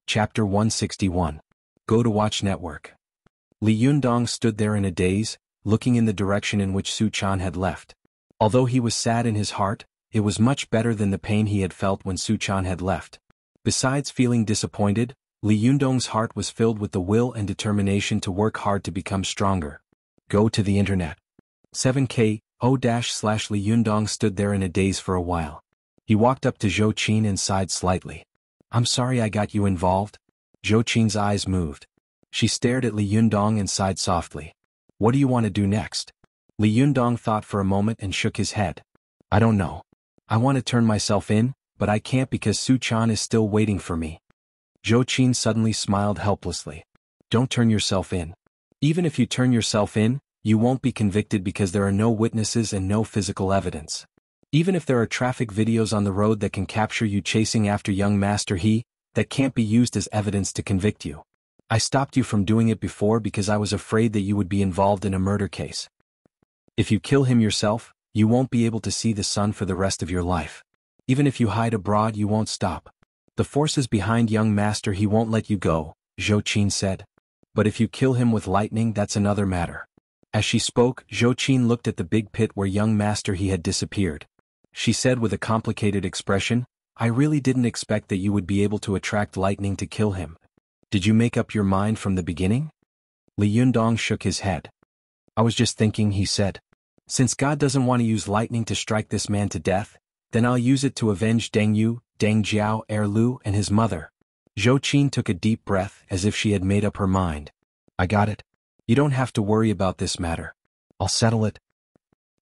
Chapter 161. Go to Watch Network. Li Yundong stood there in a daze, looking in the direction in which Su Chan had left. Although he was sad in his heart, it was much better than the pain he had felt when Su Chan had left. Besides feeling disappointed, Li Yundong's heart was filled with the will and determination to work hard to become stronger. Go to the internet. 7K O-Li Yundong stood there in a daze for a while. He walked up to Zhou Qin and sighed slightly. I'm sorry I got you involved. Zhou Qin's eyes moved. She stared at Li Yundong and sighed softly. What do you want to do next? Li Yundong thought for a moment and shook his head. I don't know. I want to turn myself in, but I can't because Su Chan is still waiting for me. Zhou Qin suddenly smiled helplessly. Don't turn yourself in. Even if you turn yourself in, you won't be convicted because there are no witnesses and no physical evidence. Even if there are traffic videos on the road that can capture you chasing after young Master He, that can't be used as evidence to convict you. I stopped you from doing it before because I was afraid that you would be involved in a murder case. If you kill him yourself, you won't be able to see the sun for the rest of your life. Even if you hide abroad, you won't stop. The forces behind young Master He won't let you go, Zhou Qin said. But if you kill him with lightning, that's another matter. As she spoke, Zhou Qin looked at the big pit where young Master He had disappeared. She said with a complicated expression, I really didn't expect that you would be able to attract lightning to kill him. Did you make up your mind from the beginning? Li Yundong shook his head. I was just thinking, he said. Since God doesn't want to use lightning to strike this man to death, then I'll use it to avenge Deng Yu, Deng Jiao, Erlu, and his mother. Zhou Qin took a deep breath as if she had made up her mind. I got it. You don't have to worry about this matter. I'll settle it.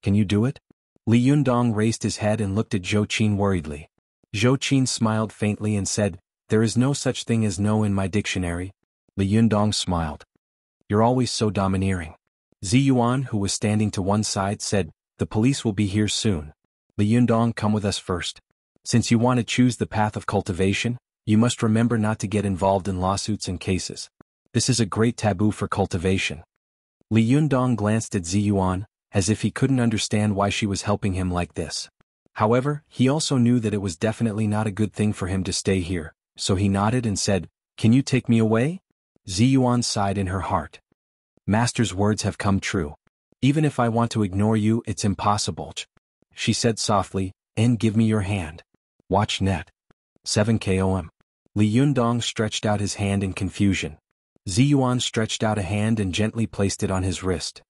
Can you do it? Li Yundong raised his head and looked at Zhou Qin worriedly. Zhou Qin smiled faintly and said, There is no such thing as no in my dictionary. Li Yundong smiled. You're always so domineering. Zi Yuan, who was standing to one side, said, The police will be here soon. Li Yundong, come with us first. Since you want to choose the path of cultivation, you must remember not to get involved in lawsuits and cases. This is a great taboo for cultivation. Li Yundong glanced at Zi Yuan, as if he couldn't understand why she was helping him like this. However, he also knew that it was definitely not a good thing for him to stay here, so he nodded and said, Can you take me away? Zi Yuan sighed in her heart. Master's words have come true. Even if I want to ignore you, it's impossible. She said softly, and give me your hand. Watch net. 7KOM. Li Yundong stretched out his hand in confusion. Zi Yuan stretched out a hand and gently placed it on his wrist.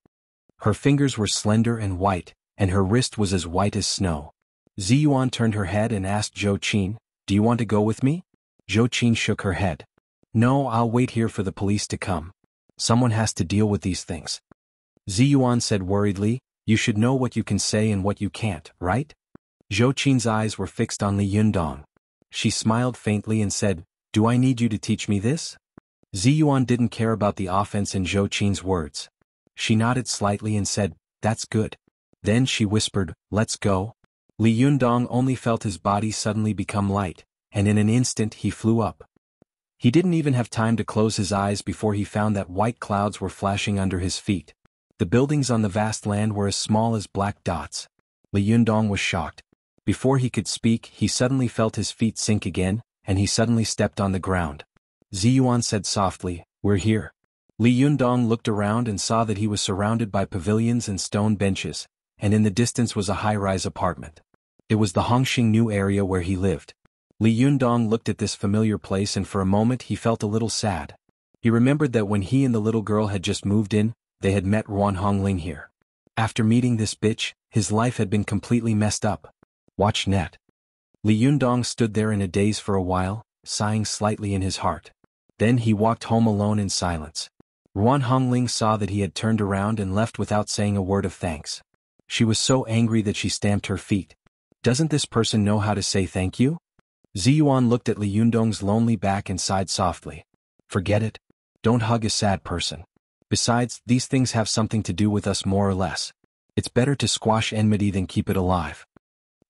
Her fingers were slender and white, and her wrist was as white as snow. Zi Yuan turned her head and asked Zhou Qin, Do you want to go with me? Zhou Qin shook her head. No, I'll wait here for the police to come. Someone has to deal with these things. Zi Yuan said worriedly, You should know what you can say and what you can't, right? Zhou Qin's eyes were fixed on Li Yundong. She smiled faintly and said, Do I need you to teach me this? Zi Yuan didn't care about the offense in Zhou Qin's words. She nodded slightly and said, That's good. Then she whispered, Let's go. Li Yundong only felt his body suddenly become light, and in an instant he flew up. He didn't even have time to close his eyes before he found that white clouds were flashing under his feet. The buildings on the vast land were as small as black dots. Li Yundong was shocked. Before he could speak, he suddenly felt his feet sink again, and he suddenly stepped on the ground. Zi Yuan said softly, We're here. Li Yundong looked around and saw that he was surrounded by pavilions and stone benches, and in the distance was a high-rise apartment. It was the Hongxing New area where he lived. Li Yundong looked at this familiar place and for a moment he felt a little sad. He remembered that when he and the little girl had just moved in, they had met Ruan Hongling here. After meeting this bitch, his life had been completely messed up. Watch net. Li Yundong stood there in a daze for a while, sighing slightly in his heart. Then he walked home alone in silence. Ruan Hongling saw that he had turned around and left without saying a word of thanks. She was so angry that she stamped her feet. Doesn't this person know how to say thank you? Zi Yuan looked at Li Yundong's lonely back and sighed softly. Forget it. Don't hug a sad person. Besides, these things have something to do with us more or less. It's better to squash enmity than keep it alive.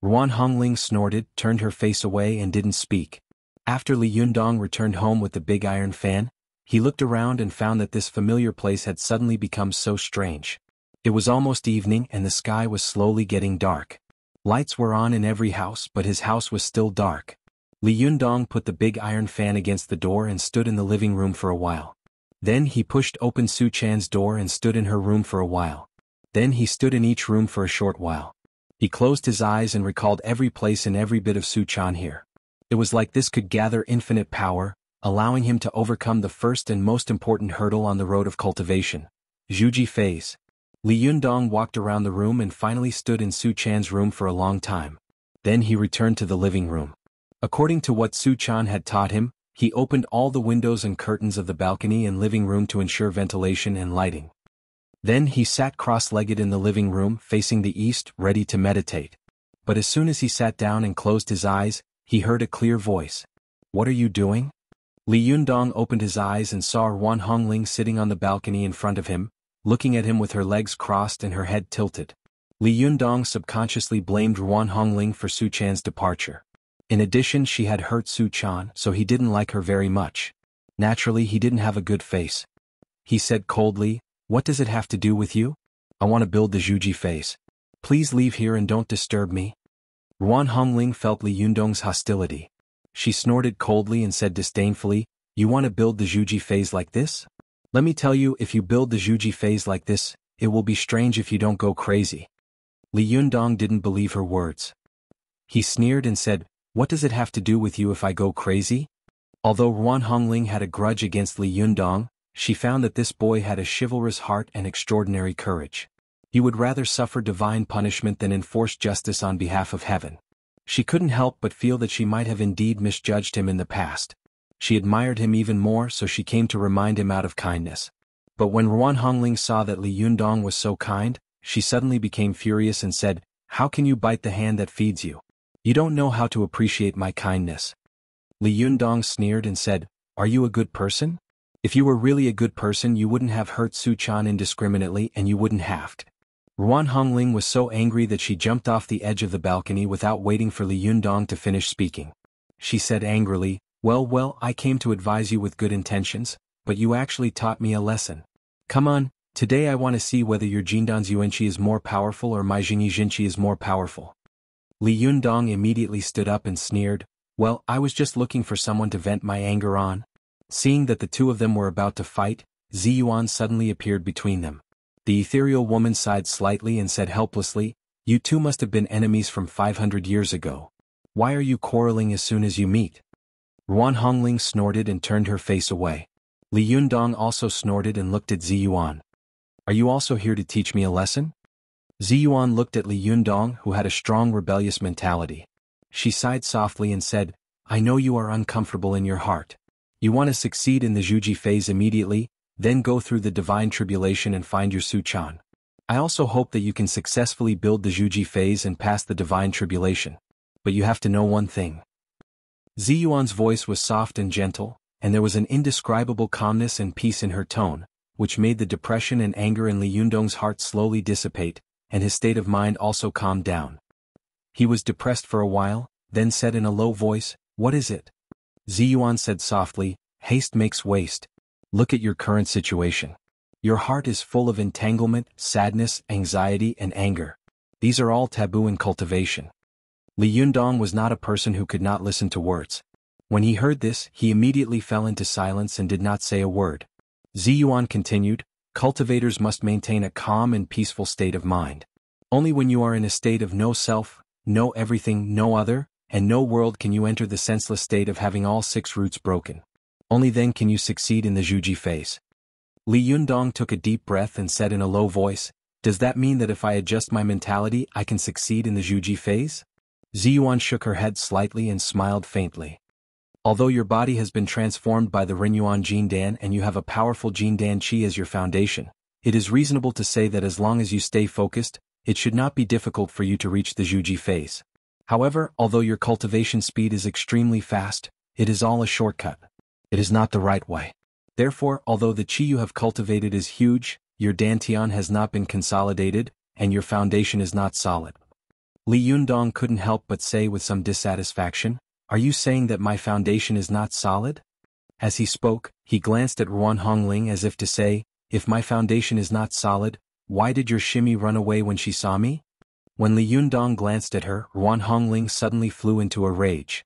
Ruan Hongling snorted, turned her face away and didn't speak. After Li Yundong returned home with the big iron fan, he looked around and found that this familiar place had suddenly become so strange. It was almost evening and the sky was slowly getting dark. Lights were on in every house, but his house was still dark. Li Yundong put the big iron fan against the door and stood in the living room for a while. Then he pushed open Su Chan's door and stood in her room for a while. Then he stood in each room for a short while. He closed his eyes and recalled every place and every bit of Su Chan here. It was like this could gather infinite power, allowing him to overcome the first and most important hurdle on the road of cultivation. Zhuji phase. Li Yundong walked around the room and finally stood in Su Chan's room for a long time. Then he returned to the living room. According to what Su Chan had taught him, he opened all the windows and curtains of the balcony and living room to ensure ventilation and lighting. Then he sat cross-legged in the living room facing the east, ready to meditate. But as soon as he sat down and closed his eyes, he heard a clear voice. "What are you doing?" Li Yundong opened his eyes and saw Ruan Hongling sitting on the balcony in front of him, looking at him with her legs crossed and her head tilted. Li Yundong subconsciously blamed Ruan Hongling for Su Chan's departure. In addition, she had hurt Su Chan, so he didn't like her very much. Naturally, he didn't have a good face. He said coldly, "What does it have to do with you? I want to build the Zhuji phase. Please leave here and don't disturb me." Ruan Hongling felt Li Yundong's hostility. She snorted coldly and said disdainfully, "You want to build the Zhuji phase like this? Let me tell you, if you build the Zhuji phase like this, it will be strange if you don't go crazy." Li Yundong didn't believe her words. He sneered and said, "What does it have to do with you if I go crazy?" Although Ruan Hongling had a grudge against Li Yundong, she found that this boy had a chivalrous heart and extraordinary courage. He would rather suffer divine punishment than enforce justice on behalf of heaven. She couldn't help but feel that she might have indeed misjudged him in the past. She admired him even more, so she came to remind him out of kindness. But when Ruan Hongling saw that Li Yundong was so kind, she suddenly became furious and said, "How can you bite the hand that feeds you? You don't know how to appreciate my kindness." Li Yundong sneered and said, "Are you a good person? If you were really a good person, you wouldn't have hurt Su Chan indiscriminately and you wouldn't have." Ruan Hongling was so angry that she jumped off the edge of the balcony without waiting for Li Yundong to finish speaking. She said angrily, Well, I came to advise you with good intentions, but you actually taught me a lesson. Come on, today I want to see whether your Jindan's Yuanqi is more powerful or my Jingyi Jinqi is more powerful." Li Yundong immediately stood up and sneered, "Well, I was just looking for someone to vent my anger on." Seeing that the two of them were about to fight, Ziyuan suddenly appeared between them. The ethereal woman sighed slightly and said helplessly, "You two must have been enemies from 500 years ago. Why are you quarreling as soon as you meet?" Ruan Hongling snorted and turned her face away. Li Yundong also snorted and looked at Ziyuan. "Are you also here to teach me a lesson?" Ziyuan looked at Li Yundong, who had a strong rebellious mentality. She sighed softly and said, "I know you are uncomfortable in your heart. You want to succeed in the Zhuji phase immediately, then go through the divine tribulation and find your Su Chan. I also hope that you can successfully build the Zhuji phase and pass the divine tribulation. But you have to know one thing." Ziyuan's voice was soft and gentle, and there was an indescribable calmness and peace in her tone, which made the depression and anger in Li Yundong's heart slowly dissipate, and his state of mind also calmed down. He was depressed for a while, then said in a low voice, "What is it?" Ziyuan said softly, "Haste makes waste. Look at your current situation. Your heart is full of entanglement, sadness, anxiety, and anger. These are all taboo in cultivation." Li Yundong was not a person who could not listen to words. When he heard this, he immediately fell into silence and did not say a word. Ziyuan continued, "Cultivators must maintain a calm and peaceful state of mind. Only when you are in a state of no self, no everything, no other, and no world can you enter the senseless state of having all 6 roots broken. Only then can you succeed in the Zhuji phase." Li Yundong took a deep breath and said in a low voice, "Does that mean that if I adjust my mentality I can succeed in the Zhuji phase?" Ziyuan shook her head slightly and smiled faintly. "Although your body has been transformed by the Renyuan Jindan and you have a powerful Jindan Qi as your foundation, it is reasonable to say that as long as you stay focused, it should not be difficult for you to reach the Zhuji phase. However, although your cultivation speed is extremely fast, it is all a shortcut. It is not the right way. Therefore, although the Qi you have cultivated is huge, your Dantian has not been consolidated, and your foundation is not solid." Li Yundong couldn't help but say with some dissatisfaction, "Are you saying that my foundation is not solid?" As he spoke, he glanced at Ruan Hongling as if to say, "If my foundation is not solid, why did your shimmy run away when she saw me?" When Li Yundong glanced at her, Ruan Hongling suddenly flew into a rage.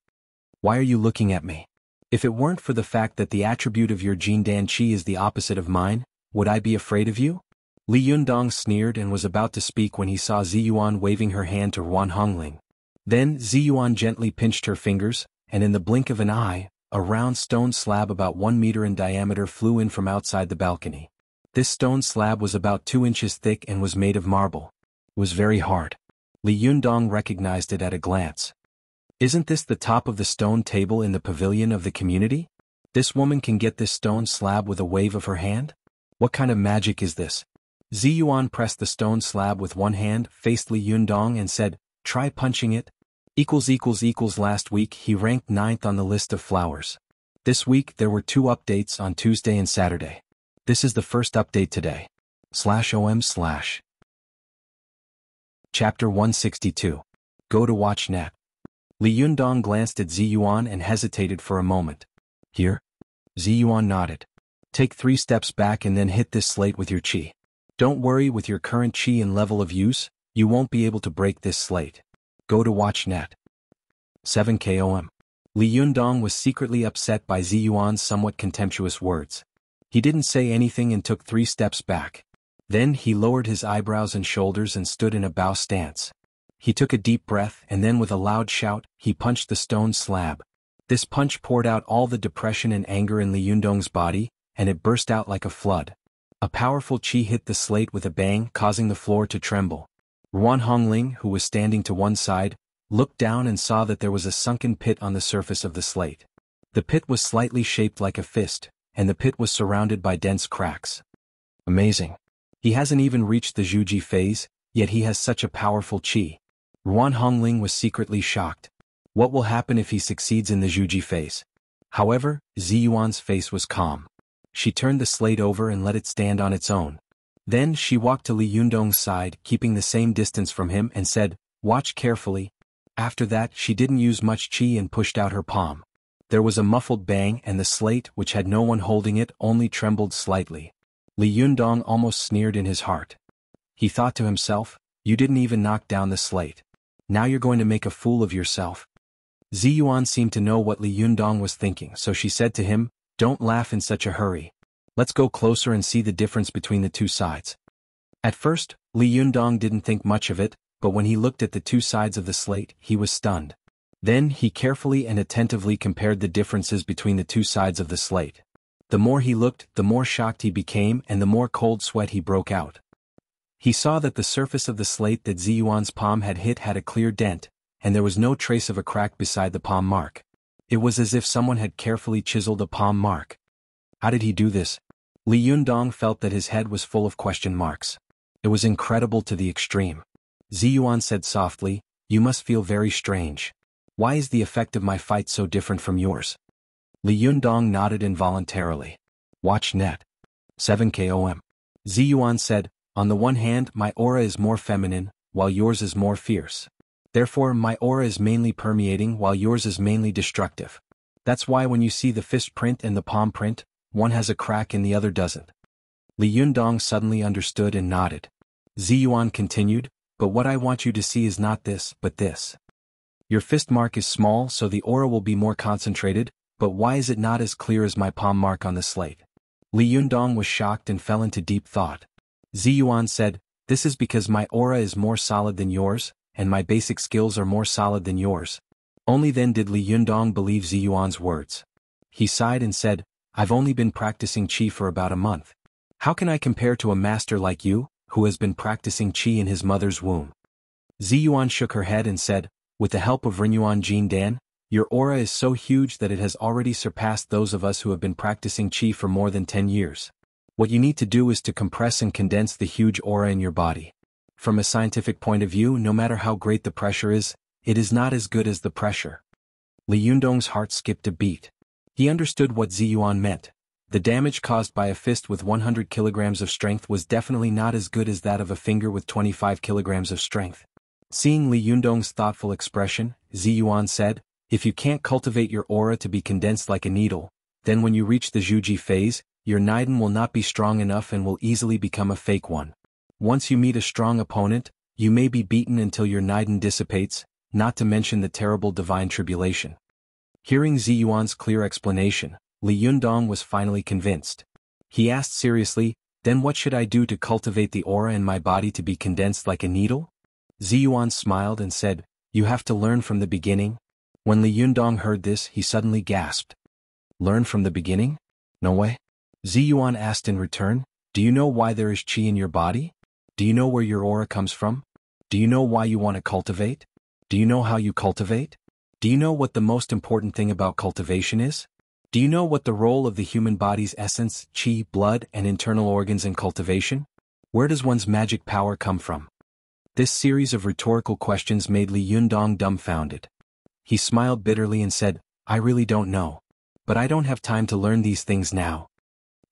Why are you looking at me? If it weren't for the fact that the attribute of your Jindan Qi is the opposite of mine, would I be afraid of you? Li Yundong sneered and was about to speak when he saw Ziyuan waving her hand to Ruan Hongling. Then Ziyuan gently pinched her fingers, and in the blink of an eye, a round stone slab about 1 meter in diameter flew in from outside the balcony. This stone slab was about 2 inches thick and was made of marble. It was very hard. Li Yundong recognized it at a glance. Isn't this the top of the stone table in the pavilion of the community? This woman can get this stone slab with a wave of her hand? What kind of magic is this? Ziyuan pressed the stone slab with one hand, faced Li Yundong and said, "Try punching it." Last week he ranked 9th on the list of flowers. This week there were 2 updates on Tuesday and Saturday. This is the first update today. /om/. Chapter 162. Go to WatchNet. Li Yundong glanced at Ziyuan and hesitated for a moment. Here? Ziyuan nodded. Take 3 steps back and then hit this slate with your qi. Don't worry, with your current qi and level of use, you won't be able to break this slate. Go to WatchNet. 7 km. Li Yundong was secretly upset by Ziyuan's somewhat contemptuous words. He didn't say anything and took 3 steps back. Then he lowered his eyebrows and shoulders and stood in a bow stance. He took a deep breath and then with a loud shout, he punched the stone slab. This punch poured out all the depression and anger in Li Yundong's body, and it burst out like a flood. A powerful qi hit the slate with a bang, causing the floor to tremble. Ruan Hongling, who was standing to one side, looked down and saw that there was a sunken pit on the surface of the slate. The pit was slightly shaped like a fist, and the pit was surrounded by dense cracks. Amazing. He hasn't even reached the Zhuji phase, yet he has such a powerful qi. Ruan Hongling was secretly shocked. What will happen if he succeeds in the Zhuji phase? However, Ziyuan's face was calm. She turned the slate over and let it stand on its own. Then she walked to Li Yundong's side, keeping the same distance from him, and said, "Watch carefully." After that she didn't use much qi and pushed out her palm. There was a muffled bang and the slate, which had no one holding it, only trembled slightly. Li Yundong almost sneered in his heart. He thought to himself, "You didn't even knock down the slate. Now you're going to make a fool of yourself." Ziyuan seemed to know what Li Yundong was thinking, so she said to him, "Don't laugh in such a hurry. Let's go closer and see the difference between the 2 sides." At first, Li Yundong didn't think much of it, but when he looked at the 2 sides of the slate, he was stunned. Then he carefully and attentively compared the differences between the 2 sides of the slate. The more he looked, the more shocked he became and the more cold sweat he broke out. He saw that the surface of the slate that Ziyuan's palm had hit had a clear dent, and there was no trace of a crack beside the palm mark. It was as if someone had carefully chiseled a palm mark. How did he do this? Li Yundong felt that his head was full of question marks. It was incredible to the extreme. Ziyuan said softly, "You must feel very strange. Why is the effect of my fight so different from yours?" Li Yundong nodded involuntarily. WatchNet. 7 km. Ziyuan said, "On the one hand, my aura is more feminine, while yours is more fierce. Therefore my aura is mainly permeating while yours is mainly destructive. That's why when you see the fist print and the palm print, one has a crack and the other doesn't." Li Yundong suddenly understood and nodded. Ziyuan continued, "But what I want you to see is not this, but this. Your fist mark is small, so the aura will be more concentrated, but why is it not as clear as my palm mark on the slate?" Li Yundong was shocked and fell into deep thought. Ziyuan said, "This is because my aura is more solid than yours, and my basic skills are more solid than yours." Only then did Li Yundong believe Ziyuan's words. He sighed and said, "I've only been practicing qi for about a month. How can I compare to a master like you, who has been practicing qi in his mother's womb?" Ziyuan shook her head and said, "With the help of Rinyuan Jindan, your aura is so huge that it has already surpassed those of us who have been practicing qi for more than 10 years. What you need to do is to compress and condense the huge aura in your body. From a scientific point of view, no matter how great the pressure is, it is not as good as the pressure." Li Yundong's heart skipped a beat. He understood what Ziyuan meant. The damage caused by a fist with 100 kilograms of strength was definitely not as good as that of a finger with 25 kilograms of strength. Seeing Li Yundong's thoughtful expression, Ziyuan said, "If you can't cultivate your aura to be condensed like a needle, then when you reach the Zhuji phase, your Niden will not be strong enough and will easily become a fake one. Once you meet a strong opponent, you may be beaten until your Niden dissipates, not to mention the terrible divine tribulation." Hearing Ziyuan's clear explanation, Li Yundong was finally convinced. He asked seriously, "Then what should I do to cultivate the aura in my body to be condensed like a needle?" Ziyuan smiled and said, "You have to learn from the beginning." When Li Yundong heard this, he suddenly gasped. "Learn from the beginning? No way." Ziyuan asked in return, "Do you know why there is qi in your body? Do you know where your aura comes from? Do you know why you want to cultivate? Do you know how you cultivate? Do you know what the most important thing about cultivation is? Do you know what the role of the human body's essence, qi, blood, and internal organs in cultivation? Where does one's magic power come from?" This series of rhetorical questions made Li Yundong dumbfounded. He smiled bitterly and said, "I really don't know. But I don't have time to learn these things now."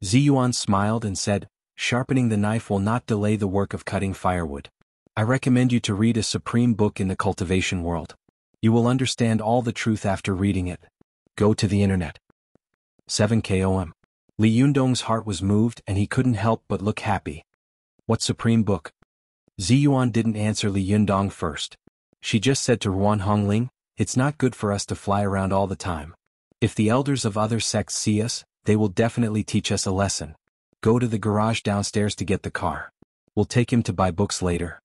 Ziyuan smiled and said, "Sharpening the knife will not delay the work of cutting firewood. I recommend you to read a supreme book in the cultivation world. You will understand all the truth after reading it. Go to the internet." 7 KOM. Li Yundong's heart was moved and he couldn't help but look happy. "What supreme book?" Ziyuan didn't answer Li Yundong first. She just said to Ruan Hongling, "It's not good for us to fly around all the time. If the elders of other sects see us, they will definitely teach us a lesson. Go to the garage downstairs to get the car. We'll take him to buy books later."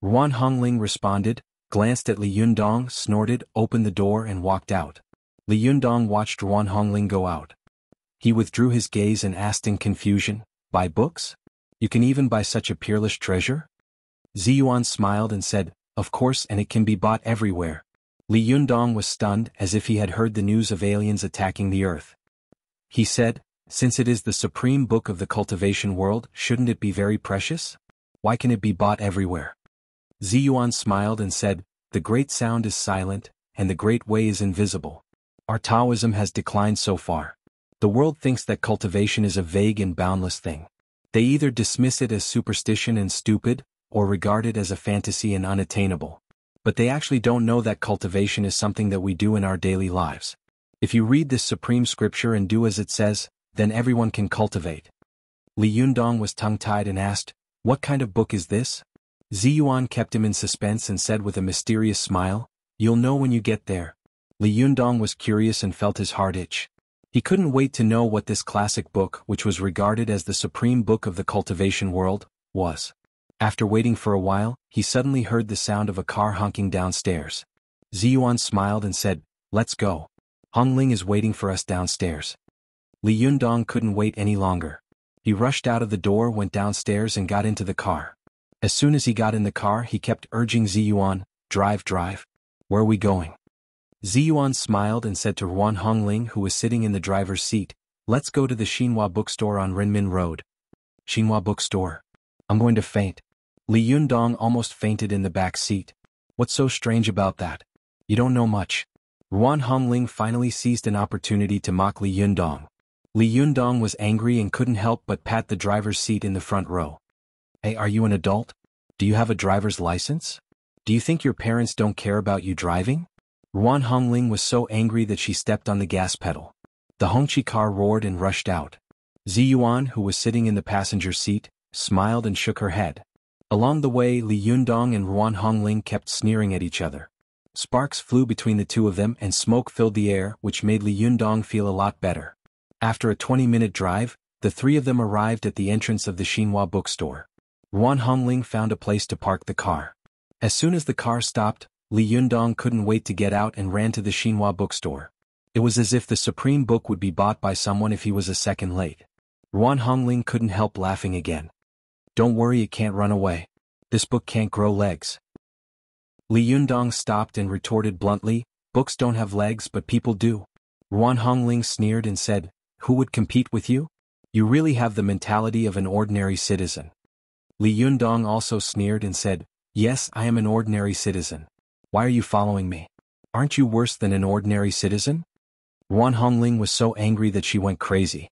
Ruan Hongling responded, glanced at Li Yundong, snorted, opened the door and walked out. Li Yundong watched Ruan Hongling go out. He withdrew his gaze and asked in confusion, "Buy books? You can even buy such a peerless treasure?" Ziyuan smiled and said, "Of course, and it can be bought everywhere." Li Yundong was stunned as if he had heard the news of aliens attacking the earth. He said, "Since it is the supreme book of the cultivation world, shouldn't it be very precious? Why can it be bought everywhere?" Ziyuan smiled and said, "The great sound is silent, and the great way is invisible. Our Taoism has declined so far. The world thinks that cultivation is a vague and boundless thing. They either dismiss it as superstition and stupid, or regard it as a fantasy and unattainable. But they actually don't know that cultivation is something that we do in our daily lives. If you read this supreme scripture and do as it says, then everyone can cultivate." Li Yundong was tongue-tied and asked, "What kind of book is this?" Ziyuan kept him in suspense and said with a mysterious smile, "You'll know when you get there." Li Yundong was curious and felt his heart itch. He couldn't wait to know what this classic book, which was regarded as the supreme book of the cultivation world, was. After waiting for a while, he suddenly heard the sound of a car honking downstairs. Ziyuan smiled and said, "Let's go. Hongling is waiting for us downstairs." Li Yundong couldn't wait any longer. He rushed out of the door, went downstairs and got into the car. As soon as he got in the car, he kept urging Ziyuan, "Drive, drive. Where are we going?" Ziyuan smiled and said to Ruan Hongling, who was sitting in the driver's seat, "Let's go to the Xinhua bookstore on Renmin Road." "Xinhua bookstore? I'm going to faint." Li Yundong almost fainted in the back seat. "What's so strange about that? You don't know much." Ruan Hongling finally seized an opportunity to mock Li Yundong. Li Yundong was angry and couldn't help but pat the driver's seat in the front row. "Hey, are you an adult? Do you have a driver's license? Do you think your parents don't care about you driving?" Ruan Hongling was so angry that she stepped on the gas pedal. The Hongqi car roared and rushed out. Ziyuan, who was sitting in the passenger seat, smiled and shook her head. Along the way, Li Yundong and Ruan Hongling kept sneering at each other. Sparks flew between the two of them and smoke filled the air, which made Li Yundong feel a lot better. After a 20-minute drive, the three of them arrived at the entrance of the Xinhua bookstore. Ruan Hongling found a place to park the car. As soon as the car stopped, Li Yundong couldn't wait to get out and ran to the Xinhua bookstore. It was as if the supreme book would be bought by someone if he was a second late. Ruan Hongling couldn't help laughing again. "Don't worry, it can't run away. This book can't grow legs." Li Yundong stopped and retorted bluntly, "Books don't have legs but people do." Ruan Hongling sneered and said, "Who would compete with you? You really have the mentality of an ordinary citizen." Li Yundong also sneered and said, "Yes, I am an ordinary citizen. Why are you following me? Aren't you worse than an ordinary citizen?" Ruan Hongling was so angry that she went crazy.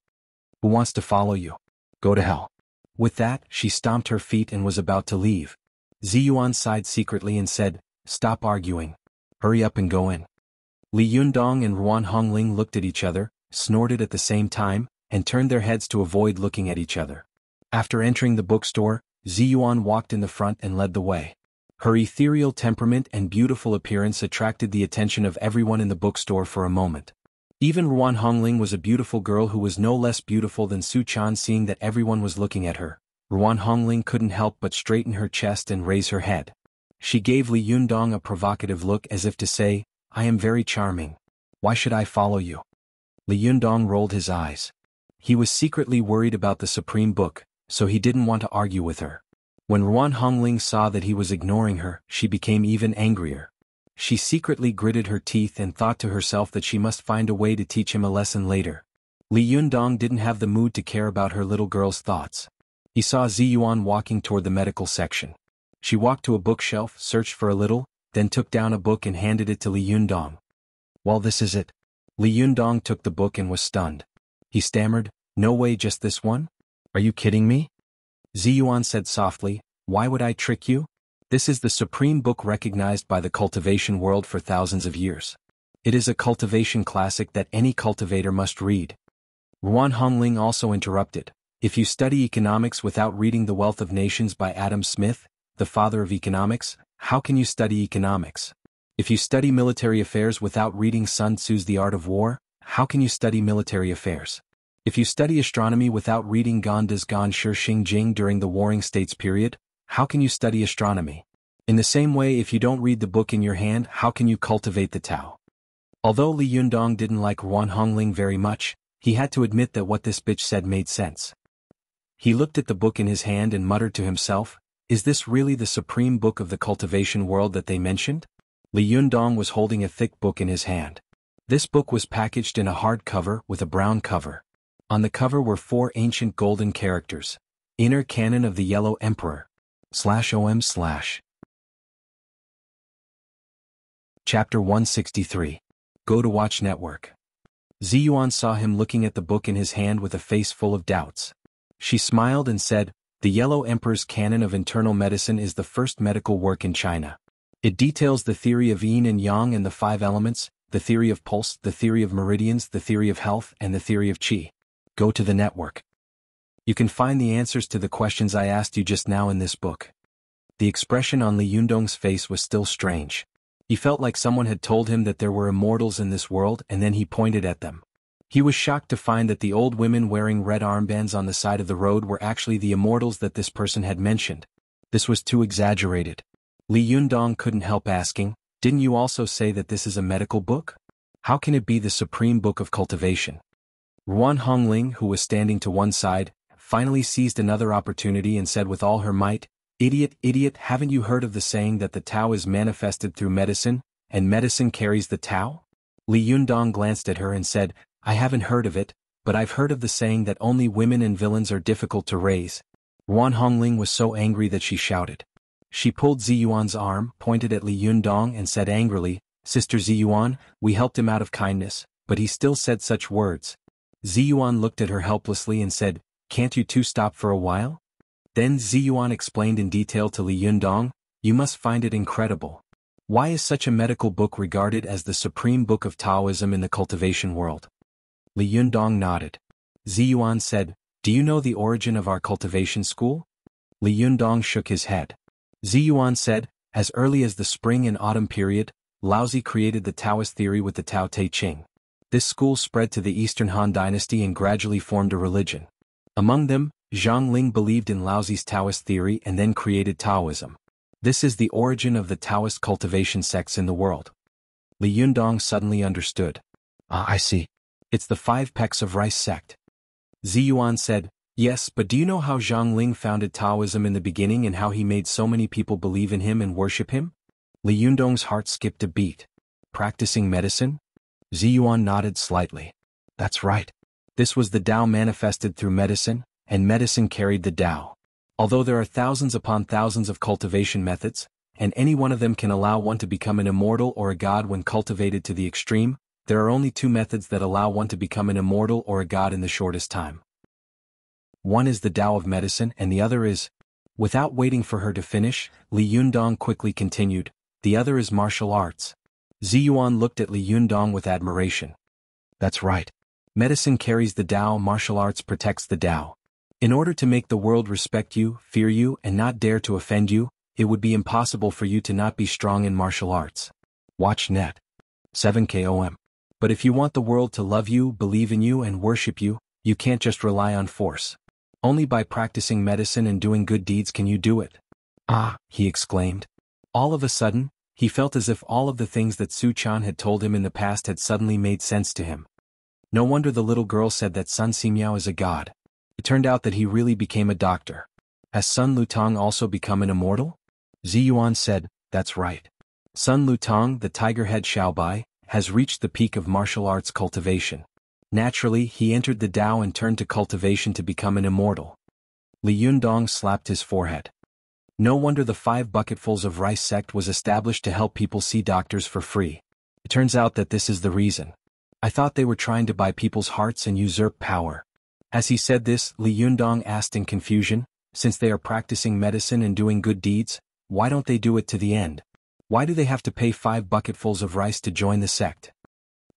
"Who wants to follow you? Go to hell." With that, she stomped her feet and was about to leave. Ziyuan sighed secretly and said, "Stop arguing. Hurry up and go in." Li Yundong and Ruan Hongling looked at each other, snorted at the same time, and turned their heads to avoid looking at each other. After entering the bookstore, Ziyuan walked in the front and led the way. Her ethereal temperament and beautiful appearance attracted the attention of everyone in the bookstore for a moment. Even Ruan Hongling was a beautiful girl who was no less beautiful than Su Chan. Seeing that everyone was looking at her, Ruan Hongling couldn't help but straighten her chest and raise her head. She gave Li Yundong a provocative look as if to say, "I am very charming. Why should I follow you?" Li Yundong rolled his eyes. He was secretly worried about the Supreme Book, so he didn't want to argue with her. When Ruan Hongling saw that he was ignoring her, she became even angrier. She secretly gritted her teeth and thought to herself that she must find a way to teach him a lesson later. Li Yundong didn't have the mood to care about her little girl's thoughts. He saw Ziyuan walking toward the medical section. She walked to a bookshelf, searched for a little, then took down a book and handed it to Li Yundong. "Well, this is it." Li Yundong took the book and was stunned. He stammered, "No way, just this one? Are you kidding me?" Ziyuan said softly, "Why would I trick you? This is the supreme book recognized by the cultivation world for thousands of years. It is a cultivation classic that any cultivator must read." Ruan Hongling also interrupted, "If you study economics without reading The Wealth of Nations by Adam Smith, the father of economics, how can you study economics? If you study military affairs without reading Sun Tzu's The Art of War, how can you study military affairs? If you study astronomy without reading Ganda's Gan Shi Xing Jing during the Warring States period, how can you study astronomy? In the same way, if you don't read the book in your hand, how can you cultivate the Tao?" Although Li Yundong didn't like Ruan Hongling very much, he had to admit that what this bitch said made sense. He looked at the book in his hand and muttered to himself, "Is this really the supreme book of the cultivation world that they mentioned?" Li Yundong was holding a thick book in his hand. This book was packaged in a hard cover with a brown cover. On the cover were 4 ancient golden characters. Inner Canon of the Yellow Emperor. /om/. Chapter 163. Go to Watch Network. Ziyuan saw him looking at the book in his hand with a face full of doubts. She smiled and said, "The Yellow Emperor's Canon of Internal Medicine is the first medical work in China. It details the theory of yin and yang and the 5 elements, the theory of pulse, the theory of meridians, the theory of health, and the theory of qi. Go to the network. You can find the answers to the questions I asked you just now in this book." The expression on Li Yundong's face was still strange. He felt like someone had told him that there were immortals in this world, and then he pointed at them. He was shocked to find that the old women wearing red armbands on the side of the road were actually the immortals that this person had mentioned. This was too exaggerated. Li Yundong couldn't help asking, "Didn't you also say that this is a medical book? How can it be the supreme book of cultivation?" Ruan Hongling, who was standing to one side, finally seized another opportunity and said with all her might, "Idiot, idiot, haven't you heard of the saying that the Tao is manifested through medicine, and medicine carries the Tao?" Li Yundong glanced at her and said, "I haven't heard of it, but I've heard of the saying that only women and villains are difficult to raise." Ruan Hongling was so angry that she shouted. She pulled Ziyuan's arm, pointed at Li Yundong and said angrily, "Sister Ziyuan, we helped him out of kindness, but he still said such words." Ziyuan looked at her helplessly and said, "Can't you two stop for a while?" Then Ziyuan explained in detail to Li Yundong, "You must find it incredible. Why is such a medical book regarded as the supreme book of Taoism in the cultivation world?" Li Yundong nodded. Ziyuan said, "Do you know the origin of our cultivation school?" Li Yundong shook his head. Ziyuan said, "As early as the spring and autumn period, Laozi created the Taoist theory with the Tao Te Ching. This school spread to the Eastern Han Dynasty and gradually formed a religion. Among them, Zhang Ling believed in Laozi's Taoist theory and then created Taoism. This is the origin of the Taoist cultivation sects in the world." Li Yundong suddenly understood. I see. It's the 5 pecks of rice sect." Ziyuan said, "Yes, but do you know how Zhang Ling founded Taoism in the beginning and how he made so many people believe in him and worship him?" Li Yundong's heart skipped a beat. "Practicing medicine?" Ziyuan nodded slightly. "That's right. This was the Tao manifested through medicine, and medicine carried the Tao. Although there are thousands upon thousands of cultivation methods, and any one of them can allow one to become an immortal or a god when cultivated to the extreme, there are only 2 methods that allow one to become an immortal or a god in the shortest time. One is the Tao of medicine and the other is..." Without waiting for her to finish, Li Yundong quickly continued, "The other is martial arts." Ziyuan looked at Li Yundong with admiration. "That's right. Medicine carries the Tao, martial arts protects the Tao. In order to make the world respect you, fear you, and not dare to offend you, it would be impossible for you to not be strong in martial arts. Watch net. 7KOM. But if you want the world to love you, believe in you and worship you, you can't just rely on force. Only by practicing medicine and doing good deeds can you do it. Ah, he exclaimed. All of a sudden, he felt as if all of the things that Su Chan had told him in the past had suddenly made sense to him. No wonder the little girl said that Sun Simiao is a god. It turned out that he really became a doctor. Has Sun Lutong also become an immortal? Ziyuan said, that's right. Sun Lutong, the tiger-head Xiaobai, has reached the peak of martial arts cultivation. Naturally, he entered the Tao and turned to cultivation to become an immortal. Li Yundong slapped his forehead. No wonder the 5 bucketfuls of rice sect was established to help people see doctors for free. It turns out that this is the reason. I thought they were trying to buy people's hearts and usurp power. As he said this, Li Yundong asked in confusion, since they are practicing medicine and doing good deeds, why don't they do it to the end? Why do they have to pay 5 bucketfuls of rice to join the sect?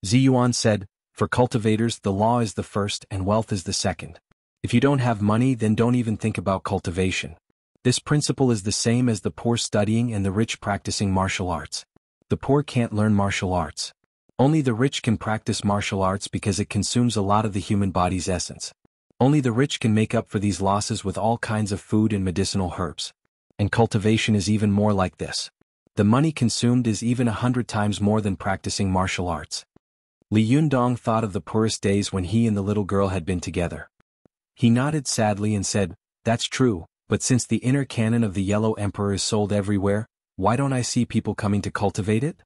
Ziyuan said, for cultivators the law is the first and wealth is the second. If you don't have money, then don't even think about cultivation. This principle is the same as the poor studying and the rich practicing martial arts. The poor can't learn martial arts. Only the rich can practice martial arts because it consumes a lot of the human body's essence. Only the rich can make up for these losses with all kinds of food and medicinal herbs. And cultivation is even more like this. The money consumed is even 100 times more than practicing martial arts. Li Yundong thought of the poorest days when he and the little girl had been together. He nodded sadly and said, that's true, but since the inner canon of the Yellow Emperor is sold everywhere, why don't I see people coming to cultivate it?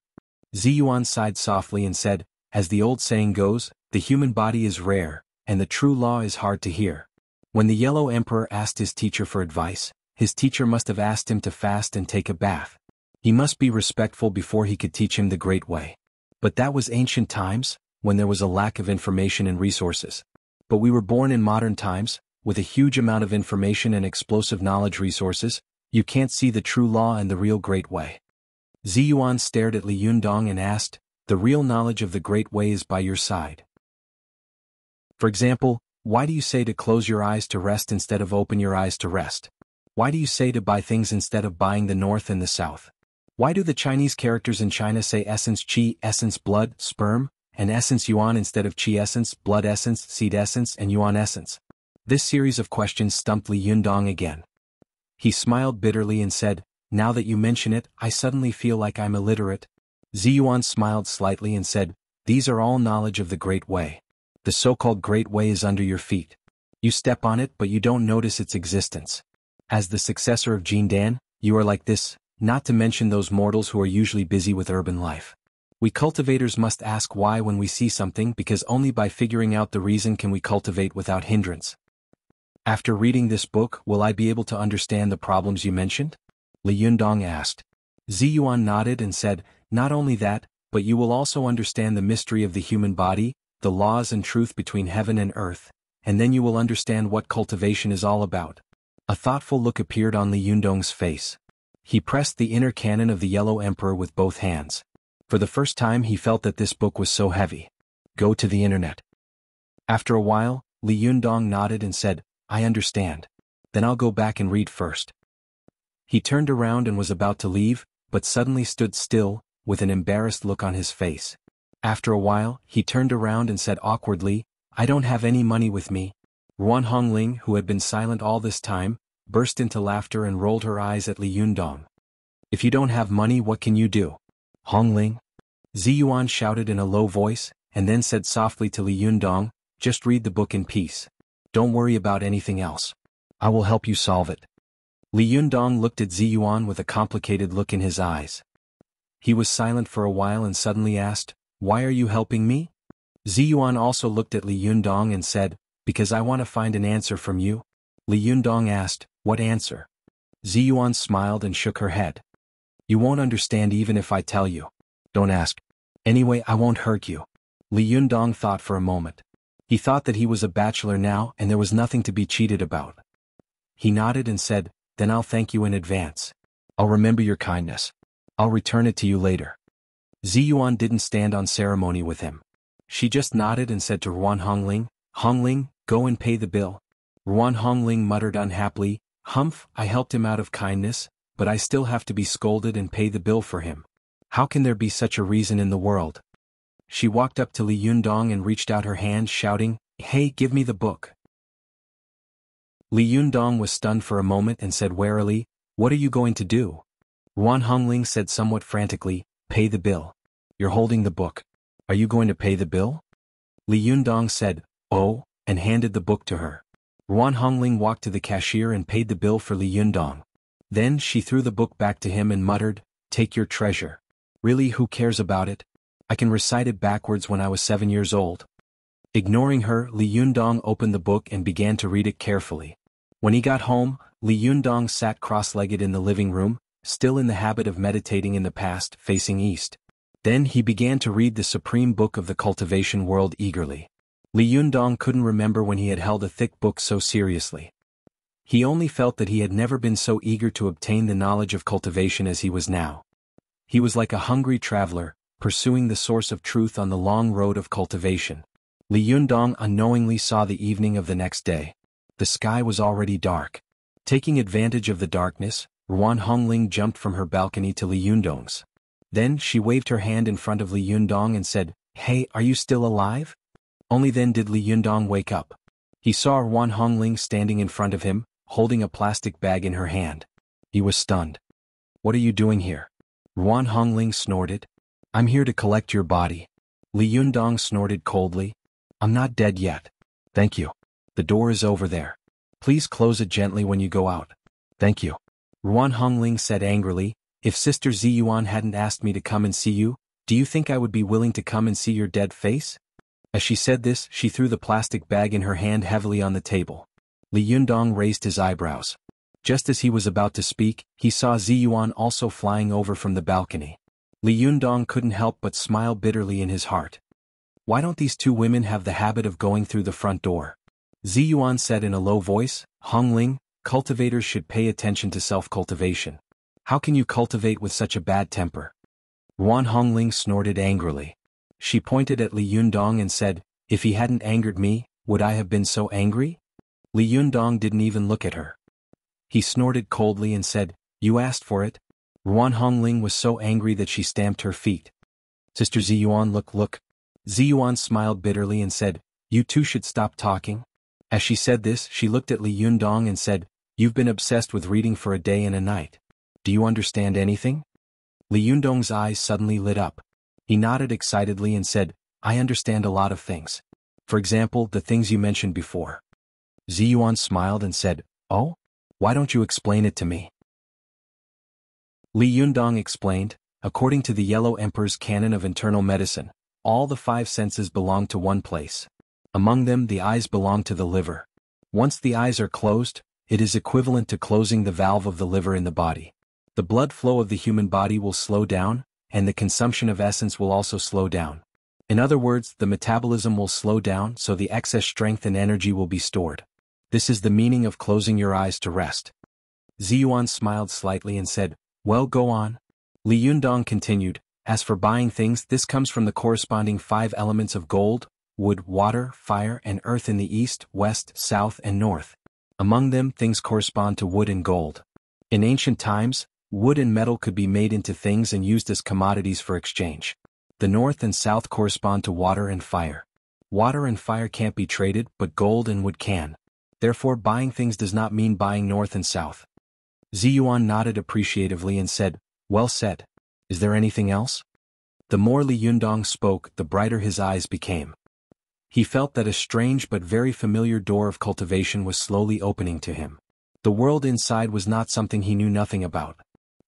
Ziyuan sighed softly and said, as the old saying goes, the human body is rare, and the true law is hard to hear. When the Yellow Emperor asked his teacher for advice, his teacher must have asked him to fast and take a bath. He must be respectful before he could teach him the great way. But that was ancient times, when there was a lack of information and resources. But we were born in modern times, with a huge amount of information and explosive knowledge resources. You can't see the true law and the real great way. Ziyuan stared at Li Yundong and asked, the real knowledge of the great way is by your side. For example, why do you say to close your eyes to rest instead of open your eyes to rest? Why do you say to buy things instead of buying the north and the south? Why do the Chinese characters in China say essence qi, essence blood, sperm, and essence yuan instead of qi essence, blood essence, seed essence, and yuan essence? This series of questions stumped Li Yundong again. He smiled bitterly and said, now that you mention it, I suddenly feel like I'm illiterate. Ziyuan smiled slightly and said, these are all knowledge of the great way. The so-called great way is under your feet. You step on it but you don't notice its existence. As the successor of Jindan, you are like this, not to mention those mortals who are usually busy with urban life. We cultivators must ask why when we see something because only by figuring out the reason can we cultivate without hindrance. After reading this book, will I be able to understand the problems you mentioned? Li Yundong asked. Ziyuan nodded and said, not only that, but you will also understand the mystery of the human body, the laws and truth between heaven and earth, and then you will understand what cultivation is all about. A thoughtful look appeared on Li Yundong's face. He pressed the inner cannon of the Yellow Emperor with both hands. For the first time he felt that this book was so heavy. Go to the internet. After a while, Li Yundong nodded and said, I understand. Then I'll go back and read first. He turned around and was about to leave, but suddenly stood still, with an embarrassed look on his face. After a while, he turned around and said awkwardly, I don't have any money with me. Ruan Hongling, who had been silent all this time, burst into laughter and rolled her eyes at Li Yundong. If you don't have money, what can you do? Hongling? Ziyuan shouted in a low voice, and then said softly to Li Yundong, just read the book in peace. Don't worry about anything else. I will help you solve it. Li Yundong looked at Ziyuan with a complicated look in his eyes. He was silent for a while and suddenly asked, why are you helping me? Ziyuan also looked at Li Yundong and said, because I want to find an answer from you. Li Yundong asked, what answer? Ziyuan smiled and shook her head. You won't understand even if I tell you. Don't ask. Anyway, I won't hurt you. Li Yundong thought for a moment. He thought that he was a bachelor now and there was nothing to be cheated about. He nodded and said, then I'll thank you in advance. I'll remember your kindness. I'll return it to you later. Ziyuan didn't stand on ceremony with him. She just nodded and said to Ruan Hongling, Hongling, go and pay the bill. Ruan Hongling muttered unhappily, Humph, I helped him out of kindness, but I still have to be scolded and pay the bill for him. How can there be such a reason in the world? She walked up to Li Yundong and reached out her hand, shouting, "Hey, give me the book." Li Yundong was stunned for a moment and said warily, "What are you going to do?" Ruan Hongling said somewhat frantically, "Pay the bill. You're holding the book. Are you going to pay the bill?" Li Yundong said, "Oh," and handed the book to her. Ruan Hongling walked to the cashier and paid the bill for Li Yundong. Then she threw the book back to him and muttered, "Take your treasure. Really, who cares about it? I can recite it backwards when I was 7 years old." Ignoring her, Li Yundong opened the book and began to read it carefully. When he got home, Li Yundong sat cross-legged in the living room, still in the habit of meditating in the past, facing east. Then he began to read the supreme book of the cultivation world eagerly. Li Yundong couldn't remember when he had held a thick book so seriously. He only felt that he had never been so eager to obtain the knowledge of cultivation as he was now. He was like a hungry traveler, pursuing the source of truth on the long road of cultivation. Li Yundong unknowingly saw the evening of the next day. The sky was already dark. Taking advantage of the darkness, Ruan Hongling jumped from her balcony to Li Yundong's. Then she waved her hand in front of Li Yundong and said, "Hey, are you still alive?" Only then did Li Yundong wake up. He saw Ruan Hongling standing in front of him, holding a plastic bag in her hand. He was stunned. "What are you doing here?" Ruan Hongling snorted. "I'm here to collect your body." Li Yundong snorted coldly. "I'm not dead yet." "Thank you. The door is over there. Please close it gently when you go out." "Thank you." Ruan Hongling said angrily, "If Sister Ziyuan hadn't asked me to come and see you, do you think I would be willing to come and see your dead face?" As she said this, she threw the plastic bag in her hand heavily on the table. Li Yundong raised his eyebrows. Just as he was about to speak, he saw Ziyuan also flying over from the balcony. Li Yundong couldn't help but smile bitterly in his heart. Why don't these two women have the habit of going through the front door? Ziyuan said in a low voice, "Hongling, cultivators should pay attention to self-cultivation. How can you cultivate with such a bad temper?" Ruan Hongling snorted angrily. She pointed at Li Yundong and said, "If he hadn't angered me, would I have been so angry?" Li Yundong didn't even look at her. He snorted coldly and said, "You asked for it." Ruan Hongling was so angry that she stamped her feet. "Sister Ziyuan, look. Ziyuan smiled bitterly and said, "You two should stop talking." As she said this, she looked at Li Yundong and said, "You've been obsessed with reading for a day and a night. Do you understand anything?" Li Yundong's eyes suddenly lit up. He nodded excitedly and said, "I understand a lot of things. For example, the things you mentioned before." Ziyuan smiled and said, "Oh? Why don't you explain it to me?" Li Yundong explained, "According to the Yellow Emperor's canon of internal medicine, all the 5 senses belong to one place. Among them, the eyes belong to the liver. Once the eyes are closed, it is equivalent to closing the valve of the liver in the body. The blood flow of the human body will slow down, and the consumption of essence will also slow down. In other words, the metabolism will slow down so the excess strength and energy will be stored. This is the meaning of closing your eyes to rest." Ziyuan smiled slightly and said, "Well, go on." Li Yundong continued, "As for buying things, this comes from the corresponding 5 elements of gold, wood, water, fire, and earth in the east, west, south, and north. Among them, things correspond to wood and gold. In ancient times, wood and metal could be made into things and used as commodities for exchange. The north and south correspond to water and fire. Water and fire can't be traded, but gold and wood can. Therefore, buying things does not mean buying north and south." Ziyuan nodded appreciatively and said, "Well said. Is there anything else?" The more Li Yundong spoke, the brighter his eyes became. He felt that a strange but very familiar door of cultivation was slowly opening to him. The world inside was not something he knew nothing about.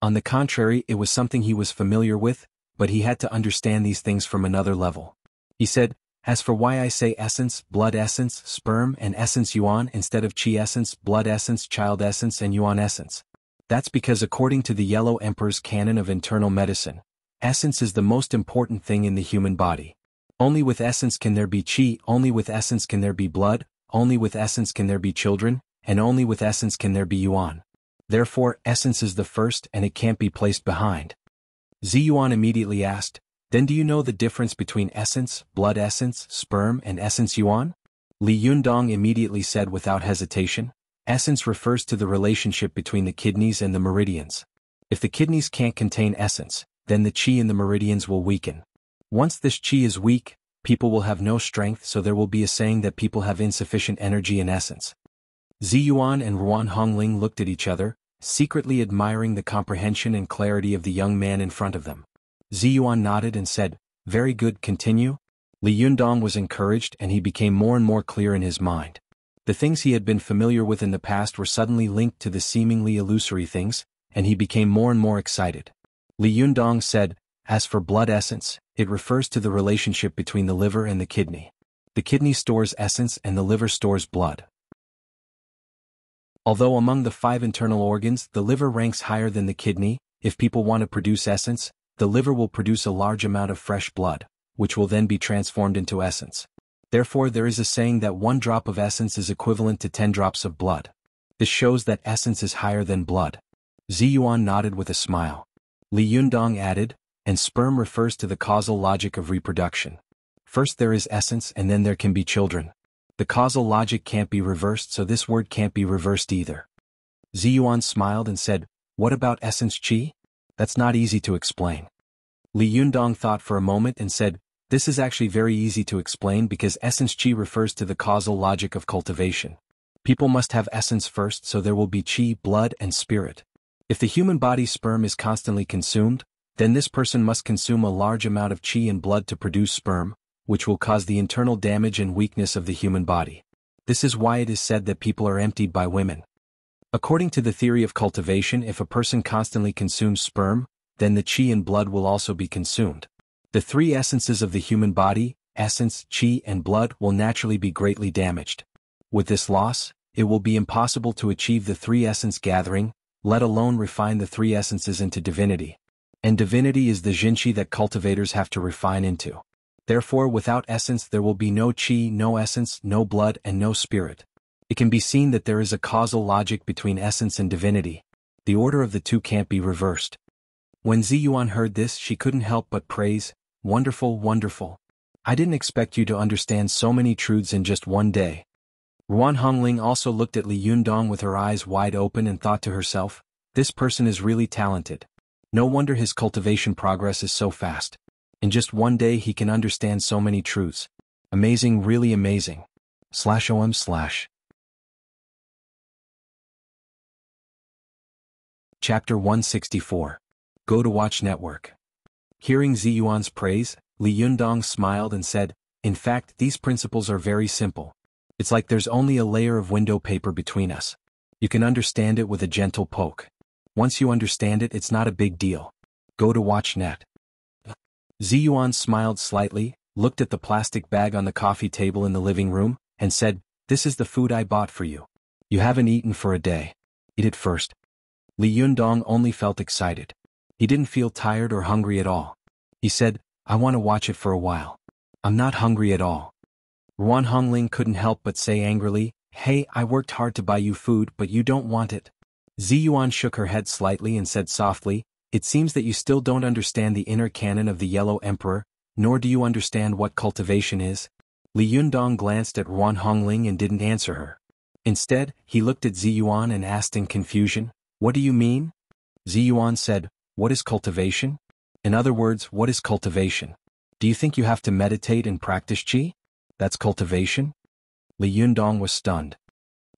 On the contrary, it was something he was familiar with, but he had to understand these things from another level. He said, "As for why I say essence, blood essence, sperm and essence yuan instead of chi essence, blood essence, child essence and yuan essence. That's because according to the Yellow Emperor's canon of internal medicine, essence is the most important thing in the human body. Only with essence can there be chi, only with essence can there be blood, only with essence can there be children, and only with essence can there be yuan. Therefore, essence is the first and it can't be placed behind." Ziyuan immediately asked, "Then do you know the difference between essence, blood essence, sperm and essence yuan?" Li Yundong immediately said without hesitation, "Essence refers to the relationship between the kidneys and the meridians. If the kidneys can't contain essence, then the qi in the meridians will weaken. Once this qi is weak, people will have no strength, so there will be a saying that people have insufficient energy and essence. Ziyuan and Ruan Hongling looked at each other, secretly admiring the comprehension and clarity of the young man in front of them. Ziyuan nodded and said, "Very good, continue." Li Yundong was encouraged and he became more and more clear in his mind. The things he had been familiar with in the past were suddenly linked to the seemingly illusory things, and he became more and more excited. Li Yundong said, "As for blood essence, it refers to the relationship between the liver and the kidney. The kidney stores essence and the liver stores blood. Although among the 5 internal organs the liver ranks higher than the kidney, if people want to produce essence, the liver will produce a large amount of fresh blood, which will then be transformed into essence. Therefore there is a saying that 1 drop of essence is equivalent to 10 drops of blood. This shows that essence is higher than blood." Ziyuan nodded with a smile. Li Yundong added, "And sperm refers to the causal logic of reproduction. First there is essence and then there can be children. The causal logic can't be reversed, so this word can't be reversed either." Ziyuan smiled and said, "What about essence qi? That's not easy to explain." Li Yundong thought for a moment and said, "This is actually very easy to explain because essence qi refers to the causal logic of cultivation. People must have essence first, so there will be qi, blood and spirit. If the human body's sperm is constantly consumed, then this person must consume a large amount of qi and blood to produce sperm, which will cause the internal damage and weakness of the human body. This is why it is said that people are emptied by women. According to the theory of cultivation, if a person constantly consumes sperm, then the qi and blood will also be consumed. The 3 essences of the human body, essence, qi and blood, will naturally be greatly damaged. With this loss, it will be impossible to achieve the 3 essence gathering, let alone refine the 3 essences into divinity. And divinity is the jinqi that cultivators have to refine into. Therefore without essence there will be no qi, no essence, no blood and no spirit. It can be seen that there is a causal logic between essence and divinity. The order of the 2 can't be reversed." When Ziyuan heard this, she couldn't help but praise, "Wonderful, wonderful. I didn't expect you to understand so many truths in just one day." Ruan Hongling also looked at Li Yundong with her eyes wide open and thought to herself, "This person is really talented. No wonder his cultivation progress is so fast. In just one day he can understand so many truths. Amazing, really amazing. /om/" Chapter 164. Go to Watch Network. Hearing Ziyuan's praise, Li Yundong smiled and said, "In fact, these principles are very simple. It's like there's only a layer of window paper between us. You can understand it with a gentle poke. Once you understand it, it's not a big deal. Go to WatchNet." Ziyuan smiled slightly, looked at the plastic bag on the coffee table in the living room, and said, "This is the food I bought for you. You haven't eaten for a day. Eat it first." Li Yundong only felt excited. He didn't feel tired or hungry at all. He said, "I want to watch it for a while. I'm not hungry at all." Ruan Hongling couldn't help but say angrily, "Hey, I worked hard to buy you food but you don't want it." Ziyuan shook her head slightly and said softly, "It seems that you still don't understand the inner canon of the Yellow Emperor, nor do you understand what cultivation is." Li Yundong glanced at Ruan Hongling and didn't answer her. Instead, he looked at Ziyuan and asked in confusion, "What do you mean?" Ziyuan said, "What is cultivation? In other words, what is cultivation? Do you think you have to meditate and practice qi? That's cultivation?" Li Yundong was stunned.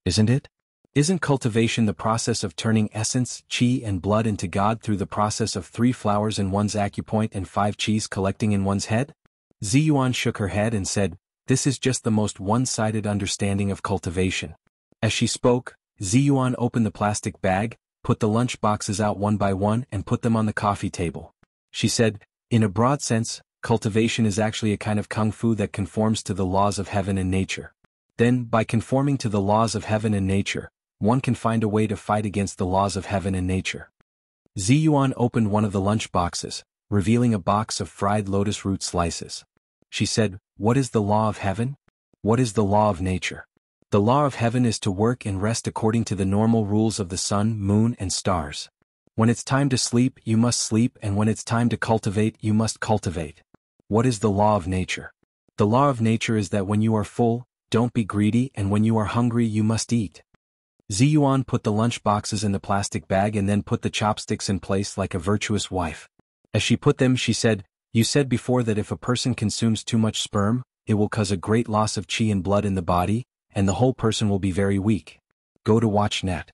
"Isn't it? Isn't cultivation the process of turning essence, qi and blood into God through the process of 3 flowers in one's acupoint and 5 qis collecting in one's head?" Ziyuan shook her head and said, "This is just the most one-sided understanding of cultivation." As she spoke, Ziyuan opened the plastic bag, put the lunch boxes out one by one and put them on the coffee table. She said, "In a broad sense, cultivation is actually a kind of kung fu that conforms to the laws of heaven and nature. Then, by conforming to the laws of heaven and nature, one can find a way to fight against the laws of heaven and nature." Ziyuan opened one of the lunch boxes, revealing a box of fried lotus root slices. She said, "What is the law of heaven? What is the law of nature?" "The law of heaven is to work and rest according to the normal rules of the sun, moon and stars. When it's time to sleep, you must sleep, and when it's time to cultivate, you must cultivate." "What is the law of nature?" "The law of nature is that when you are full, don't be greedy, and when you are hungry you must eat." Ziyuan put the lunch boxes in the plastic bag and then put the chopsticks in place like a virtuous wife. As she put them, she said, "You said before that if a person consumes too much sperm, it will cause a great loss of qi and blood in the body, and the whole person will be very weak. Go to watch net.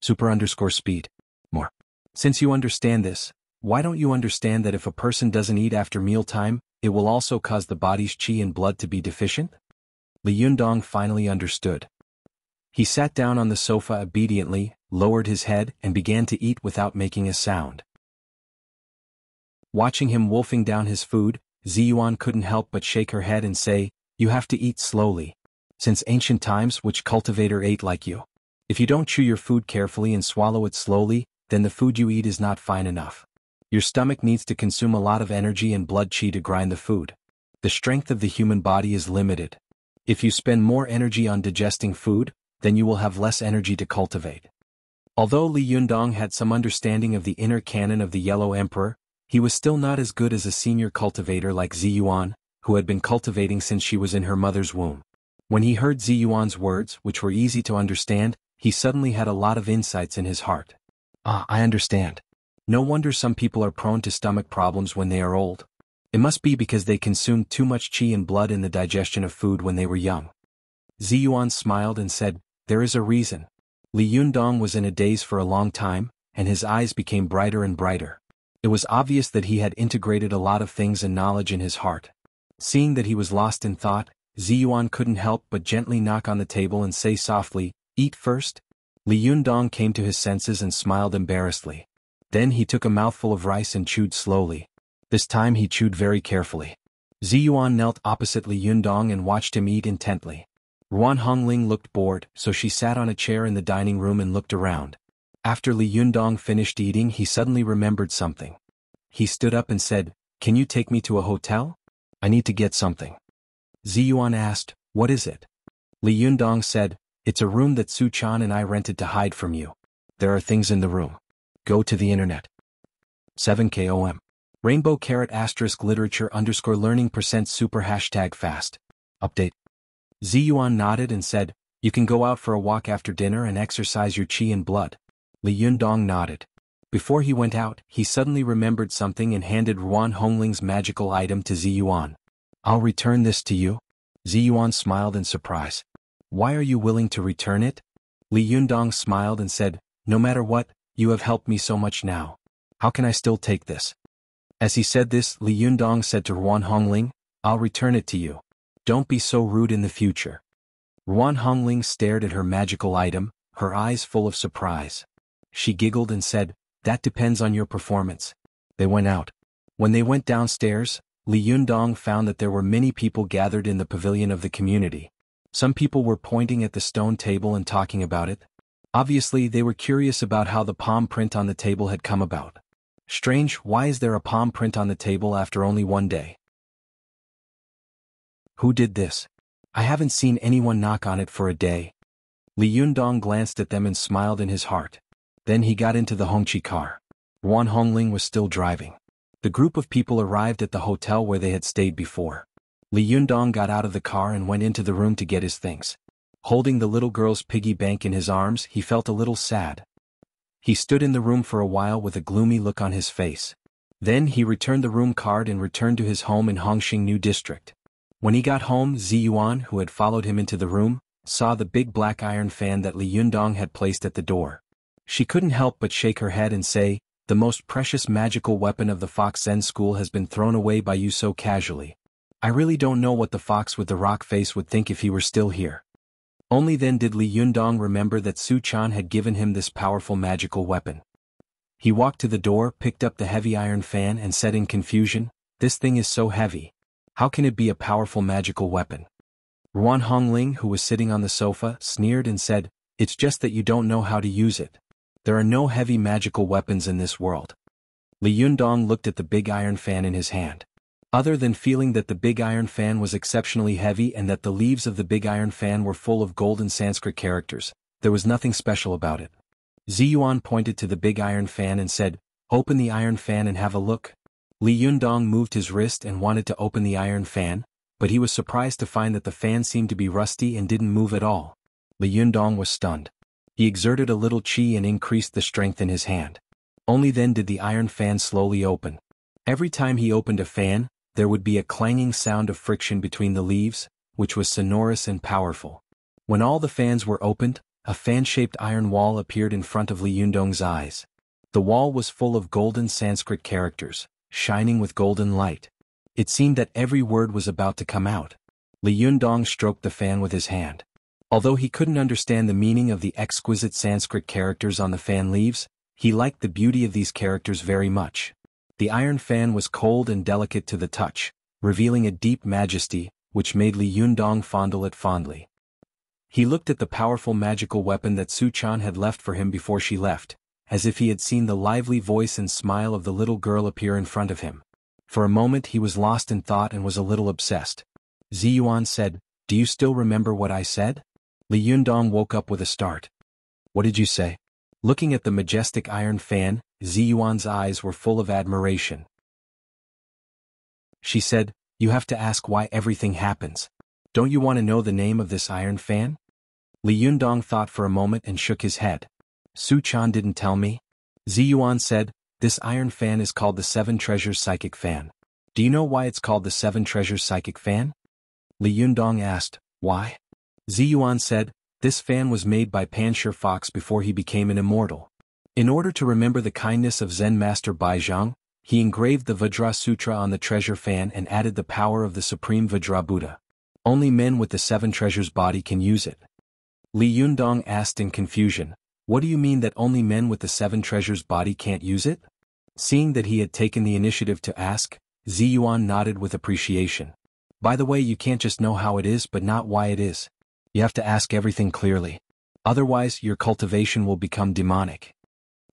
Super_speed. More. Since you understand this, why don't you understand that if a person doesn't eat after mealtime, it will also cause the body's qi and blood to be deficient?" Li Yundong finally understood. He sat down on the sofa obediently, lowered his head, and began to eat without making a sound. Watching him wolfing down his food, Ziyuan couldn't help but shake her head and say, "You have to eat slowly. Since ancient times, which cultivator ate like you? If you don't chew your food carefully and swallow it slowly, then the food you eat is not fine enough. Your stomach needs to consume a lot of energy and blood qi to grind the food. The strength of the human body is limited. If you spend more energy on digesting food, then you will have less energy to cultivate." Although Li Yundong had some understanding of the inner canon of the Yellow Emperor, he was still not as good as a senior cultivator like Ziyuan, who had been cultivating since she was in her mother's womb. When he heard Ziyuan's words, which were easy to understand, he suddenly had a lot of insights in his heart. I understand. No wonder some people are prone to stomach problems when they are old. It must be because they consumed too much qi and blood in the digestion of food when they were young." Ziyuan smiled and said, "There is a reason." Li Yundong was in a daze for a long time, and his eyes became brighter and brighter. It was obvious that he had integrated a lot of things and knowledge in his heart. Seeing that he was lost in thought, Ziyuan couldn't help but gently knock on the table and say softly, "Eat first." Li Yundong came to his senses and smiled embarrassedly. Then he took a mouthful of rice and chewed slowly. This time he chewed very carefully. Ziyuan knelt opposite Li Yundong and watched him eat intently. Ruan Hongling looked bored, so she sat on a chair in the dining room and looked around. After Li Yundong finished eating, he suddenly remembered something. He stood up and said, "Can you take me to a hotel? I need to get something." Ziyuan asked, "What is it?" Li Yundong said, "It's a room that Su Chan and I rented to hide from you. There are things in the room. Go to the internet. 7kom. Rainbow carrot asterisk literature underscore learning % super hashtag fast. Update." Ziyuan nodded and said, "You can go out for a walk after dinner and exercise your qi and blood." Li Yundong nodded. Before he went out, he suddenly remembered something and handed Ruan Hongling's magical item to Ziyuan. "I'll return this to you." Ziyuan smiled in surprise. "Why are you willing to return it?" Li Yundong smiled and said, "No matter what, you have helped me so much now. How can I still take this?" As he said this, Li Yundong said to Ruan Hongling, "I'll return it to you. Don't be so rude in the future." Ruan Hongling stared at her magical item, her eyes full of surprise. She giggled and said, "That depends on your performance." They went out. When they went downstairs, Li Yundong found that there were many people gathered in the pavilion of the community. Some people were pointing at the stone table and talking about it. Obviously, they were curious about how the palm print on the table had come about. Strange, why is there a palm print on the table after only one day? Who did this? I haven't seen anyone knock on it for a day. Li Yundong glanced at them and smiled in his heart. Then he got into the Hongqi car. Ruan Hongling was still driving. The group of people arrived at the hotel where they had stayed before. Li Yundong got out of the car and went into the room to get his things. Holding the little girl's piggy bank in his arms, he felt a little sad. He stood in the room for a while with a gloomy look on his face. Then he returned the room card and returned to his home in Hongxing New District. When he got home, Ziyuan, who had followed him into the room, saw the big black iron fan that Li Yundong had placed at the door. She couldn't help but shake her head and say, "The most precious magical weapon of the Fox Zen school has been thrown away by you so casually. I really don't know what the fox with the rock face would think if he were still here." Only then did Li Yundong remember that Su Chan had given him this powerful magical weapon. He walked to the door, picked up the heavy iron fan and said in confusion, "This thing is so heavy. How can it be a powerful magical weapon?" Ruan Hongling, who was sitting on the sofa, sneered and said, "It's just that you don't know how to use it. There are no heavy magical weapons in this world." Li Yundong looked at the big iron fan in his hand. Other than feeling that the big iron fan was exceptionally heavy and that the leaves of the big iron fan were full of golden Sanskrit characters, there was nothing special about it. Ziyuan pointed to the big iron fan and said, "Open the iron fan and have a look." Li Yundong moved his wrist and wanted to open the iron fan, but he was surprised to find that the fan seemed to be rusty and didn't move at all. Li Yundong was stunned. He exerted a little qi and increased the strength in his hand. Only then did the iron fan slowly open. Every time he opened a fan, there would be a clanging sound of friction between the leaves, which was sonorous and powerful. When all the fans were opened, a fan-shaped iron wall appeared in front of Li Yundong's eyes. The wall was full of golden Sanskrit characters, shining with golden light. It seemed that every word was about to come out. Li Yundong stroked the fan with his hand. Although he couldn't understand the meaning of the exquisite Sanskrit characters on the fan leaves, he liked the beauty of these characters very much. The iron fan was cold and delicate to the touch, revealing a deep majesty, which made Li Yundong fondle it fondly. He looked at the powerful magical weapon that Su Chan had left for him before she left, as if he had seen the lively voice and smile of the little girl appear in front of him. For a moment he was lost in thought and was a little obsessed. Ziyuan said, "Do you still remember what I said?" Li Yundong woke up with a start. "What did you say?" Looking at the majestic iron fan, Ziyuan's eyes were full of admiration. She said, "You have to ask why everything happens. Don't you want to know the name of this iron fan?" Li Yundong thought for a moment and shook his head. "Su Chan didn't tell me." Ziyuan said, "This iron fan is called the Seven Treasures Psychic Fan. Do you know why it's called the Seven Treasures Psychic Fan?" Li Yundong asked, "Why?" Ziyuan said, "This fan was made by Panshir Fox before he became an immortal. In order to remember the kindness of Zen Master Baizhang, he engraved the Vajra Sutra on the treasure fan and added the power of the Supreme Vajra Buddha. Only men with the seven treasures body can use it." Li Yundong asked in confusion, "What do you mean that only men with the seven treasures body can't use it?" Seeing that he had taken the initiative to ask, Ziyuan nodded with appreciation. "By the way, you can't just know how it is but not why it is. You have to ask everything clearly. Otherwise, your cultivation will become demonic."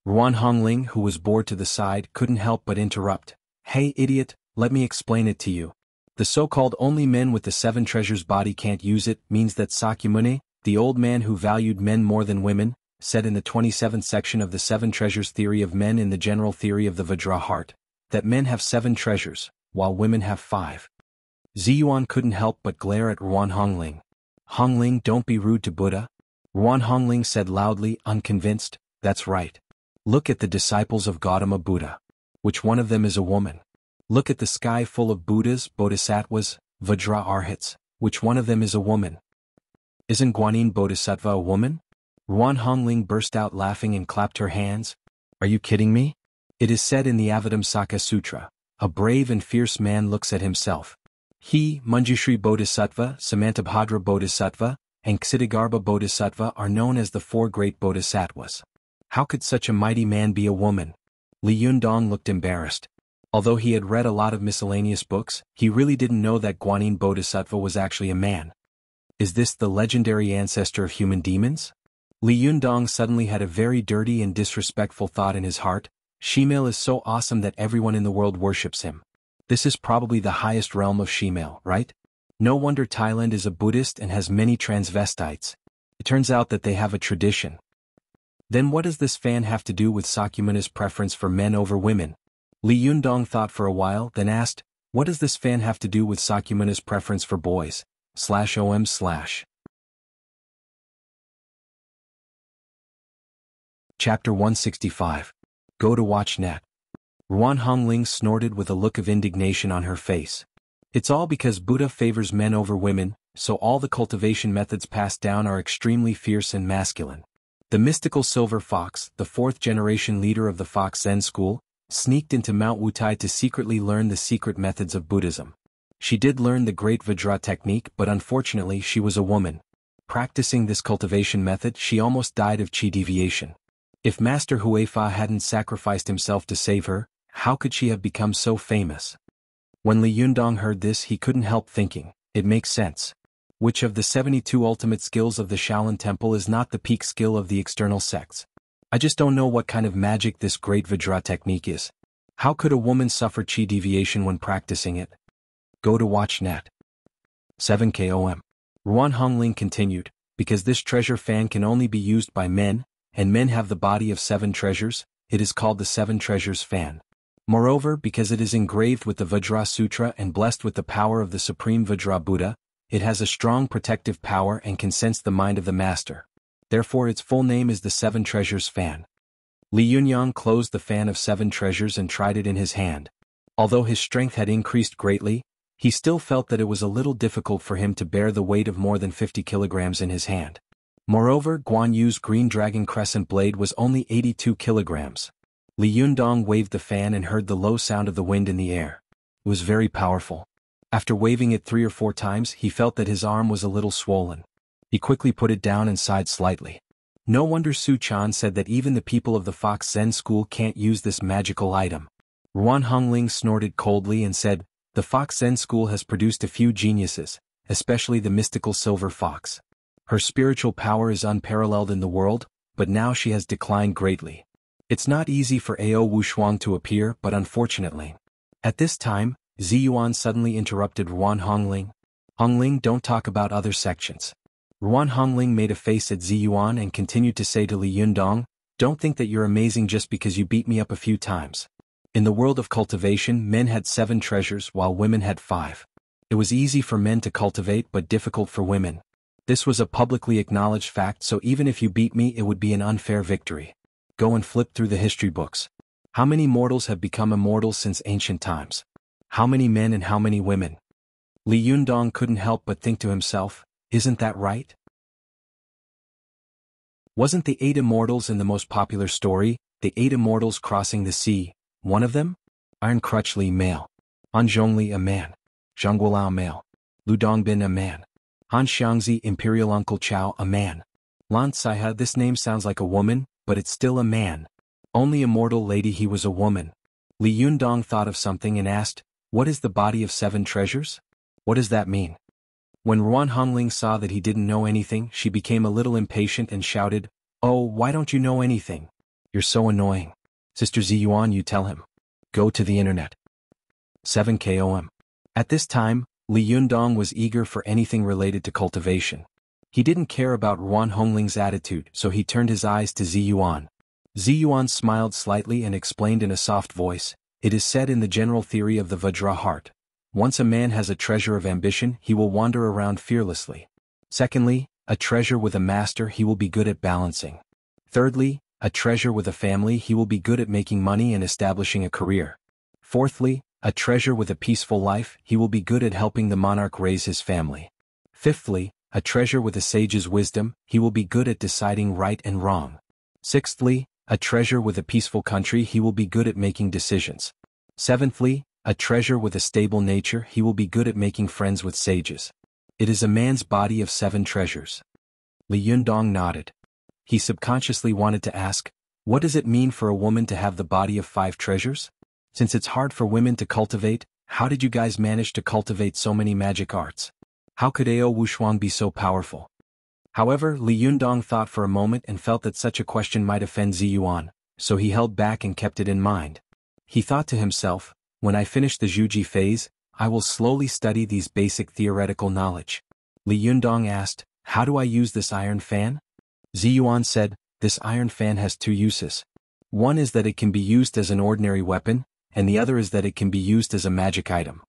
Ruan Hongling, who was bored to the side, couldn't help but interrupt. "Hey idiot, let me explain it to you. The so-called only men with the seven treasures body can't use it means that Sakyamuni, the old man who valued men more than women, said in the 27th section of the Seven Treasures Theory of Men in the General Theory of the Vajra Heart, that men have seven treasures, while women have five." Ziyuan couldn't help but glare at Ruan Hongling. "Hongling, don't be rude to Buddha." Ruan Hongling said loudly, unconvinced, "That's right. Look at the disciples of Gautama Buddha. Which one of them is a woman? Look at the sky full of Buddhas, Bodhisattvas, Vajra Arhats. Which one of them is a woman? Isn't Guanyin Bodhisattva a woman?" Ruan Hongling burst out laughing and clapped her hands. "Are you kidding me? It is said in the Avatamsaka Sutra, a brave and fierce man looks at himself. He, Manjushri Bodhisattva, Samantabhadra Bodhisattva, and Ksitigarbha Bodhisattva are known as the four great bodhisattvas. How could such a mighty man be a woman?" Li Yundong looked embarrassed. Although he had read a lot of miscellaneous books, he really didn't know that Guanyin Bodhisattva was actually a man. Is this the legendary ancestor of human demons? Li Yundong suddenly had a very dirty and disrespectful thought in his heart. Shemale is so awesome that everyone in the world worships him. This is probably the highest realm of Shemale, right? No wonder Thailand is a Buddhist and has many transvestites. It turns out that they have a tradition. Then what does this fan have to do with Sakyamuni's preference for men over women? Li Yundong thought for a while, then asked, "What does this fan have to do with Sakyamuni's preference for boys? /om/" Chapter 165. Go to WatchNet. Ruan Hongling snorted with a look of indignation on her face. "It's all because Buddha favors men over women, so all the cultivation methods passed down are extremely fierce and masculine. The mystical Silver Fox, the fourth-generation leader of the Fox Zen school, sneaked into Mount Wutai to secretly learn the secret methods of Buddhism. She did learn the great Vajra technique, but unfortunately she was a woman. Practicing this cultivation method, she almost died of chi deviation. If Master Huefa hadn't sacrificed himself to save her, how could she have become so famous?" When Li Yundong heard this, he couldn't help thinking, it makes sense. Which of the 72 ultimate skills of the Shaolin Temple is not the peak skill of the external sects? I just don't know what kind of magic this great Vajra technique is. How could a woman suffer chi deviation when practicing it? Go to WatchNet. 7KOM. Ruan Hongling continued, "Because this treasure fan can only be used by men, and men have the body of seven treasures, it is called the Seven Treasures Fan. Moreover, because it is engraved with the Vajra Sutra and blessed with the power of the Supreme Vajra Buddha, It has a strong protective power and can sense the mind of the master. Therefore its full name is the Seven Treasures Fan. Li Yunyang closed the fan of seven treasures and tried it in his hand. Although his strength had increased greatly, he still felt that it was a little difficult for him to bear the weight of more than 50 kilograms in his hand. Moreover, Guan Yu's green dragon crescent blade was only 82 kilograms. Li Yundong waved the fan and heard the low sound of the wind in the air. It was very powerful. After waving it 3 or 4 times, he felt that his arm was a little swollen. He quickly put it down and sighed slightly. No wonder Su Chan said that even the people of the Fox Zen school can't use this magical item. Ruan Hongling snorted coldly and said, "The Fox Zen school has produced a few geniuses, especially the mystical silver fox. Her spiritual power is unparalleled in the world, but now she has declined greatly. It's not easy for Ao Wushuang to appear, but unfortunately." At this time, Ziyuan suddenly interrupted Ruan Hongling. "Hongling, don't talk about other sections." Ruan Hongling made a face at Ziyuan and continued to say to Li Yundong, "Don't think that you're amazing just because you beat me up a few times. In the world of cultivation, men had 7 treasures while women had 5. It was easy for men to cultivate but difficult for women. This was a publicly acknowledged fact, so even if you beat me it would be an unfair victory. Go and flip through the history books. How many mortals have become immortals since ancient times? How many men and how many women?" Li Yundong couldn't help but think to himself, isn't that right? Wasn't the 8 immortals in the most popular story, the 8 immortals crossing the sea, one of them? Iron Crutch Li male. Han Zhongli a man. Zhang Guolao male. Lu Dongbin a man. Han Xiangzi Imperial Uncle Chao a man. Lan Saiha, this name sounds like a woman, but it's still a man. Only immortal lady, he was a woman. Li Yundong thought of something and asked, "What is the body of 7 treasures? What does that mean?" When Ruan Hongling saw that he didn't know anything, she became a little impatient and shouted, "Oh, why don't you know anything? You're so annoying. Sister Ziyuan, you tell him. Go to the internet." 7 KOM. At this time, Li Yundong was eager for anything related to cultivation. He didn't care about Ruan Hongling's attitude, so he turned his eyes to Ziyuan. Ziyuan smiled slightly and explained in a soft voice, "It is said in the general theory of the Vajra heart. Once a man has a treasure of ambition, he will wander around fearlessly. Secondly, a treasure with a master, he will be good at balancing. Thirdly, a treasure with a family, he will be good at making money and establishing a career. Fourthly, a treasure with a peaceful life, he will be good at helping the monarch raise his family. Fifthly, a treasure with a sage's wisdom, he will be good at deciding right and wrong. Sixthly, a treasure with a peaceful country, he will be good at making decisions. Seventhly, a treasure with a stable nature, he will be good at making friends with sages. It is a man's body of 7 treasures." Li Yundong nodded. He subconsciously wanted to ask, what does it mean for a woman to have the body of 5 treasures? Since it's hard for women to cultivate, how did you guys manage to cultivate so many magic arts? How could Ao Wushuang be so powerful? However, Li Yundong thought for a moment and felt that such a question might offend Ziyuan, so he held back and kept it in mind. He thought to himself, when I finish the Zhuji phase, I will slowly study these basic theoretical knowledge. Li Yundong asked, "How do I use this iron fan?" Ziyuan said, "This iron fan has 2 uses. One is that it can be used as an ordinary weapon, and the other is that it can be used as a magic item."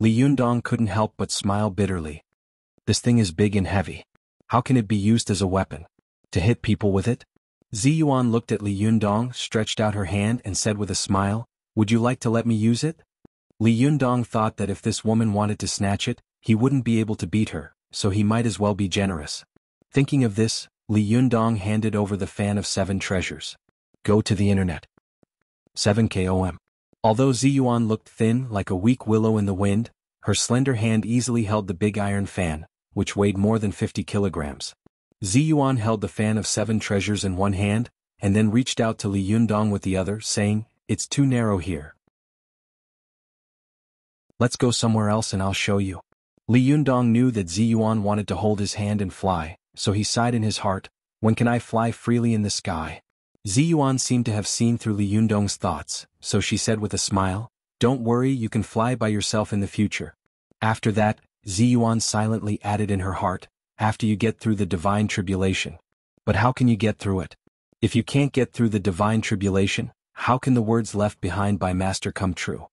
Li Yundong couldn't help but smile bitterly. This thing is big and heavy. How can it be used as a weapon? To hit people with it? Ziyuan looked at Li Yundong, stretched out her hand and said with a smile, "Would you like to let me use it?" Li Yundong thought that if this woman wanted to snatch it, he wouldn't be able to beat her, so he might as well be generous. Thinking of this, Li Yundong handed over the fan of 7 treasures. Go to the internet. 7 KOM. Although Ziyuan looked thin like a weak willow in the wind, her slender hand easily held the big iron fan, which weighed more than 50 kilograms. Ziyuan held the fan of 7 treasures in one hand, and then reached out to Li Yundong with the other, saying, "It's too narrow here. Let's go somewhere else and I'll show you." Li Yundong knew that Ziyuan wanted to hold his hand and fly, so he sighed in his heart, "When can I fly freely in the sky?" Ziyuan seemed to have seen through Li Yundong's thoughts, so she said with a smile, "Don't worry, you can fly by yourself in the future." After that, Ziyuan silently added in her heart, "After you get through the divine tribulation." But how can you get through it? If you can't get through the divine tribulation, how can the words left behind by Master come true?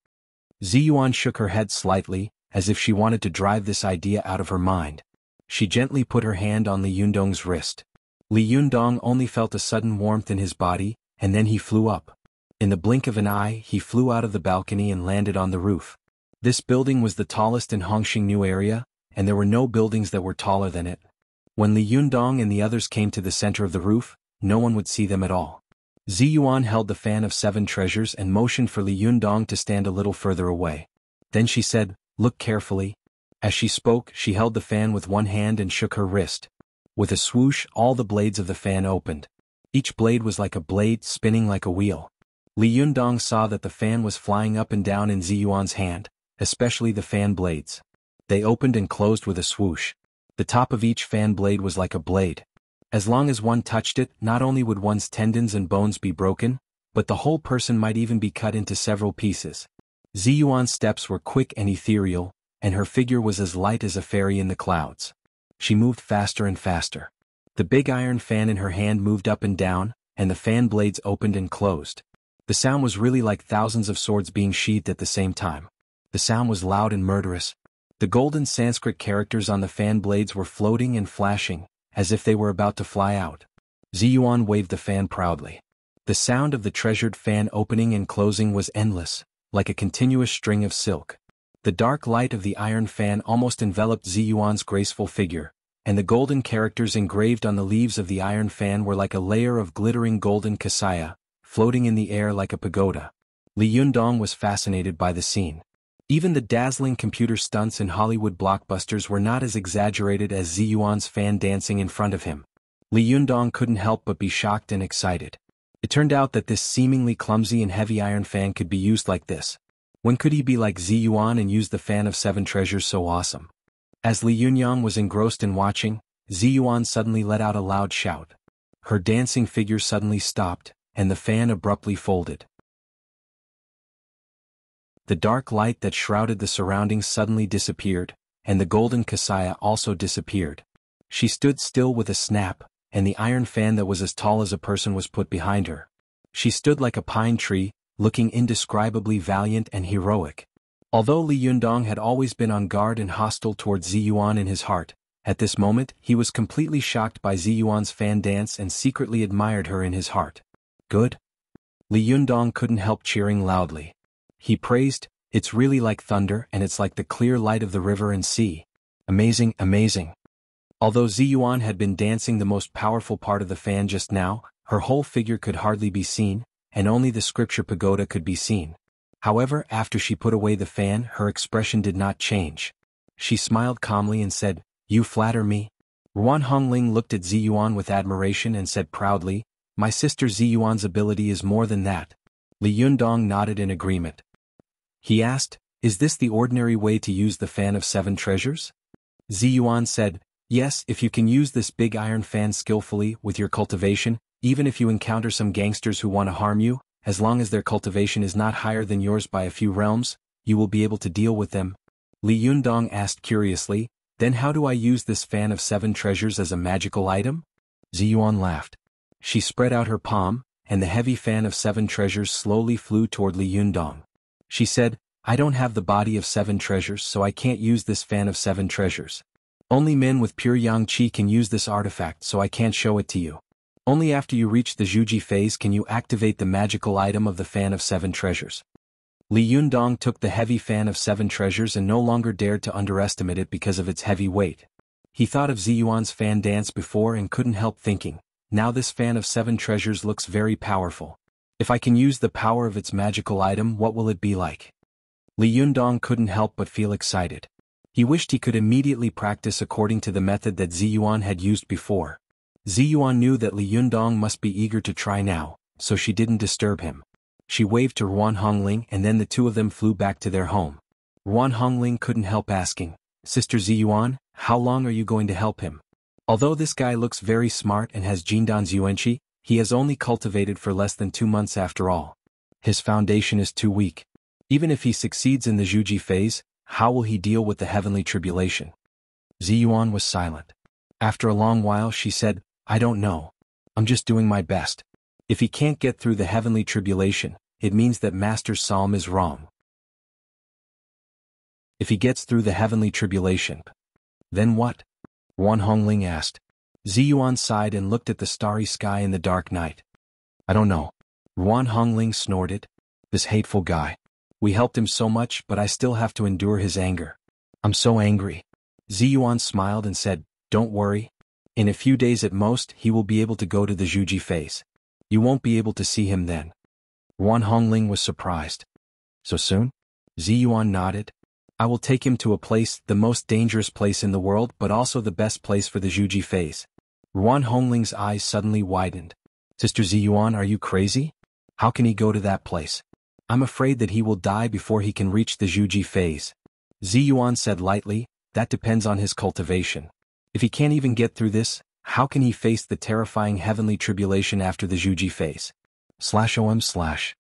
Ziyuan shook her head slightly, as if she wanted to drive this idea out of her mind. She gently put her hand on Li Yundong's wrist. Li Yundong only felt a sudden warmth in his body, and then he flew up. In the blink of an eye, he flew out of the balcony and landed on the roof. This building was the tallest in Hongxing New area, and there were no buildings that were taller than it. When Li Yundong and the others came to the center of the roof, no one would see them at all. Ziyuan held the fan of 7 treasures and motioned for Li Yundong to stand a little further away. Then she said, "Look carefully." As she spoke, she held the fan with one hand and shook her wrist. With a swoosh, all the blades of the fan opened. Each blade was like a blade spinning like a wheel. Li Yundong saw that the fan was flying up and down in Ziyuan's hand, especially the fan blades. They opened and closed with a swoosh. The top of each fan blade was like a blade. As long as one touched it, not only would one's tendons and bones be broken, but the whole person might even be cut into several pieces. Ziyuan's steps were quick and ethereal, and her figure was as light as a fairy in the clouds. She moved faster and faster. The big iron fan in her hand moved up and down, and the fan blades opened and closed. The sound was really like thousands of swords being sheathed at the same time. The sound was loud and murderous. The golden Sanskrit characters on the fan blades were floating and flashing, as if they were about to fly out. Ziyuan waved the fan proudly. The sound of the treasured fan opening and closing was endless, like a continuous string of silk. The dark light of the iron fan almost enveloped Ziyuan's graceful figure, and the golden characters engraved on the leaves of the iron fan were like a layer of glittering golden cassia, floating in the air like a pagoda. Li Yundong was fascinated by the scene. Even the dazzling computer stunts in Hollywood blockbusters were not as exaggerated as Ziyuan's fan dancing in front of him. Li Yundong couldn't help but be shocked and excited. It turned out that this seemingly clumsy and heavy iron fan could be used like this. When could he be like Ziyuan and use the fan of 7 treasures so awesome? As Li Yunyang was engrossed in watching, Ziyuan suddenly let out a loud shout. Her dancing figure suddenly stopped, and the fan abruptly folded. The dark light that shrouded the surroundings suddenly disappeared, and the golden cassia also disappeared. She stood still with a snap, and the iron fan that was as tall as a person was put behind her. She stood like a pine tree, looking indescribably valiant and heroic. Although Li Yundong had always been on guard and hostile towards Ziyuan in his heart, at this moment he was completely shocked by Ziyuan's fan dance and secretly admired her in his heart. Good? Li Yundong couldn't help cheering loudly. He praised, "It's really like thunder and it's like the clear light of the river and sea. Amazing, amazing." Although Ziyuan had been dancing the most powerful part of the fan just now, her whole figure could hardly be seen, and only the scripture pagoda could be seen. However, after she put away the fan, her expression did not change. She smiled calmly and said, "You flatter me." Ruan Hongling looked at Ziyuan with admiration and said proudly, "My sister Ziyuan's ability is more than that." Li Yundong nodded in agreement. He asked, "Is this the ordinary way to use the fan of 7 treasures?" Ziyuan said, "Yes, if you can use this big iron fan skillfully with your cultivation, even if you encounter some gangsters who want to harm you, as long as their cultivation is not higher than yours by a few realms, you will be able to deal with them." Li Yundong asked curiously, "Then how do I use this fan of 7 treasures as a magical item?" Ziyuan laughed. She spread out her palm, and the heavy fan of 7 treasures slowly flew toward Li Yundong. She said, "I don't have the body of 7 treasures, so I can't use this fan of 7 treasures. Only men with pure yang qi can use this artifact, so I can't show it to you. Only after you reach the Zhuji phase can you activate the magical item of the fan of 7 treasures." Li Yundong took the heavy fan of 7 treasures and no longer dared to underestimate it because of its heavy weight. He thought of Ziyuan's fan dance before and couldn't help thinking, now this fan of 7 treasures looks very powerful. If I can use the power of its magical item, what will it be like? Li Yundong couldn't help but feel excited. He wished he could immediately practice according to the method that Ziyuan had used before. Ziyuan knew that Li Yundong must be eager to try now, so she didn't disturb him. She waved to Ruan Hongling and then the two of them flew back to their home. Ruan Hongling couldn't help asking, "Sister Ziyuan, how long are you going to help him? Although this guy looks very smart and has Jindan's Yuanqi, he has only cultivated for less than 2 months after all. His foundation is too weak. Even if he succeeds in the Zhuji phase, how will he deal with the heavenly tribulation?" Ziyuan was silent. After a long while she said, "I don't know. I'm just doing my best. If he can't get through the heavenly tribulation, it means that Master Psalm is wrong." If he gets through the heavenly tribulation. Then what? Wan Hongling asked. Ziyuan sighed and looked at the starry sky in the dark night. I don't know. Wan Hongling snorted. This hateful guy. We helped him so much, but I still have to endure his anger. I'm so angry. Ziyuan smiled and said, Don't worry. In a few days at most, he will be able to go to the Zhuji phase. You won't be able to see him then. Wan Hongling was surprised. So soon? Ziyuan nodded. I will take him to a place, the most dangerous place in the world, but also the best place for the Zhuji phase. Wan Hongling's eyes suddenly widened. Sister Ziyuan, are you crazy? How can he go to that place? I'm afraid that he will die before he can reach the Zhuji phase. Ziyuan said lightly, that depends on his cultivation. If he can't even get through this, how can he face the terrifying heavenly tribulation after the Zhuji phase? /om/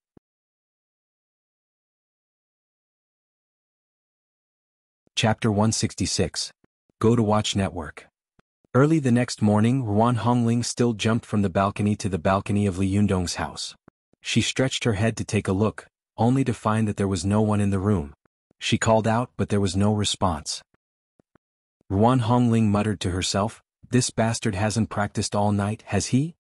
Chapter 166. Go to Watch Network. Early the next morning, Wan Hongling still jumped from the balcony to the balcony of Li Yundong's house. She stretched her head to take a look, only to find that there was no one in the room. She called out, but there was no response. Wan Hongling muttered to herself, This bastard hasn't practiced all night, has he?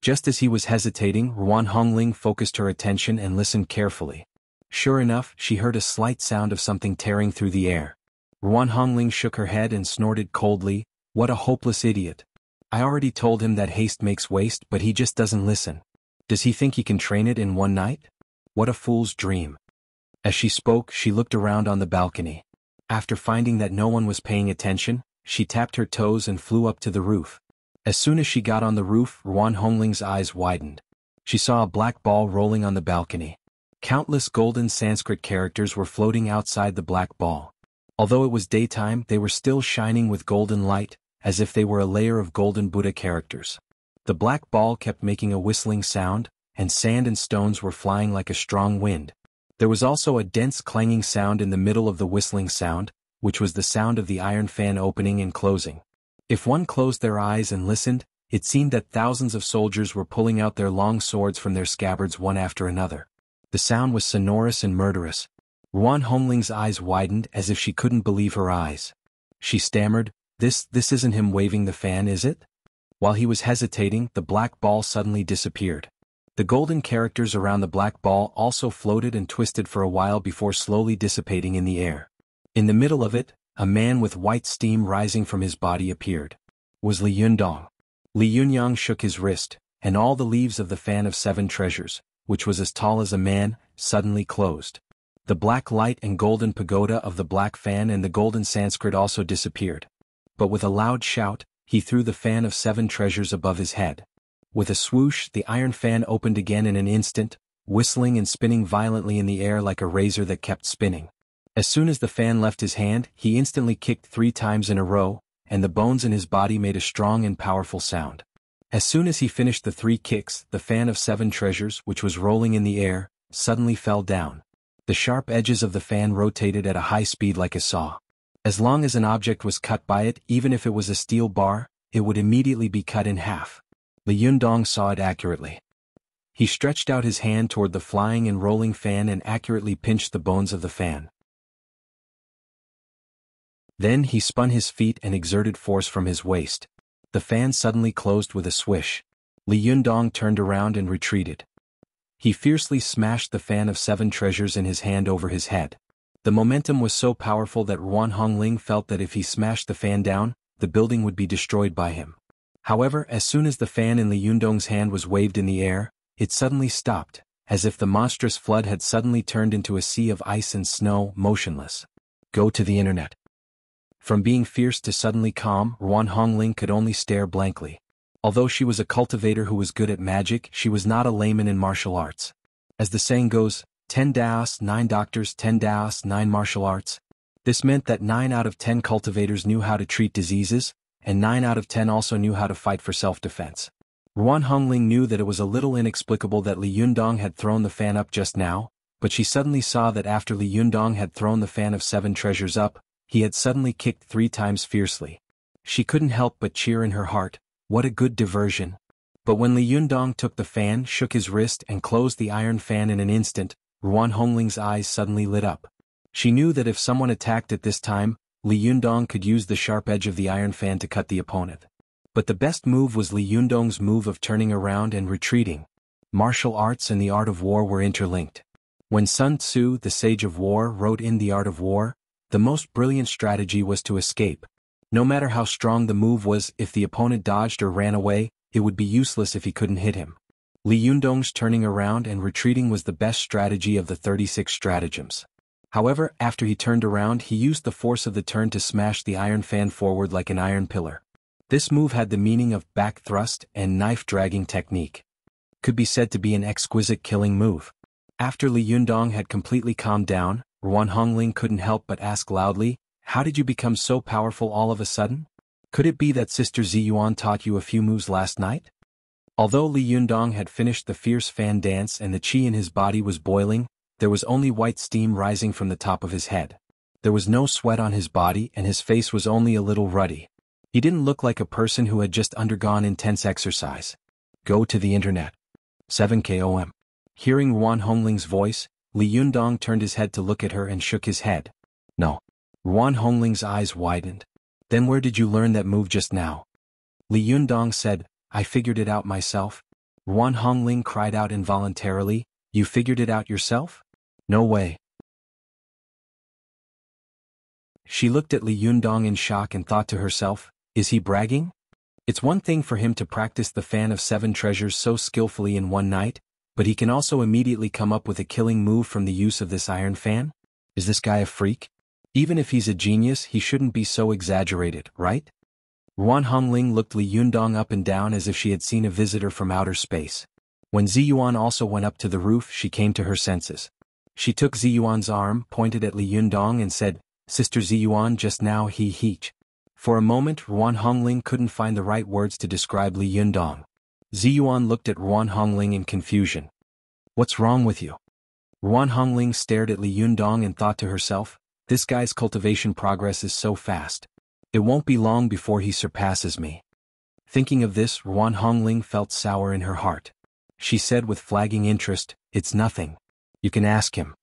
Just as he was hesitating, Wan Hongling focused her attention and listened carefully. Sure enough, she heard a slight sound of something tearing through the air. Wan Hongling shook her head and snorted coldly, What a hopeless idiot. I already told him that haste makes waste, but he just doesn't listen. Does he think he can train it in one night? What a fool's dream. As she spoke, she looked around on the balcony. After finding that no one was paying attention, she tapped her toes and flew up to the roof. As soon as she got on the roof, Wan Hongling's eyes widened. She saw a black ball rolling on the balcony. Countless golden Sanskrit characters were floating outside the black ball. Although it was daytime, they were still shining with golden light, as if they were a layer of golden Buddha characters. The black ball kept making a whistling sound, and sand and stones were flying like a strong wind. There was also a dense clanging sound in the middle of the whistling sound, which was the sound of the iron fan opening and closing. If one closed their eyes and listened, it seemed that thousands of soldiers were pulling out their long swords from their scabbards one after another. The sound was sonorous and murderous. Wan Hongling's eyes widened as if she couldn't believe her eyes. She stammered, This isn't him waving the fan, is it? While he was hesitating, the black ball suddenly disappeared. The golden characters around the black ball also floated and twisted for a while before slowly dissipating in the air. In the middle of it, a man with white steam rising from his body appeared. Was Li Yundong. Li Yunyang shook his wrist, and all the leaves of the fan of 7 treasures, which was as tall as a man, suddenly closed. The black light and golden pagoda of the black fan and the golden Sanskrit also disappeared. But with a loud shout, he threw the fan of 7 treasures above his head. With a swoosh, the iron fan opened again in an instant, whistling and spinning violently in the air like a razor that kept spinning. As soon as the fan left his hand, he instantly kicked 3 times in a row, and the bones in his body made a strong and powerful sound. As soon as he finished the 3 kicks, the fan of 7 treasures, which was rolling in the air, suddenly fell down. The sharp edges of the fan rotated at a high speed like a saw. As long as an object was cut by it, even if it was a steel bar, it would immediately be cut in half. Li Yundong saw it accurately. He stretched out his hand toward the flying and rolling fan and accurately pinched the bones of the fan. Then he spun his feet and exerted force from his waist. The fan suddenly closed with a swish. Li Yundong turned around and retreated. He fiercely smashed the fan of 7 treasures in his hand over his head. The momentum was so powerful that Wan Hongling felt that if he smashed the fan down, the building would be destroyed by him. However, as soon as the fan in Li Yundong's hand was waved in the air, it suddenly stopped, as if the monstrous flood had suddenly turned into a sea of ice and snow, motionless. Go to the internet. From being fierce to suddenly calm, Wan Hongling could only stare blankly. Although she was a cultivator who was good at magic, she was not a layman in martial arts. As the saying goes, 10 Daos, 9 doctors, 10 Daos, 9 martial arts. This meant that 9 out of 10 cultivators knew how to treat diseases, and 9 out of 10 also knew how to fight for self-defense. Wan Hongling knew that it was a little inexplicable that Li Yundong had thrown the fan up just now, but she suddenly saw that after Li Yundong had thrown the fan of 7 treasures up, he had suddenly kicked 3 times fiercely. She couldn't help but cheer in her heart. What a good diversion. But when Li Yundong took the fan, shook his wrist and closed the iron fan in an instant, Wan Hongling's eyes suddenly lit up. She knew that if someone attacked at this time, Li Yundong could use the sharp edge of the iron fan to cut the opponent. But the best move was Li Yundong's move of turning around and retreating. Martial arts and the art of war were interlinked. When Sun Tzu, the sage of war, wrote in The Art of War, the most brilliant strategy was to escape. No matter how strong the move was, if the opponent dodged or ran away, it would be useless if he couldn't hit him. Li Yundong's turning around and retreating was the best strategy of the 36 stratagems. However, after he turned around, he used the force of the turn to smash the iron fan forward like an iron pillar. This move had the meaning of back thrust and knife-dragging technique. Could be said to be an exquisite killing move. After Li Yundong had completely calmed down, Ruan Hongling couldn't help but ask loudly, "How did you become so powerful all of a sudden? Could it be that Sister Ziyuan taught you a few moves last night?" Although Li Yundong had finished the fierce fan dance and the chi in his body was boiling, there was only white steam rising from the top of his head. There was no sweat on his body and his face was only a little ruddy. He didn't look like a person who had just undergone intense exercise. Go to the internet. 7 KOM. Hearing Ruan Hongling's voice, Li Yundong turned his head to look at her and shook his head. No. Ruan Hongling's eyes widened. Then where did you learn that move just now? Li Yundong said, I figured it out myself. Ruan Hongling cried out involuntarily, You figured it out yourself? No way. She looked at Li Yundong in shock and thought to herself, is he bragging? It's one thing for him to practice the fan of 7 treasures so skillfully in one night, but he can also immediately come up with a killing move from the use of this iron fan? Is this guy a freak? Even if he's a genius, he shouldn't be so exaggerated, right? Ruan Hongling looked Li Yundong up and down as if she had seen a visitor from outer space. When Ziyuan also went up to the roof, she came to her senses. She took Ziyuan's arm, pointed at Li Yundong and said, Sister Ziyuan, just now he. For a moment, Ruan Hongling couldn't find the right words to describe Li Yundong. Ziyuan looked at Ruan Hongling in confusion. What's wrong with you? Ruan Hongling stared at Li Yundong and thought to herself, this guy's cultivation progress is so fast. It won't be long before he surpasses me. Thinking of this, Ruan Hongling felt sour in her heart. She said with flagging interest, it's nothing. You can ask him.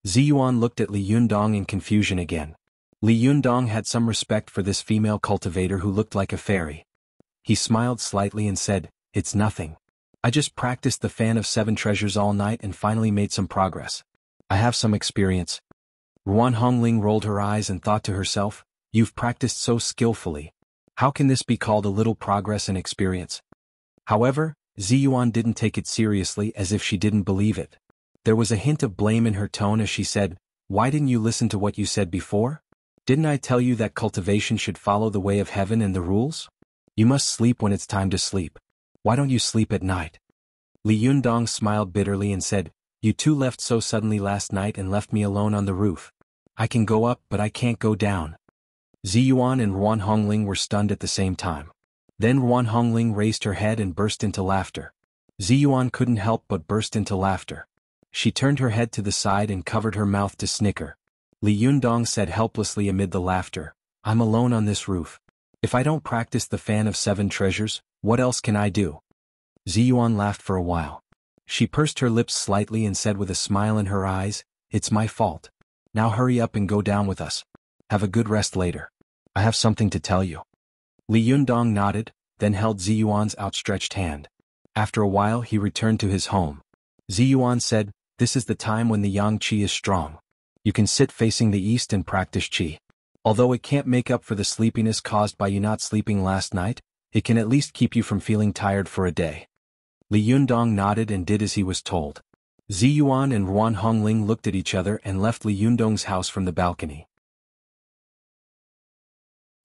Ziyuan looked at Li Yundong in confusion again. Li Yundong had some respect for this female cultivator who looked like a fairy. He smiled slightly and said, it's nothing. I just practiced the fan of 7 treasures all night and finally made some progress. I have some experience. Ruan Hongling rolled her eyes and thought to herself, you've practiced so skillfully. How can this be called a little progress and experience? However, Ziyuan didn't take it seriously as if she didn't believe it. There was a hint of blame in her tone as she said, why didn't you listen to what you said before? Didn't I tell you that cultivation should follow the way of heaven and the rules? You must sleep when it's time to sleep. Why don't you sleep at night? Li Yundong smiled bitterly and said, you two left so suddenly last night and left me alone on the roof. I can go up but I can't go down. Ziyuan and Ruan Hongling were stunned at the same time. Then Ruan Hongling raised her head and burst into laughter. Ziyuan couldn't help but burst into laughter. She turned her head to the side and covered her mouth to snicker. Li Yundong said helplessly amid the laughter, I'm alone on this roof. If I don't practice the fan of 7 treasures, what else can I do? Ziyuan laughed for a while. She pursed her lips slightly and said with a smile in her eyes, it's my fault. Now hurry up and go down with us. Have a good rest later. I have something to tell you. Li Yundong nodded, then held Ziyuan's outstretched hand. After a while he returned to his home. Ziyuan said, this is the time when the yang qi is strong. You can sit facing the east and practice qi. Although it can't make up for the sleepiness caused by you not sleeping last night, it can at least keep you from feeling tired for a day. Li Yundong nodded and did as he was told. Ziyuan and Ruan Hongling looked at each other and left Li Yundong's house from the balcony.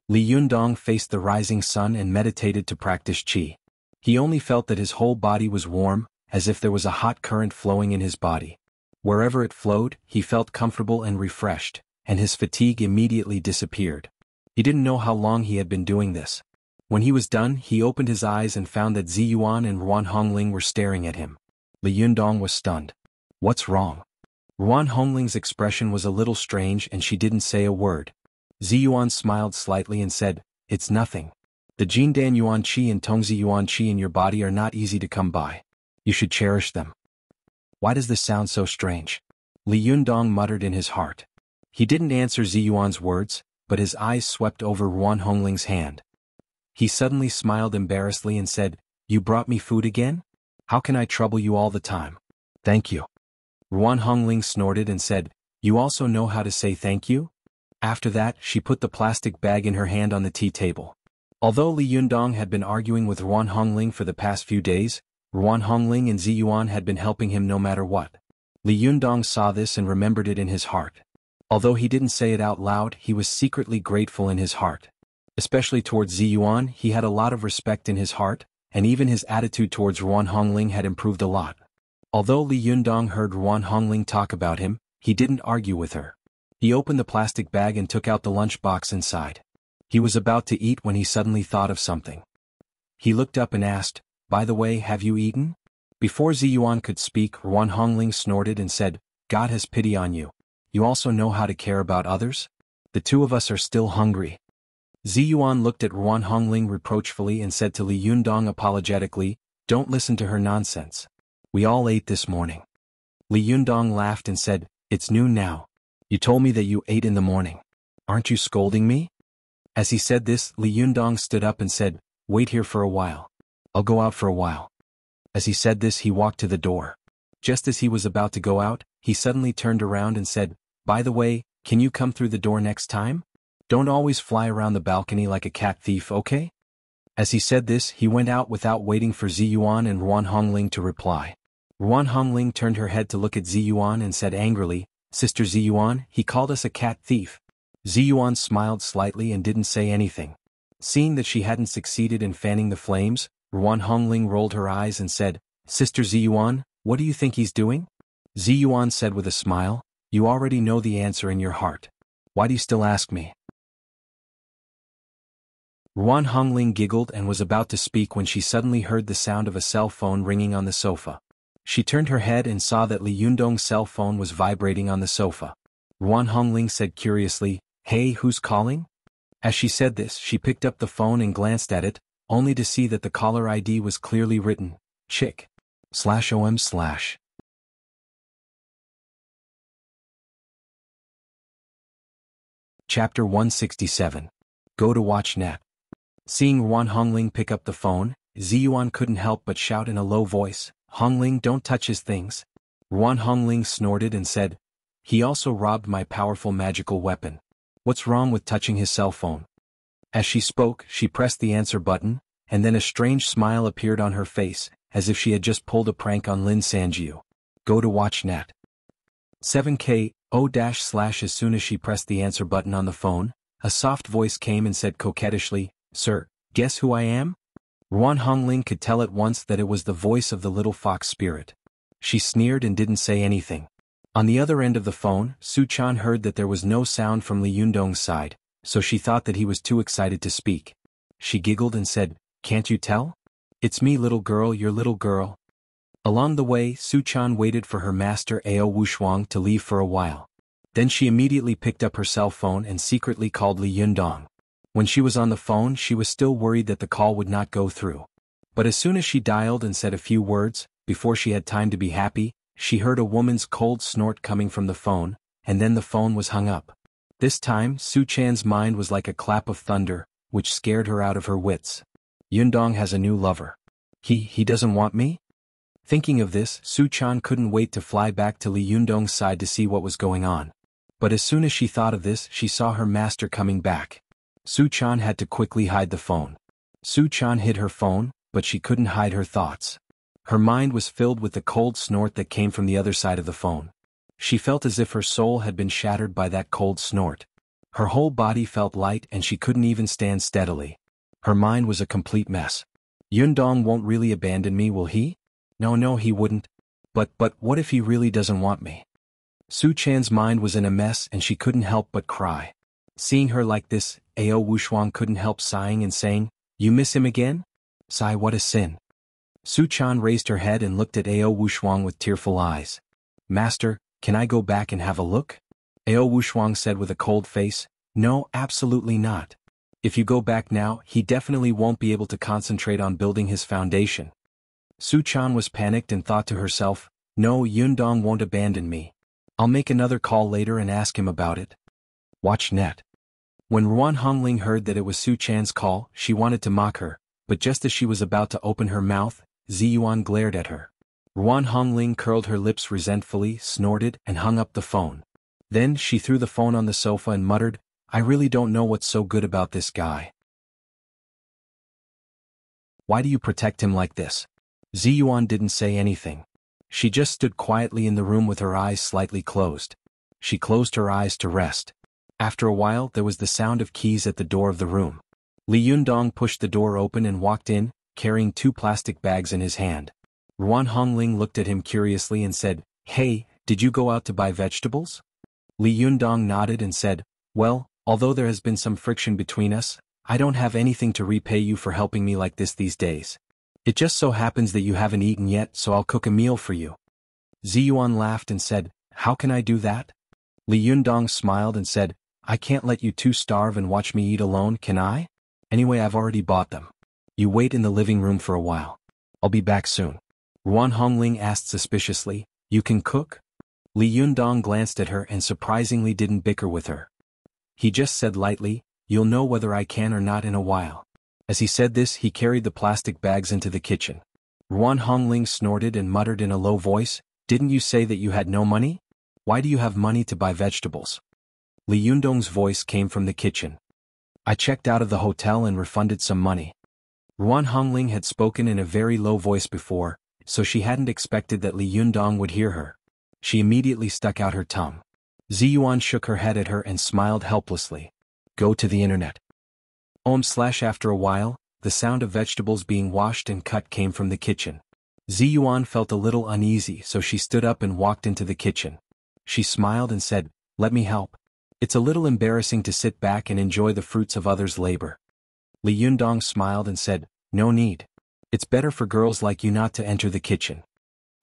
Li Yundong faced the rising sun and meditated to practice qi. He only felt that his whole body was warm, as if there was a hot current flowing in his body. Wherever it flowed, he felt comfortable and refreshed, and his fatigue immediately disappeared. He didn't know how long he had been doing this. When he was done, he opened his eyes and found that Ziyuan and Ruan Hongling were staring at him. Li Yundong was stunned. What's wrong? Ruan Hongling's expression was a little strange and she didn't say a word. Ziyuan smiled slightly and said, it's nothing. The Jindan Yuan Qi and Tongzi Yuan Qi in your body are not easy to come by. You should cherish them. Why does this sound so strange? Li Yundong muttered in his heart. He didn't answer Ziyuan's words, but his eyes swept over Ruan Hongling's hand. He suddenly smiled embarrassedly and said, "You brought me food again? How can I trouble you all the time?" "Thank you." Ruan Hongling snorted and said, "You also know how to say thank you?" After that, she put the plastic bag in her hand on the tea table. Although Li Yundong had been arguing with Ruan Hongling for the past few days, Ruan Hongling and Ziyuan had been helping him no matter what. Li Yundong saw this and remembered it in his heart. Although he didn't say it out loud, he was secretly grateful in his heart. Especially towards Ziyuan, he had a lot of respect in his heart, and even his attitude towards Ruan Hongling had improved a lot. Although Li Yundong heard Ruan Hongling talk about him, he didn't argue with her. He opened the plastic bag and took out the lunch box inside. He was about to eat when he suddenly thought of something. He looked up and asked, "By the way, have you eaten?" Before Ziyuan could speak, Ruan Hongling snorted and said, "God has pity on you. You also know how to care about others? The two of us are still hungry." Ziyuan looked at Ruan Hongling reproachfully and said to Li Yundong apologetically, "Don't listen to her nonsense. We all ate this morning." Li Yundong laughed and said, "It's noon now. You told me that you ate in the morning. Aren't you scolding me?" As he said this, Li Yundong stood up and said, "Wait here for a while. I'll go out for a while." As he said this, he walked to the door. Just as he was about to go out, he suddenly turned around and said, "By the way, can you come through the door next time? Don't always fly around the balcony like a cat thief, okay?" As he said this, he went out without waiting for Ziyuan and Ruan Hongling to reply. Ruan Hongling turned her head to look at Ziyuan and said angrily, "Sister Ziyuan, he called us a cat thief." Ziyuan smiled slightly and didn't say anything. Seeing that she hadn't succeeded in fanning the flames, Ruan Hongling rolled her eyes and said, "Sister Ziyuan, what do you think he's doing?" Ziyuan said with a smile, "You already know the answer in your heart. Why do you still ask me?" Ruan Hongling giggled and was about to speak when she suddenly heard the sound of a cell phone ringing on the sofa. She turned her head and saw that Li Yundong's cell phone was vibrating on the sofa. Ruan Hongling said curiously, "Hey, who's calling?" As she said this, she picked up the phone and glanced at it, only to see that the caller ID was clearly written, chick/om/. Chapter 167. Go to WatchNet. Seeing Ruan Hongling pick up the phone, Ziyuan couldn't help but shout in a low voice, "Hongling, don't touch his things." Ruan Hongling snorted and said, "He also robbed my powerful magical weapon. What's wrong with touching his cell phone?" As she spoke, she pressed the answer button, and then a strange smile appeared on her face, as if she had just pulled a prank on Lin Sanjiu. Go to WatchNet. 7K/O-/ As soon as she pressed the answer button on the phone, a soft voice came and said coquettishly, "Sir, guess who I am?" Ruan Hongling could tell at once that it was the voice of the little fox spirit. She sneered and didn't say anything. On the other end of the phone, Su Chan heard that there was no sound from Li Yundong's side, so she thought that he was too excited to speak. She giggled and said, "Can't you tell? It's me, little girl, your little girl." Along the way, Su Chan waited for her master Ao Wushuang to leave for a while. Then she immediately picked up her cell phone and secretly called Li Yundong. When she was on the phone, she was still worried that the call would not go through. But as soon as she dialed and said a few words, before she had time to be happy, she heard a woman's cold snort coming from the phone, and then the phone was hung up. This time, Su Chan's mind was like a clap of thunder, which scared her out of her wits. Yundong has a new lover. He doesn't want me? Thinking of this, Su Chan couldn't wait to fly back to Li Yundong's side to see what was going on. But as soon as she thought of this, she saw her master coming back. Su Chan had to quickly hide the phone. Su Chan hid her phone, but she couldn't hide her thoughts. Her mind was filled with the cold snort that came from the other side of the phone. She felt as if her soul had been shattered by that cold snort. Her whole body felt light and she couldn't even stand steadily. Her mind was a complete mess. Yundong won't really abandon me, will he? No, he wouldn't. But what if he really doesn't want me? Su Chan's mind was in a mess and she couldn't help but cry. Seeing her like this, Ao Wushuang couldn't help sighing and saying, "You miss him again? Sigh, what a sin." Su Chan raised her head and looked at Ao Wushuang with tearful eyes. "Master, can I go back and have a look?" Ao Wushuang said with a cold face, "No, absolutely not. If you go back now, he definitely won't be able to concentrate on building his foundation." Su Chan was panicked and thought to herself, "No, Yundong won't abandon me. I'll make another call later and ask him about it." Watch net. When Ruan Hongling heard that it was Su Chan's call, she wanted to mock her, but just as she was about to open her mouth, Ziyuan glared at her. Ruan Hongling curled her lips resentfully, snorted, and hung up the phone. Then she threw the phone on the sofa and muttered, "I really don't know what's so good about this guy. Why do you protect him like this?" Ziyuan didn't say anything. She just stood quietly in the room with her eyes slightly closed. She closed her eyes to rest. After a while there was the sound of keys at the door of the room. Li Yundong pushed the door open and walked in, carrying 2 plastic bags in his hand. Ruan Hongling looked at him curiously and said, "Hey, did you go out to buy vegetables?" Li Yundong nodded and said, "Well, although there has been some friction between us, I don't have anything to repay you for helping me like this these days. It just so happens that you haven't eaten yet, so I'll cook a meal for you." Ziyuan laughed and said, "How can I do that?" Li Yundong smiled and said, "I can't let you 2 starve and watch me eat alone, can I? Anyway, I've already bought them. You wait in the living room for a while. I'll be back soon." Ruan Hongling asked suspiciously, "You can cook?" Li Yundong glanced at her and surprisingly didn't bicker with her. He just said lightly, "You'll know whether I can or not in a while." As he said this, he carried the plastic bags into the kitchen. Ruan Hongling snorted and muttered in a low voice, "Didn't you say that you had no money? Why do you have money to buy vegetables?" Li Yundong's voice came from the kitchen. "I checked out of the hotel and refunded some money." Ruan Hongling had spoken in a very low voice before, so she hadn't expected that Li Yundong would hear her. She immediately stuck out her tongue. Ziyuan shook her head at her and smiled helplessly. "Go to the internet." After a while, the sound of vegetables being washed and cut came from the kitchen. Ziyuan felt a little uneasy, so she stood up and walked into the kitchen. She smiled and said, "Let me help. It's a little embarrassing to sit back and enjoy the fruits of others' labor." Li Yundong smiled and said, "No need. It's better for girls like you not to enter the kitchen."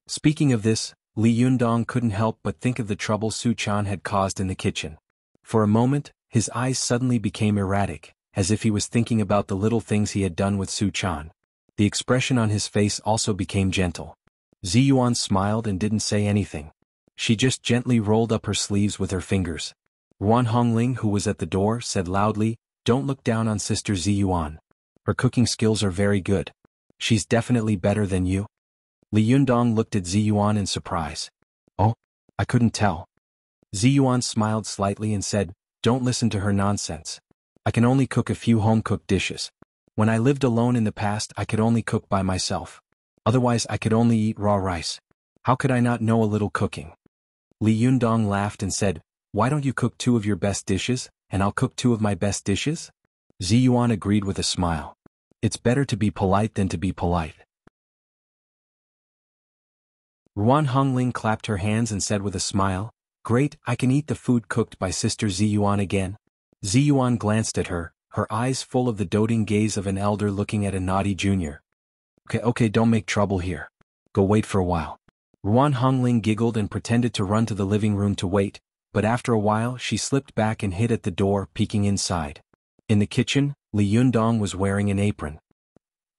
Speaking of this, Li Yundong couldn't help but think of the trouble Su Chan had caused in the kitchen. For a moment, his eyes suddenly became erratic, as if he was thinking about the little things he had done with Su Chan. The expression on his face also became gentle. Ziyuan smiled and didn't say anything. She just gently rolled up her sleeves with her fingers. Ruan Hongling, who was at the door, said loudly, "Don't look down on Sister Ziyuan. Her cooking skills are very good. She's definitely better than you." Li Yundong looked at Ziyuan in surprise. "Oh, I couldn't tell." Ziyuan smiled slightly and said, "Don't listen to her nonsense. I can only cook a few home-cooked dishes. When I lived alone in the past, I could only cook by myself. Otherwise I could only eat raw rice. How could I not know a little cooking?" Li Yundong laughed and said, "Why don't you cook 2 of your best dishes, and I'll cook 2 of my best dishes?" Ziyuan agreed with a smile. It's better to be polite than to be polite. Ruan Hongling clapped her hands and said with a smile, "Great, I can eat the food cooked by Sister Ziyuan again." Ziyuan glanced at her, her eyes full of the doting gaze of an elder looking at a naughty junior. Okay, don't make trouble here. Go wait for a while." Ruan Hongling giggled and pretended to run to the living room to wait, but after a while she slipped back and hid at the door, peeking inside. In the kitchen, Li Yundong was wearing an apron.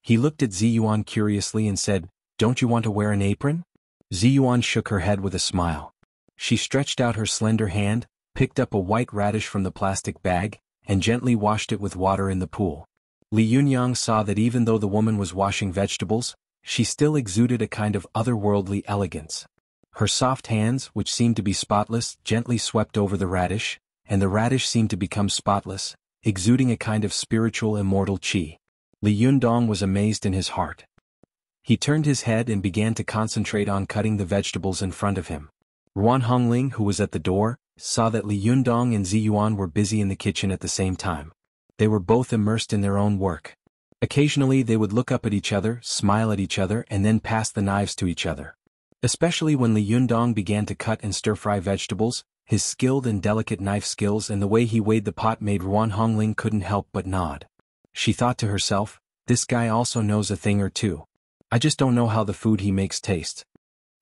He looked at Ziyuan curiously and said, "Don't you want to wear an apron?" Ziyuan shook her head with a smile. She stretched out her slender hand, picked up a white radish from the plastic bag, and gently washed it with water in the pool. Li Yunyang saw that even though the woman was washing vegetables, she still exuded a kind of otherworldly elegance. Her soft hands, which seemed to be spotless, gently swept over the radish, and the radish seemed to become spotless, exuding a kind of spiritual immortal qi. Li Yundong was amazed in his heart. He turned his head and began to concentrate on cutting the vegetables in front of him. Ruan Hongling, who was at the door, saw that Li Yundong and Ziyuan were busy in the kitchen at the same time. They were both immersed in their own work. Occasionally they would look up at each other, smile at each other, and then pass the knives to each other. Especially when Li Yundong began to cut and stir-fry vegetables, his skilled and delicate knife skills and the way he weighed the pot made Ruan Hongling couldn't help but nod. She thought to herself, "This guy also knows a thing or two. I just don't know how the food he makes tastes."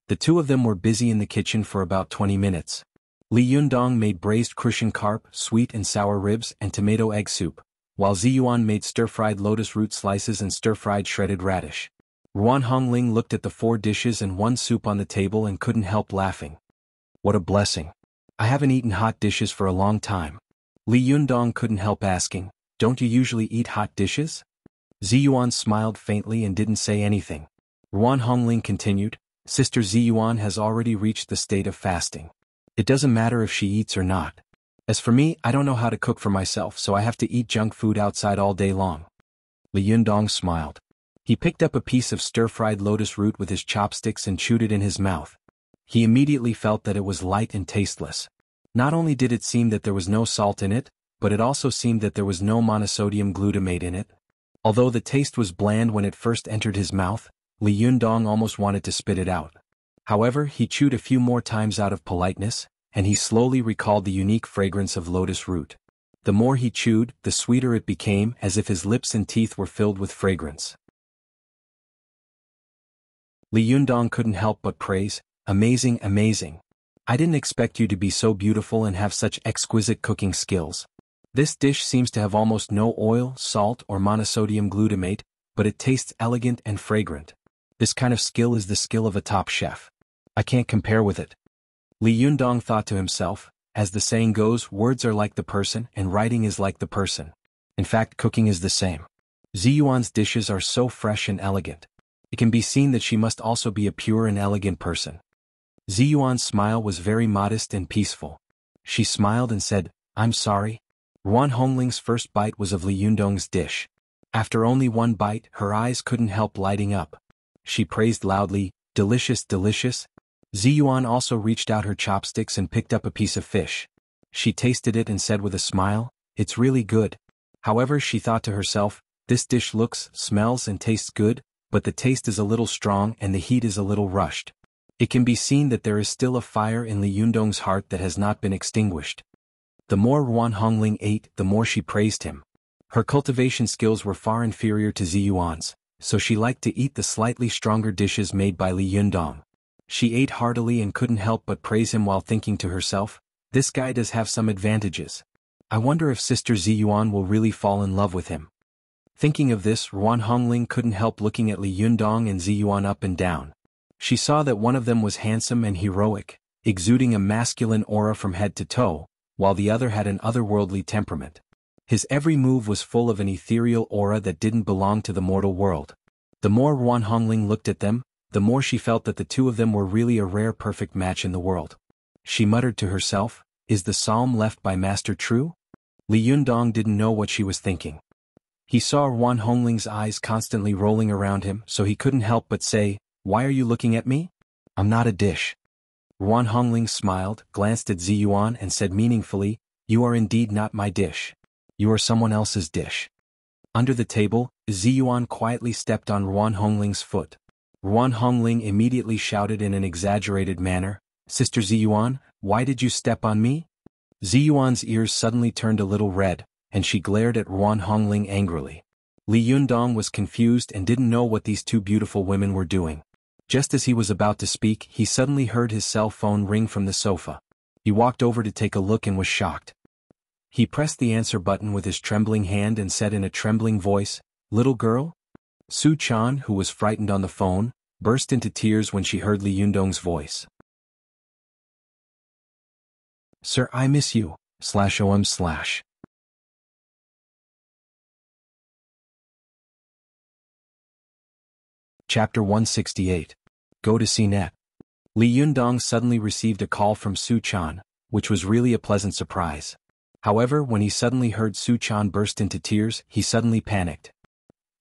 The 2 of them were busy in the kitchen for about 20 minutes. Li Yundong made braised crucian carp, sweet and sour ribs, and tomato egg soup, while Ziyuan made stir-fried lotus root slices and stir-fried shredded radish. Ruan Hongling looked at the 4 dishes and 1 soup on the table and couldn't help laughing. "What a blessing. I haven't eaten hot dishes for a long time. Li Yundong couldn't help asking, don't you usually eat hot dishes? Ziyuan smiled faintly and didn't say anything. Ruan Hongling continued, Sister Ziyuan has already reached the state of fasting. It doesn't matter if she eats or not. As for me, I don't know how to cook for myself, so I have to eat junk food outside all day long. Li Yundong smiled. He picked up a piece of stir-fried lotus root with his chopsticks and chewed it in his mouth. He immediately felt that it was light and tasteless. Not only did it seem that there was no salt in it, but it also seemed that there was no monosodium glutamate in it. Although the taste was bland when it first entered his mouth, Li Yundong almost wanted to spit it out. However, he chewed a few more times out of politeness, and he slowly recalled the unique fragrance of lotus root. The more he chewed, the sweeter it became, as if his lips and teeth were filled with fragrance. Li Yundong couldn't help but praise, amazing, amazing. I didn't expect you to be so beautiful and have such exquisite cooking skills. This dish seems to have almost no oil, salt, or monosodium glutamate, but it tastes elegant and fragrant. This kind of skill is the skill of a top chef. I can't compare with it. Li Yundong thought to himself, as the saying goes, words are like the person and writing is like the person. In fact, cooking is the same. Ziyuan's dishes are so fresh and elegant. It can be seen that she must also be a pure and elegant person. Ziyuan's smile was very modest and peaceful. She smiled and said, I'm sorry. Ruan Hongling's first bite was of Li Yundong's dish. After only one bite, her eyes couldn't help lighting up. She praised loudly, delicious, delicious. Ziyuan also reached out her chopsticks and picked up a piece of fish. She tasted it and said with a smile, it's really good. However, she thought to herself, this dish looks, smells and tastes good, but the taste is a little strong and the heat is a little rushed. It can be seen that there is still a fire in Li Yundong's heart that has not been extinguished. The more Ruan Hongling ate, the more she praised him. Her cultivation skills were far inferior to Ziyuan's, so she liked to eat the slightly stronger dishes made by Li Yundong. She ate heartily and couldn't help but praise him while thinking to herself, this guy does have some advantages. I wonder if Sister Ziyuan will really fall in love with him. Thinking of this, Ruan Hongling couldn't help looking at Li Yundong and Ziyuan up and down. She saw that one of them was handsome and heroic, exuding a masculine aura from head to toe, while the other had an otherworldly temperament. His every move was full of an ethereal aura that didn't belong to the mortal world. The more Ruan Hongling looked at them, the more she felt that the two of them were really a rare perfect match in the world. She muttered to herself, is the psalm left by Master true? Li Yundong didn't know what she was thinking. He saw Ruan Hongling's eyes constantly rolling around him, so he couldn't help but say, why are you looking at me? I'm not a dish. Ruan Hongling smiled, glanced at Ziyuan and said meaningfully, you are indeed not my dish. You are someone else's dish. Under the table, Ziyuan quietly stepped on Ruan Hongling's foot. Ruan Hongling immediately shouted in an exaggerated manner, Sister Ziyuan, why did you step on me? Ziyuan's ears suddenly turned a little red, and she glared at Ruan Hongling angrily. Li Yundong was confused and didn't know what these two beautiful women were doing. Just as he was about to speak, he suddenly heard his cell phone ring from the sofa. He walked over to take a look and was shocked. He pressed the answer button with his trembling hand and said in a trembling voice, little girl? Su Chan, who was frightened on the phone, burst into tears when she heard Li Yundong's voice. Sir, I miss you, /OM/. Chapter 168. Go to CNET. Li Yundong suddenly received a call from Su Chan, which was really a pleasant surprise. However, when he suddenly heard Su Chan burst into tears, he suddenly panicked.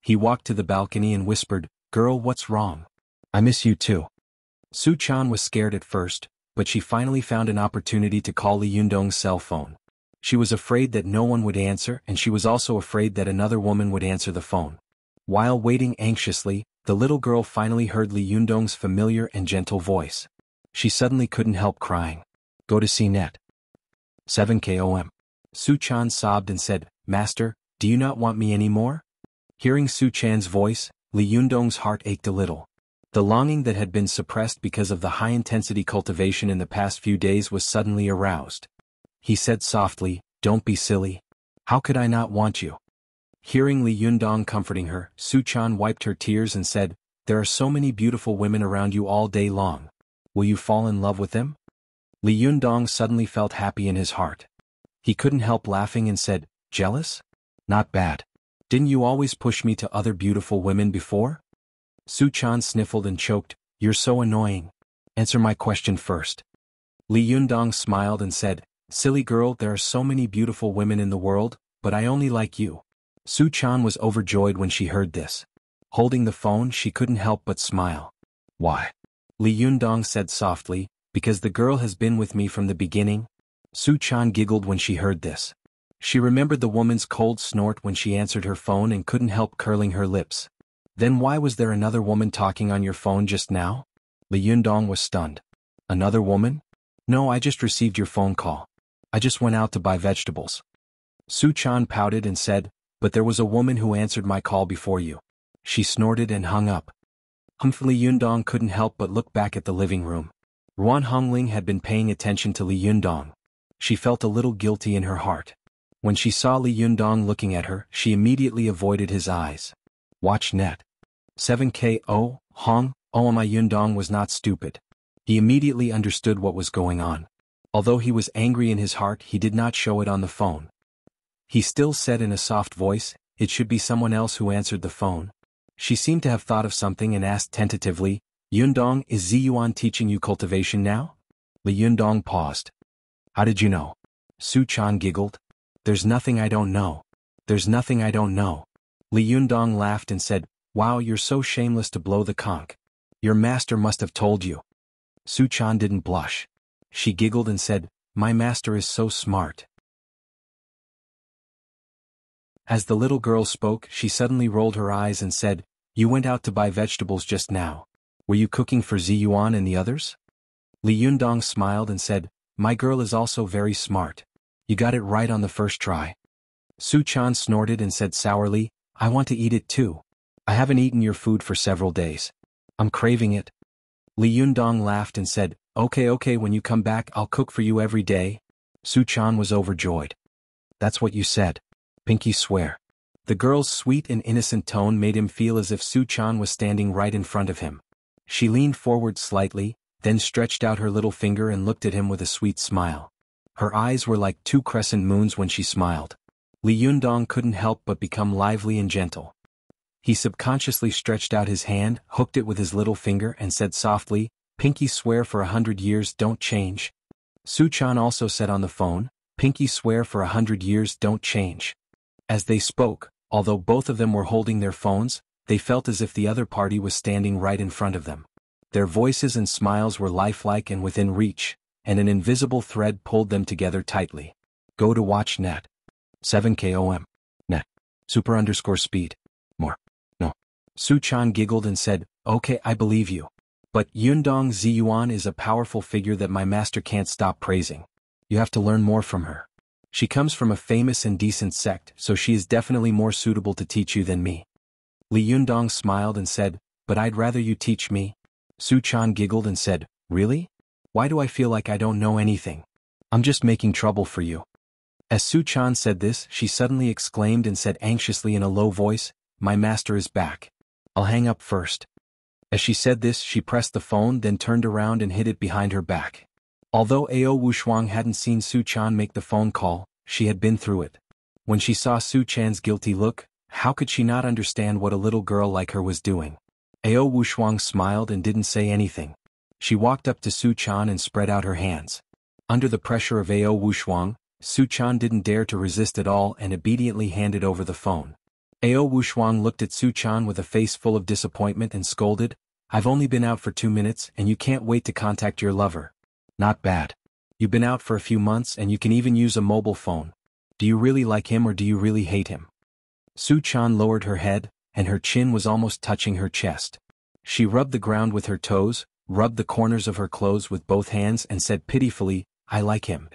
He walked to the balcony and whispered, girl, what's wrong? I miss you too. Su Chan was scared at first, but she finally found an opportunity to call Li Yundong's cell phone. She was afraid that no one would answer, and she was also afraid that another woman would answer the phone. While waiting anxiously, the little girl finally heard Li Yundong's familiar and gentle voice. She suddenly couldn't help crying. Go to CNET. 7KOM. Su Chan sobbed and said, Master, do you not want me anymore? Hearing Su Chan's voice, Li Yundong's heart ached a little. The longing that had been suppressed because of the high-intensity cultivation in the past few days was suddenly aroused. He said softly, don't be silly. How could I not want you? Hearing Li Yundong comforting her, Su Chan wiped her tears and said, there are so many beautiful women around you all day long. Will you fall in love with them? Li Yundong suddenly felt happy in his heart. He couldn't help laughing and said, "Jealous? Not bad. Didn't you always push me to other beautiful women before?" Su-chan sniffled and choked, "You're so annoying. Answer my question first." Li Yundong smiled and said, "Silly girl, there are so many beautiful women in the world, but I only like you." Su-chan was overjoyed when she heard this. Holding the phone, she couldn't help but smile. "Why?" Li Yundong said softly, "Because the girl has been with me from the beginning." Su-chan giggled when she heard this. She remembered the woman's cold snort when she answered her phone and couldn't help curling her lips. "Then why was there another woman talking on your phone just now?" Li Yundong was stunned. "Another woman? No, I just received your phone call. I just went out to buy vegetables." Su-chan pouted and said, "But there was a woman who answered my call before you." She snorted and hung up. Li Yundong couldn't help but look back at the living room. Ruan Hongling had been paying attention to Li Yundong. She felt a little guilty in her heart. When she saw Li Yundong looking at her, she immediately avoided his eyes. Watch net. 7K0, Hong, my Yundong was not stupid. He immediately understood what was going on. Although he was angry in his heart, he did not show it on the phone. He still said in a soft voice, "It should be someone else who answered the phone." She seemed to have thought of something and asked tentatively, "Yundong, is Ziyuan teaching you cultivation now?" Li Yundong paused. "How did you know?" Su-chan giggled. "There's nothing I don't know. There's nothing I don't know." Li Yundong laughed and said, "Wow, you're so shameless to blow the conch. Your master must have told you." Su-chan didn't blush. She giggled and said, "My master is so smart." As the little girl spoke, she suddenly rolled her eyes and said, "You went out to buy vegetables just now. Were you cooking for Ziyuan and the others?" Li Yundong smiled and said, "My girl is also very smart. You got it right on the first try." Su-chan snorted and said sourly, "I want to eat it too. I haven't eaten your food for several days. I'm craving it." Li Yundong laughed and said, Okay, when you come back I'll cook for you every day." Su-chan was overjoyed. "That's what you said. Pinky swear." The girl's sweet and innocent tone made him feel as if Su-chan was standing right in front of him. She leaned forward slightly, then stretched out her little finger and looked at him with a sweet smile. Her eyes were like two crescent moons when she smiled. Li Yundong couldn't help but become lively and gentle. He subconsciously stretched out his hand, hooked it with his little finger and said softly, "Pinky swear for 100 years don't change." Su-chan also said on the phone, "Pinky swear for 100 years don't change." As they spoke, although both of them were holding their phones, they felt as if the other party was standing right in front of them. Their voices and smiles were lifelike and within reach, and an invisible thread pulled them together tightly. Go to watch net. 7KOM. Net. Super_speed. More. No. Su-chan giggled and said, "Okay, I believe you. But Yundong Ziyuan is a powerful figure that my master can't stop praising. You have to learn more from her. She comes from a famous and decent sect, so she is definitely more suitable to teach you than me." Li Yundong smiled and said, "But I'd rather you teach me." Su-chan giggled and said, "Really? Why do I feel like I don't know anything? I'm just making trouble for you." As Su-chan said this, she suddenly exclaimed and said anxiously in a low voice, "My master is back. I'll hang up first." As she said this, she pressed the phone, then turned around and hid it behind her back. Although Ao Wushuang hadn't seen Su-chan make the phone call, she had been through it. When she saw Su-chan's guilty look, how could she not understand what a little girl like her was doing? Ao Wushuang smiled and didn't say anything. She walked up to Su-chan and spread out her hands. Under the pressure of Ao Wushuang, Su-chan didn't dare to resist at all and obediently handed over the phone. Ao Wushuang looked at Su-chan with a face full of disappointment and scolded, "I've only been out for 2 minutes and you can't wait to contact your lover. Not bad. You've been out for a few months and you can even use a mobile phone. Do you really like him or do you really hate him?" Su-chan lowered her head, and her chin was almost touching her chest. She rubbed the ground with her toes, rubbed the corners of her clothes with both hands and said pitifully, "I like him."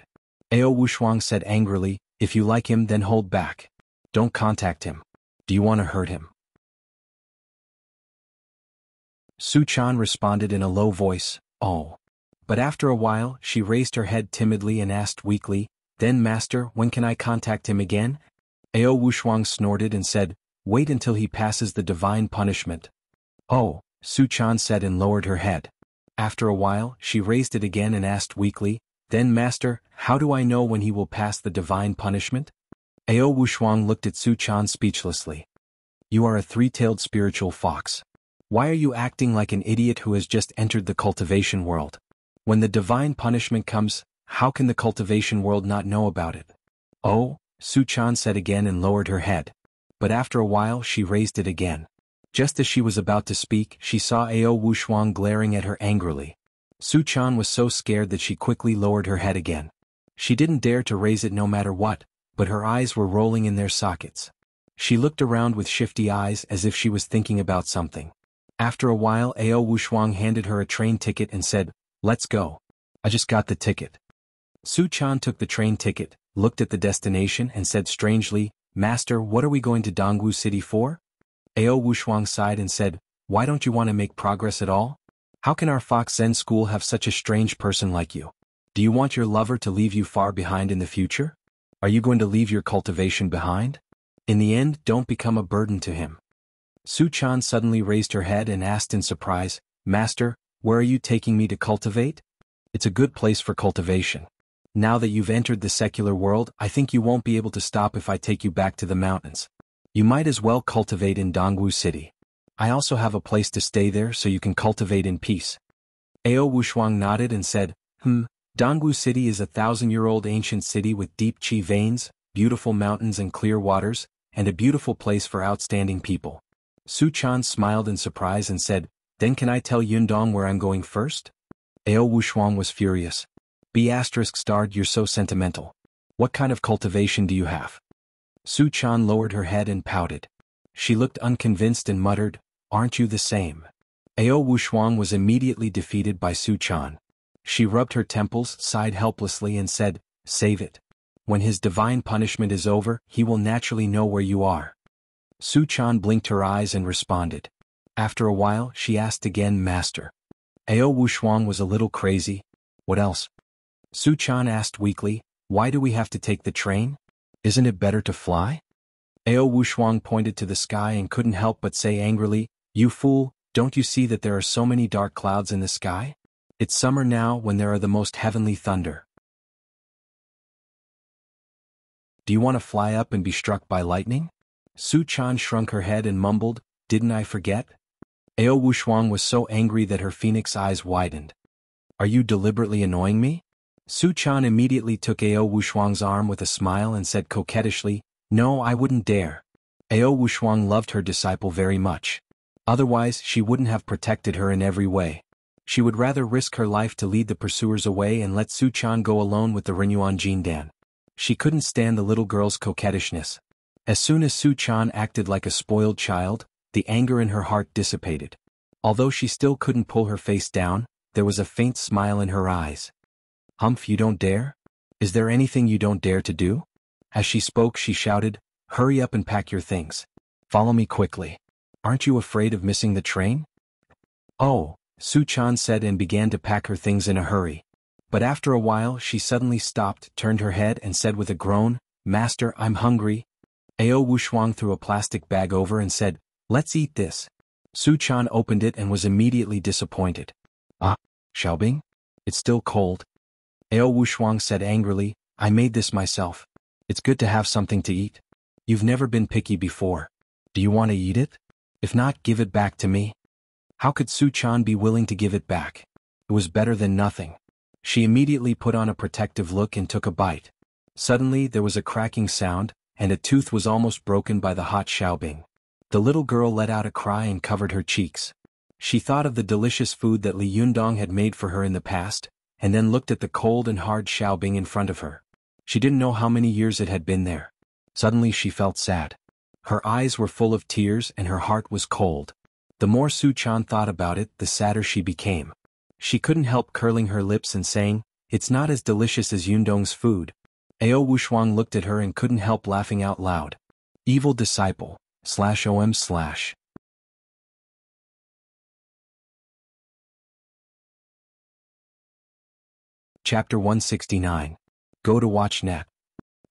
Ao Wushuang said angrily, "If you like him then hold back. Don't contact him. Do you want to hurt him?" Su-chan responded in a low voice, "Oh." But after a while, she raised her head timidly and asked weakly, "Then master, when can I contact him again?" Ao Wushuang snorted and said, "Wait until he passes the divine punishment." "Oh," Su-chan said and lowered her head. After a while, she raised it again and asked weakly, Then master, how do I know when he will pass the divine punishment? Ao Wushuang looked at Su Chan speechlessly. You are a three-tailed spiritual fox. Why are you acting like an idiot who has just entered the cultivation world? When the divine punishment comes, how can the cultivation world not know about it? Oh, Su Chan said again and lowered her head. But after a while she raised it again. Just as she was about to speak, she saw Ao Wushuang glaring at her angrily. Su Chan was so scared that she quickly lowered her head again. She didn't dare to raise it no matter what, but her eyes were rolling in their sockets. She looked around with shifty eyes as if she was thinking about something. After a while Ao Wushuang handed her a train ticket and said, "Let's go. I just got the ticket." Su Chan took the train ticket, looked at the destination and said strangely, "Master, what are we going to Dongwu City for?" Ao Wushuang sighed and said, "Why don't you want to make progress at all? How can our Fox Zen school have such a strange person like you? Do you want your lover to leave you far behind in the future? Are you going to leave your cultivation behind? In the end, don't become a burden to him." Su Chan suddenly raised her head and asked in surprise, "Master, where are you taking me to cultivate?" "It's a good place for cultivation. Now that you've entered the secular world, I think you won't be able to stop if I take you back to the mountains. You might as well cultivate in Dongwu City. I also have a place to stay there so you can cultivate in peace." Ao Wushuang nodded and said, Dongwu City is a 1,000-year-old ancient city with deep qi veins, beautiful mountains and clear waters, and a beautiful place for outstanding people." Su Chan smiled in surprise and said, "Then can I tell Yundong where I'm going first?" Ao Wushuang was furious. You're so sentimental. What kind of cultivation do you have?" Su Chan lowered her head and pouted. She looked unconvinced and muttered, "Aren't you the same?" Ao Wushuang was immediately defeated by Su Chan. She rubbed her temples, sighed helplessly and said, "Save it. When his divine punishment is over, he will naturally know where you are." Su Chan blinked her eyes and responded. After a while, she asked again, "Master." Ao Wushuang was a little crazy. "What else?" Su Chan asked weakly, "Why do we have to take the train? Isn't it better to fly?" Ao Wushuang pointed to the sky and couldn't help but say angrily, "You fool, don't you see that there are so many dark clouds in the sky? It's summer now when there are the most heavenly thunder. Do you want to fly up and be struck by lightning?" Su Chan shrunk her head and mumbled, "Didn't I forget?" Ao Wushuang was so angry that her phoenix eyes widened. "Are you deliberately annoying me?" Su Chan immediately took Ao Wushuang's arm with a smile and said coquettishly, "No, I wouldn't dare." Ao Wushuang loved her disciple very much. Otherwise, she wouldn't have protected her in every way. She would rather risk her life to lead the pursuers away and let Su Chan go alone with the Renyuan Jindan. She couldn't stand the little girl's coquettishness. As soon as Su Chan acted like a spoiled child, the anger in her heart dissipated. Although she still couldn't pull her face down, there was a faint smile in her eyes. "Humph, you don't dare? Is there anything you don't dare to do?" As she spoke she shouted, "Hurry up and pack your things. Follow me quickly. Aren't you afraid of missing the train?" "Oh," Su Chan said and began to pack her things in a hurry. But after a while she suddenly stopped, turned her head and said with a groan, "Master, I'm hungry." Ao Wushuang threw a plastic bag over and said, "Let's eat this." Su Chan opened it and was immediately disappointed. "Ah, Xiaobing? It's still cold." Ao Wushuang said angrily, "I made this myself. It's good to have something to eat. You've never been picky before. Do you want to eat it? If not, give it back to me." How could Su Chan be willing to give it back? It was better than nothing. She immediately put on a protective look and took a bite. Suddenly there was a cracking sound, and a tooth was almost broken by the hot Xiaobing. The little girl let out a cry and covered her cheeks. She thought of the delicious food that Li Yundong had made for her in the past, and then looked at the cold and hard Xiaobing in front of her. She didn't know how many years it had been there. Suddenly she felt sad. Her eyes were full of tears and her heart was cold. The more Su Chan thought about it, the sadder she became. She couldn't help curling her lips and saying, "It's not as delicious as Yundong's food." Ao Wushuang looked at her and couldn't help laughing out loud. Evil disciple, /om/. Chapter 169. Go to WatchNet.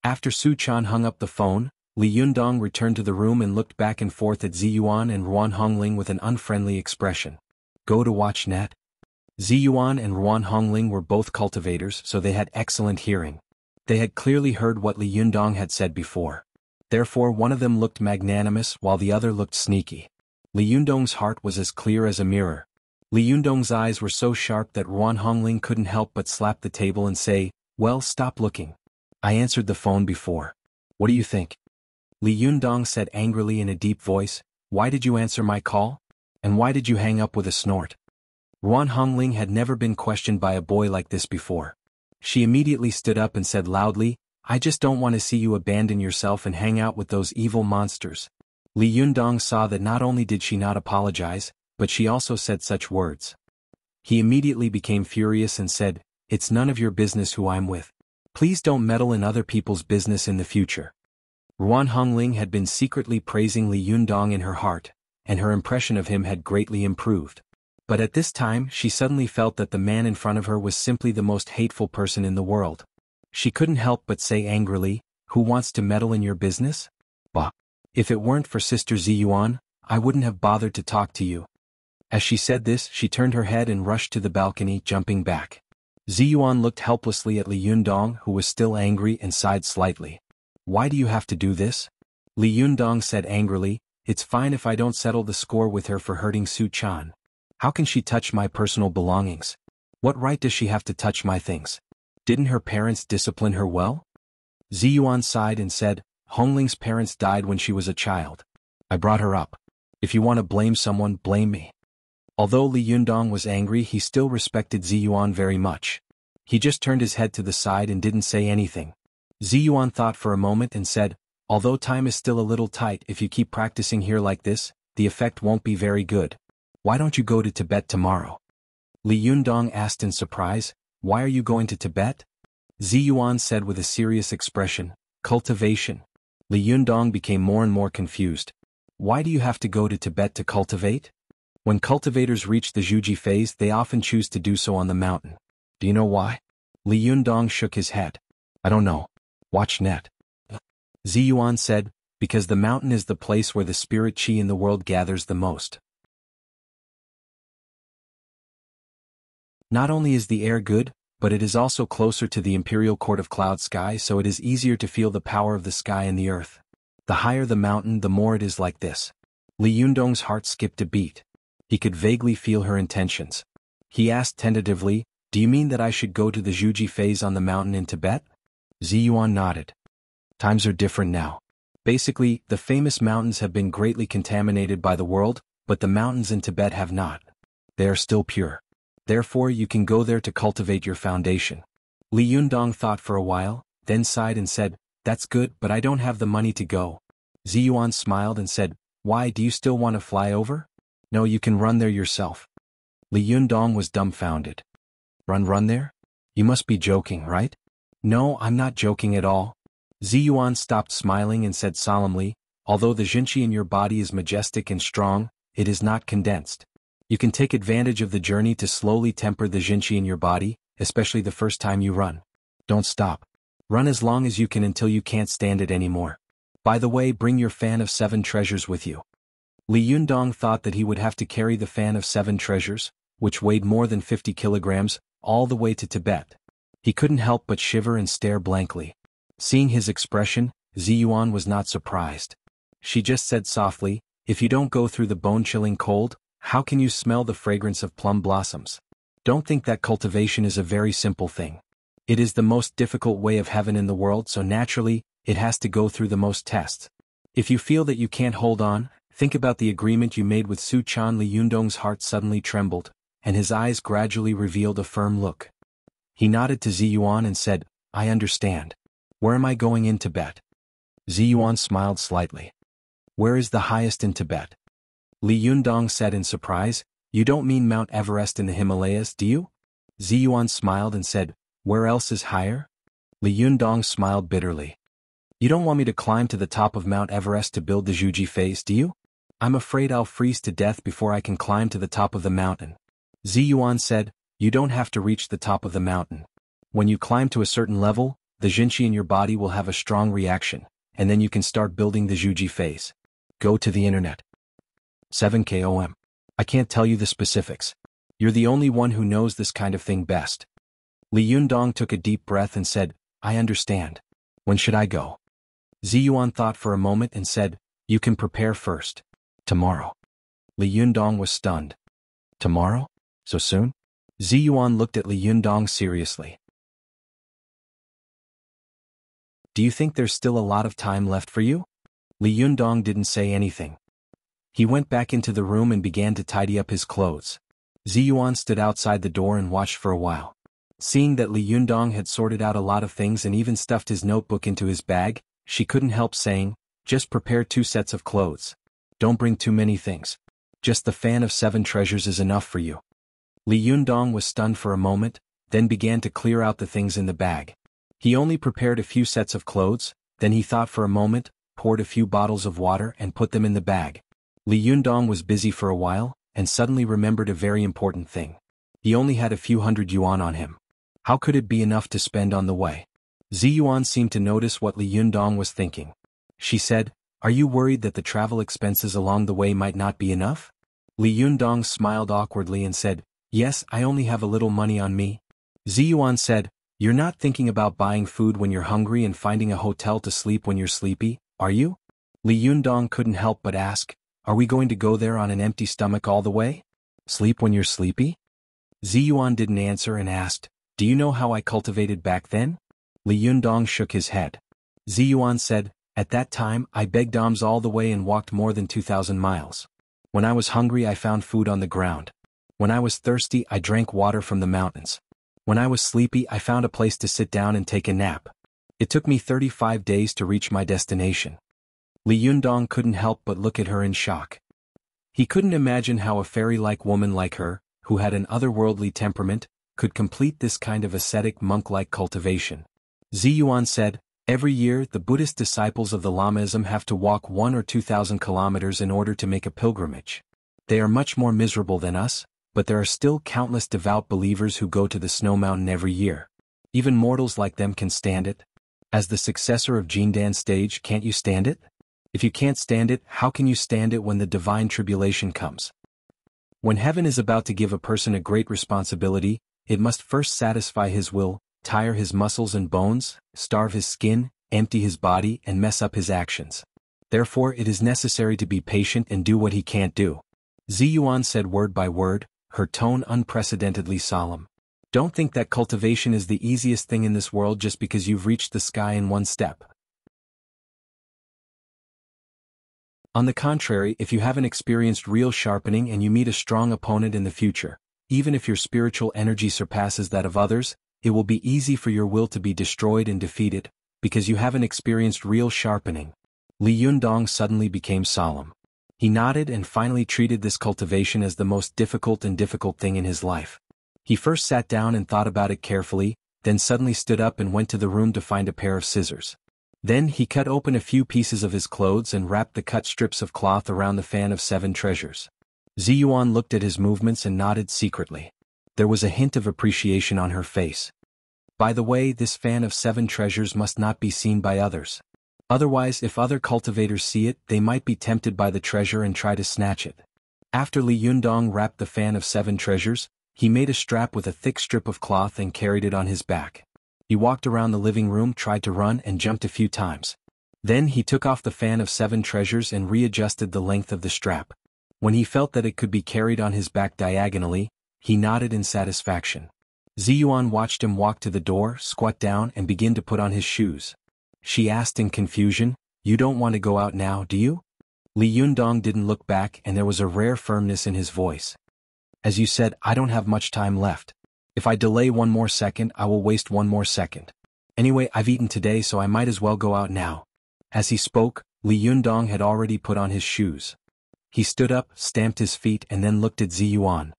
After Su Chan hung up the phone, Li Yundong returned to the room and looked back and forth at Ziyuan and Ruan Hongling with an unfriendly expression. Go to WatchNet? Ziyuan and Ruan Hongling were both cultivators, so they had excellent hearing. They had clearly heard what Li Yundong had said before. Therefore one of them looked magnanimous while the other looked sneaky. Li Yundong's heart was as clear as a mirror. Li Yundong's eyes were so sharp that Ruan Hongling couldn't help but slap the table and say, "Well, stop looking. I answered the phone before. What do you think?" Li Yundong said angrily in a deep voice, "Why did you answer my call? And why did you hang up with a snort?" Ruan Hongling had never been questioned by a boy like this before. She immediately stood up and said loudly, "I just don't want to see you abandon yourself and hang out with those evil monsters." Li Yundong saw that not only did she not apologize, but she also said such words. He immediately became furious and said, "It's none of your business who I'm with. Please don't meddle in other people's business in the future." Ruan Hongling had been secretly praising Li Yundong in her heart, and her impression of him had greatly improved. But at this time she suddenly felt that the man in front of her was simply the most hateful person in the world. She couldn't help but say angrily, "Who wants to meddle in your business? Bah! If it weren't for Sister Ziyuan, I wouldn't have bothered to talk to you." As she said this, she turned her head and rushed to the balcony, jumping back. Ziyuan looked helplessly at Li Yundong, who was still angry, and sighed slightly. "Why do you have to do this?" Li Yundong said angrily, "It's fine if I don't settle the score with her for hurting Su Chan. How can she touch my personal belongings? What right does she have to touch my things? Didn't her parents discipline her well?" Ziyuan sighed and said, "Hongling's parents died when she was a child. I brought her up. If you want to blame someone, blame me." Although Li Yundong was angry, he still respected Ziyuan very much. He just turned his head to the side and didn't say anything. Ziyuan thought for a moment and said, "Although time is still a little tight, if you keep practicing here like this, the effect won't be very good. Why don't you go to Tibet tomorrow?" Li Yundong asked in surprise, "Why are you going to Tibet?" Ziyuan said with a serious expression, "Cultivation." Li Yundong became more and more confused. "Why do you have to go to Tibet to cultivate?" When cultivators reach the Zhuji phase, they often choose to do so on the mountain. "Do you know why?" Li Yundong shook his head. "I don't know. Watch net." Ziyuan said, "Because the mountain is the place where the spirit qi in the world gathers the most. Not only is the air good, but it is also closer to the imperial court of cloud sky, so it is easier to feel the power of the sky and the earth. The higher the mountain, the more it is like this." Li Yundong's heart skipped a beat. He could vaguely feel her intentions. He asked tentatively, "Do you mean that I should go to the Zhuji phase on the mountain in Tibet?" Ziyuan nodded. "Times are different now. Basically, the famous mountains have been greatly contaminated by the world, but the mountains in Tibet have not. They are still pure. Therefore you can go there to cultivate your foundation." Li Yundong thought for a while, then sighed and said, "That's good, but I don't have the money to go." Ziyuan smiled and said, "Why, do you still want to fly over?" "No, you can run there yourself." Li Yundong was dumbfounded. Run there? You must be joking, right?" "No, I'm not joking at all." Ziyuan stopped smiling and said solemnly, "Although the Jinqi in your body is majestic and strong, it is not condensed. You can take advantage of the journey to slowly temper the Jinqi in your body, especially the first time you run. Don't stop. Run as long as you can until you can't stand it anymore. By the way, bring your fan of 7 treasures with you." Li Yundong thought that he would have to carry the fan of 7 treasures, which weighed more than 50 kilograms, all the way to Tibet. He couldn't help but shiver and stare blankly. Seeing his expression, Ziyuan was not surprised. She just said softly, "If you don't go through the bone-chilling cold, how can you smell the fragrance of plum blossoms? Don't think that cultivation is a very simple thing. It is the most difficult way of heaven in the world, so naturally, it has to go through the most tests. If you feel that you can't hold on, think about the agreement you made with Su Chan." Li Yundong's heart suddenly trembled, and his eyes gradually revealed a firm look. He nodded to Ziyuan and said, "I understand. Where am I going in Tibet?" Ziyuan smiled slightly. "Where is the highest in Tibet?" Li Yundong said in surprise, "You don't mean Mount Everest in the Himalayas, do you?" Ziyuan smiled and said, "Where else is higher?" Li Yundong smiled bitterly. "You don't want me to climb to the top of Mount Everest to build the Zhuji phase, do you? I'm afraid I'll freeze to death before I can climb to the top of the mountain." Ziyuan said, "You don't have to reach the top of the mountain. When you climb to a certain level, the Jinqi in your body will have a strong reaction, and then you can start building the Zhuji phase. Go to the internet. 7 KOM. I can't tell you the specifics. You're the only one who knows this kind of thing best. Li Yundong took a deep breath and said, I understand. When should I go? Ziyuan thought for a moment and said, you can prepare first. Tomorrow. Li Yundong was stunned. Tomorrow? So soon? Ziyuan looked at Li Yundong seriously. Do you think there's still a lot of time left for you? Li Yundong didn't say anything. He went back into the room and began to tidy up his clothes. Ziyuan stood outside the door and watched for a while. Seeing that Li Yundong had sorted out a lot of things and even stuffed his notebook into his bag, she couldn't help saying, just prepare 2 sets of clothes. Don't bring too many things. Just the fan of 7 treasures is enough for you. Li Yundong was stunned for a moment, then began to clear out the things in the bag. He only prepared a few sets of clothes, then he thought for a moment, poured a few bottles of water and put them in the bag. Li Yundong was busy for a while, and suddenly remembered a very important thing. He only had a few hundred yuan on him. How could it be enough to spend on the way? Ziyuan seemed to notice what Li Yundong was thinking. She said, are you worried that the travel expenses along the way might not be enough? Li Yundong smiled awkwardly and said, yes, I only have a little money on me. Ziyuan said, you're not thinking about buying food when you're hungry and finding a hotel to sleep when you're sleepy, are you? Li Yundong couldn't help but ask, are we going to go there on an empty stomach all the way? Sleep when you're sleepy? Ziyuan didn't answer and asked, do you know how I cultivated back then? Li Yundong shook his head. Ziyuan said, at that time I begged alms all the way and walked more than 2,000 miles. When I was hungry I found food on the ground. When I was thirsty I drank water from the mountains. When I was sleepy I found a place to sit down and take a nap. It took me 35 days to reach my destination. Li Yundong couldn't help but look at her in shock. He couldn't imagine how a fairy-like woman like her, who had an otherworldly temperament, could complete this kind of ascetic monk-like cultivation. Ziyuan said, every year the Buddhist disciples of the Lamaism have to walk 1 or 2,000 kilometers in order to make a pilgrimage. They are much more miserable than us, but there are still countless devout believers who go to the snow mountain every year. Even mortals like them can stand it. As the successor of Jindan's stage, can't you stand it? If you can't stand it, how can you stand it when the divine tribulation comes? When heaven is about to give a person a great responsibility, it must first satisfy his will, tire his muscles and bones, starve his skin, empty his body and mess up his actions. Therefore it is necessary to be patient and do what he can't do. Ziyuan said word by word, her tone unprecedentedly solemn. Don't think that cultivation is the easiest thing in this world just because you've reached the sky in 1 step. On the contrary, if you haven't experienced real sharpening and you meet a strong opponent in the future, even if your spiritual energy surpasses that of others, it will be easy for your will to be destroyed and defeated, because you haven't experienced real sharpening. Li Yundong suddenly became solemn. He nodded and finally treated this cultivation as the most difficult thing in his life. He first sat down and thought about it carefully, then suddenly stood up and went to the room to find a pair of scissors. Then he cut open a few pieces of his clothes and wrapped the cut strips of cloth around the fan of 7 treasures. Ziyuan looked at his movements and nodded secretly. There was a hint of appreciation on her face. By the way, this fan of 7 treasures must not be seen by others. Otherwise, if other cultivators see it, they might be tempted by the treasure and try to snatch it. After Li Yundong wrapped the fan of 7 treasures, he made a strap with a thick strip of cloth and carried it on his back. He walked around the living room, tried to run and jumped a few times. Then he took off the fan of 7 treasures and readjusted the length of the strap. When he felt that it could be carried on his back diagonally, he nodded in satisfaction. Ziyuan watched him walk to the door, squat down and begin to put on his shoes. She asked in confusion, you don't want to go out now, do you? Li Yundong didn't look back and there was a rare firmness in his voice. As you said, I don't have much time left. If I delay 1 more second, I will waste 1 more second. Anyway, I've eaten today so I might as well go out now. As he spoke, Li Yundong had already put on his shoes. He stood up, stamped his feet and then looked at Ziyuan.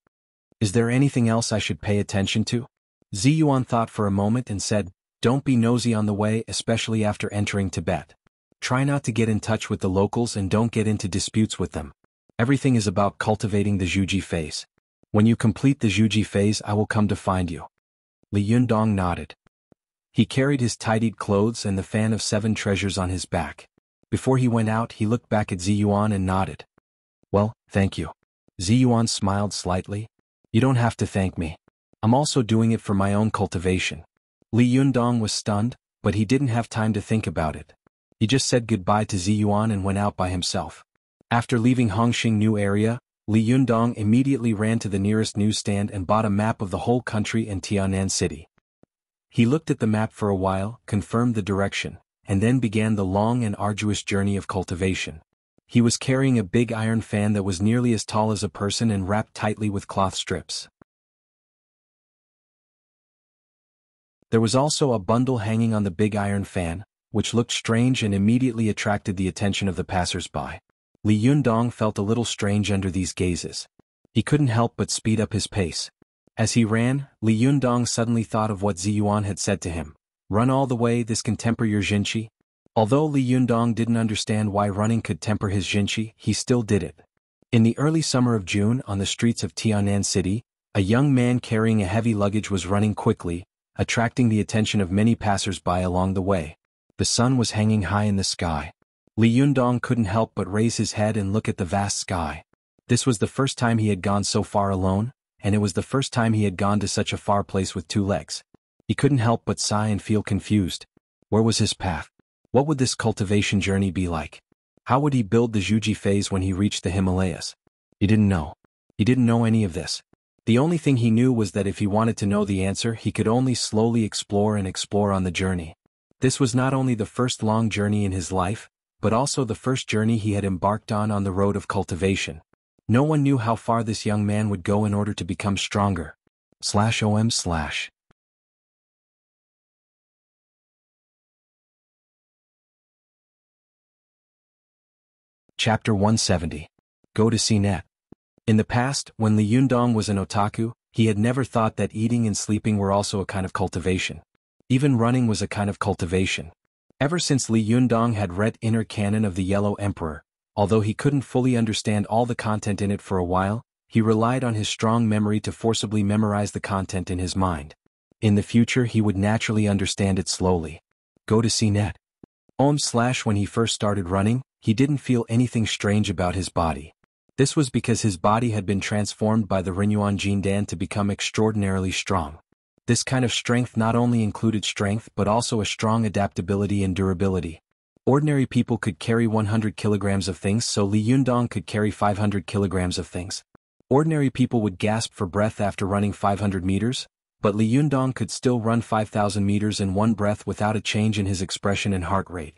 Is there anything else I should pay attention to? Ziyuan thought for a moment and said, don't be nosy on the way, especially after entering Tibet. Try not to get in touch with the locals and don't get into disputes with them. Everything is about cultivating the Zhuji phase. When you complete the Zhuji phase, I will come to find you. Li Yundong nodded. He carried his tidied clothes and the fan of 7 treasures on his back. Before he went out, he looked back at Ziyuan and nodded. Well, thank you. Ziyuan smiled slightly. You don't have to thank me. I'm also doing it for my own cultivation. Li Yundong was stunned, but he didn't have time to think about it. He just said goodbye to Ziyuan and went out by himself. After leaving Hongxing New area, Li Yundong immediately ran to the nearest newsstand and bought a map of the whole country and Tianan City. He looked at the map for a while, confirmed the direction, and then began the long and arduous journey of cultivation. He was carrying a big iron fan that was nearly as tall as a person and wrapped tightly with cloth strips. There was also a bundle hanging on the big iron fan, which looked strange and immediately attracted the attention of the passers-by. Li Yundong felt a little strange under these gazes. He couldn't help but speed up his pace. As he ran, Li Yundong suddenly thought of what Ziyuan had said to him. Run all the way, this can temper your jinqi. Although Li Yundong didn't understand why running could temper his jinqi, he still did it. In the early summer of June, on the streets of Tianan City, a young man carrying a heavy luggage was running quickly, attracting the attention of many passers-by along the way. The sun was hanging high in the sky. Li Yundong couldn't help but raise his head and look at the vast sky. This was the first time he had gone so far alone, and it was the first time he had gone to such a far place with 2 legs. He couldn't help but sigh and feel confused. Where was his path? What would this cultivation journey be like? How would he build the Zhuji phase when he reached the Himalayas? He didn't know. He didn't know any of this. The only thing he knew was that if he wanted to know the answer, he could only slowly explore on the journey. This was not only the first long journey in his life, but also the first journey he had embarked on the road of cultivation. No one knew how far this young man would go in order to become stronger. /om/ Chapter 170. Go to CNET. In the past, when Li Yundong was an otaku, he had never thought that eating and sleeping were also a kind of cultivation. Even running was a kind of cultivation. Ever since Li Yundong had read Inner Canon of the Yellow Emperor, although he couldn't fully understand all the content in it for a while, he relied on his strong memory to forcibly memorize the content in his mind. In the future he would naturally understand it slowly. Go to CNET. When he first started running, he didn't feel anything strange about his body. This was because his body had been transformed by the Renyuan Jindan to become extraordinarily strong. This kind of strength not only included strength but also a strong adaptability and durability. Ordinary people could carry 100 kilograms of things, so Li Yundong could carry 500 kilograms of things. Ordinary people would gasp for breath after running 500 meters, but Li Yundong could still run 5,000 meters in one breath without a change in his expression and heart rate.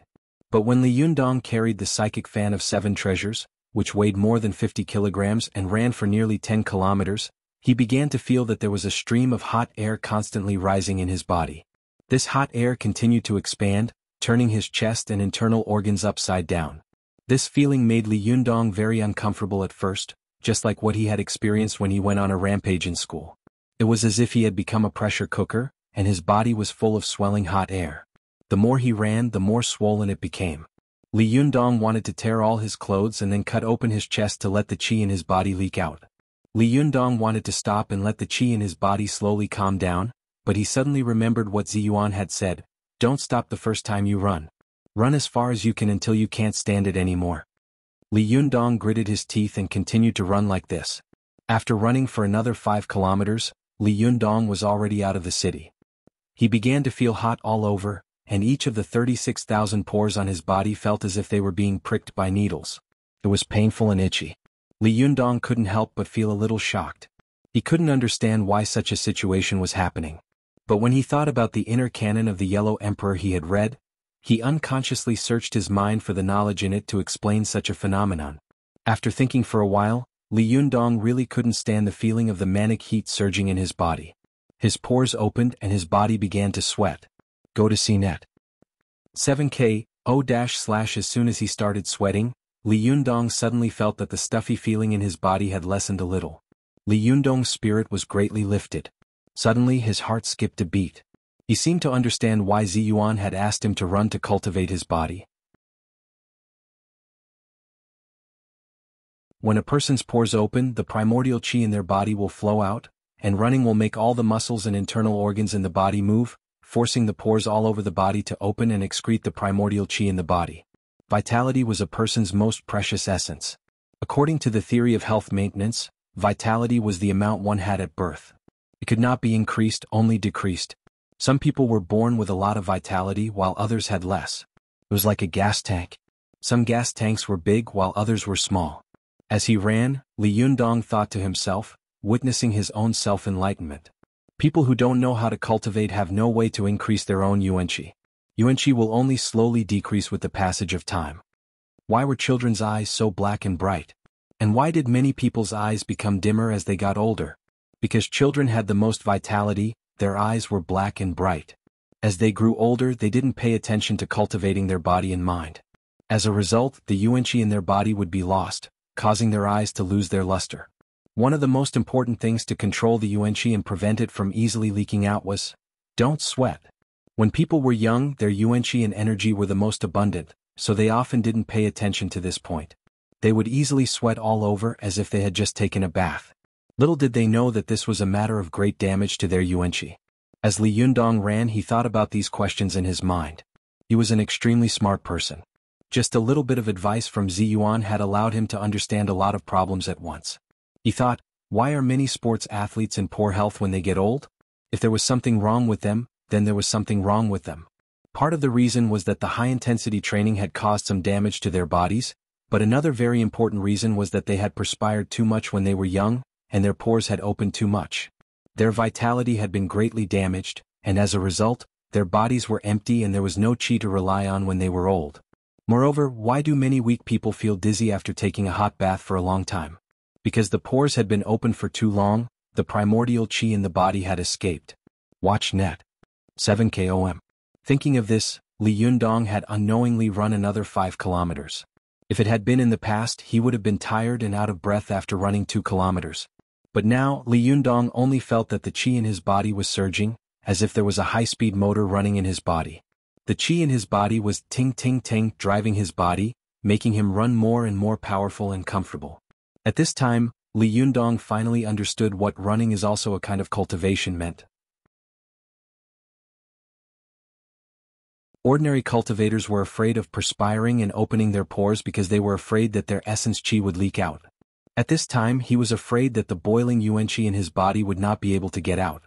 But when Li Yundong carried the psychic fan of 7 treasures, which weighed more than 50 kilograms and ran for nearly 10 kilometers, he began to feel that there was a stream of hot air constantly rising in his body. This hot air continued to expand, turning his chest and internal organs upside down. This feeling made Li Yundong very uncomfortable at first, just like what he had experienced when he went on a rampage in school. It was as if he had become a pressure cooker, and his body was full of swelling hot air. The more he ran, the more swollen it became. Li Yundong wanted to tear all his clothes and then cut open his chest to let the qi in his body leak out. Li Yundong wanted to stop and let the qi in his body slowly calm down, but he suddenly remembered what Ziyuan had said: don't stop the first time you run. Run as far as you can until you can't stand it anymore. Li Yundong gritted his teeth and continued to run like this. After running for another 5 kilometers, Li Yundong was already out of the city. He began to feel hot all over, and each of the 36,000 pores on his body felt as if they were being pricked by needles. It was painful and itchy. Li Yundong couldn't help but feel a little shocked. He couldn't understand why such a situation was happening. But when he thought about the inner canon of the Yellow Emperor he had read, he unconsciously searched his mind for the knowledge in it to explain such a phenomenon. After thinking for a while, Li Yundong really couldn't stand the feeling of the manic heat surging in his body. His pores opened and his body began to sweat. Go to CNET. 7K, As soon as he started sweating, Li Yundong suddenly felt that the stuffy feeling in his body had lessened a little. Li Yundong's spirit was greatly lifted. Suddenly his heart skipped a beat. He seemed to understand why Ziyuan had asked him to run to cultivate his body. When a person's pores open, the primordial qi in their body will flow out, and running will make all the muscles and internal organs in the body move, forcing the pores all over the body to open and excrete the primordial qi in the body. Vitality was a person's most precious essence. According to the theory of health maintenance, vitality was the amount one had at birth. It could not be increased, only decreased. Some people were born with a lot of vitality while others had less. It was like a gas tank. Some gas tanks were big while others were small. As he ran, Li Yundong thought to himself, witnessing his own self-enlightenment. People who don't know how to cultivate have no way to increase their own yuanqi. Yuanqi will only slowly decrease with the passage of time. Why were children's eyes so black and bright? And why did many people's eyes become dimmer as they got older? Because children had the most vitality, their eyes were black and bright. As they grew older, they didn't pay attention to cultivating their body and mind. As a result, the yuanqi in their body would be lost, causing their eyes to lose their luster. One of the most important things to control the yuanqi and prevent it from easily leaking out was, don't sweat. When people were young, their yuanqi and energy were the most abundant, so they often didn't pay attention to this point. They would easily sweat all over as if they had just taken a bath. Little did they know that this was a matter of great damage to their yuanqi. As Li Yundong ran, he thought about these questions in his mind. He was an extremely smart person. Just a little bit of advice from Ziyuan had allowed him to understand a lot of problems at once. He thought, why are many sports athletes in poor health when they get old? If there was something wrong with them, then there was something wrong with them. Part of the reason was that the high-intensity training had caused some damage to their bodies, but another very important reason was that they had perspired too much when they were young, and their pores had opened too much. Their vitality had been greatly damaged, and as a result, their bodies were empty and there was no qi to rely on when they were old. Moreover, why do many weak people feel dizzy after taking a hot bath for a long time? Because the pores had been open for too long, the primordial qi in the body had escaped. Watch net. 7 km. Thinking of this, Li Yundong had unknowingly run another 5 kilometers. If it had been in the past, he would have been tired and out of breath after running 2 kilometers. But now, Li Yundong only felt that the qi in his body was surging, as if there was a high-speed motor running in his body. The qi in his body was ting-ting-ting driving his body, making him run more and more powerful and comfortable. At this time, Li Yundong finally understood what running is also a kind of cultivation meant. Ordinary cultivators were afraid of perspiring and opening their pores because they were afraid that their essence qi would leak out. At this time, he was afraid that the boiling yuanqi in his body would not be able to get out.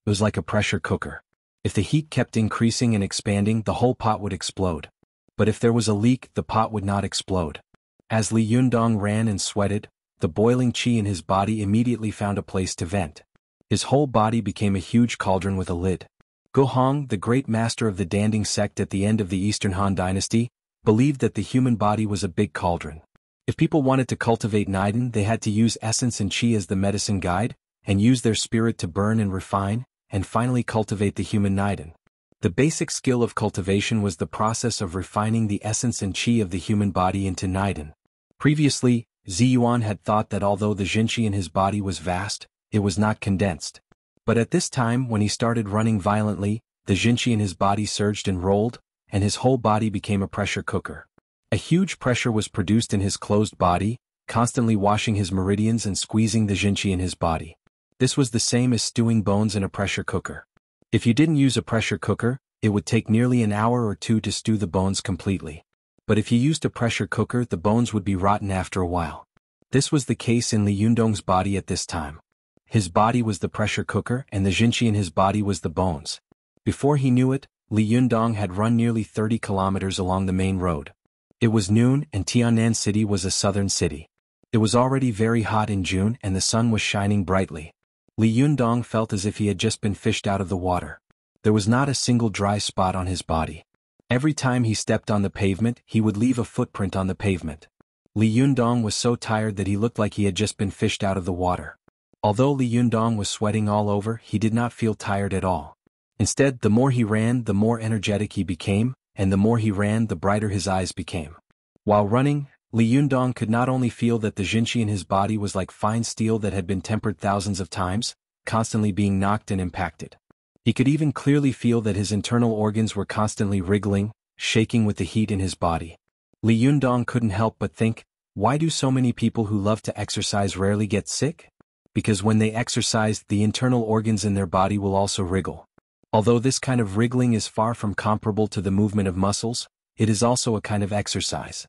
It was like a pressure cooker. If the heat kept increasing and expanding, the whole pot would explode. But if there was a leak, the pot would not explode. As Li Yundong ran and sweated, the boiling qi in his body immediately found a place to vent. His whole body became a huge cauldron with a lid. Guhong, the great master of the Danding sect at the end of the Eastern Han dynasty, believed that the human body was a big cauldron. If people wanted to cultivate Niden, they had to use essence and qi as the medicine guide, and use their spirit to burn and refine, and finally cultivate the human Niden. The basic skill of cultivation was the process of refining the essence and qi of the human body into Niden. Previously, Ziyuan had thought that although the jinqi in his body was vast, it was not condensed. But at this time, when he started running violently, the jinqi in his body surged and rolled, and his whole body became a pressure cooker. A huge pressure was produced in his closed body, constantly washing his meridians and squeezing the jinqi in his body. This was the same as stewing bones in a pressure cooker. If you didn't use a pressure cooker, it would take nearly an hour or two to stew the bones completely. But if you used a pressure cooker, the bones would be rotten after a while. This was the case in Li Yundong's body at this time. His body was the pressure cooker and the jinqi in his body was the bones. Before he knew it, Li Yundong had run nearly 30 kilometers along the main road. It was noon and Tianan City was a southern city. It was already very hot in June and the sun was shining brightly. Li Yundong felt as if he had just been fished out of the water. There was not a single dry spot on his body. Every time he stepped on the pavement, he would leave a footprint on the pavement. Li Yundong was so tired that he looked like he had just been fished out of the water. Although Li Yundong was sweating all over, he did not feel tired at all. Instead, the more he ran, the more energetic he became, and the more he ran, the brighter his eyes became. While running, Li Yundong could not only feel that the jinqi in his body was like fine steel that had been tempered thousands of times, constantly being knocked and impacted. He could even clearly feel that his internal organs were constantly wriggling, shaking with the heat in his body. Li Yundong couldn't help but think, why do so many people who love to exercise rarely get sick? Because when they exercise, the internal organs in their body will also wriggle. Although this kind of wriggling is far from comparable to the movement of muscles, it is also a kind of exercise.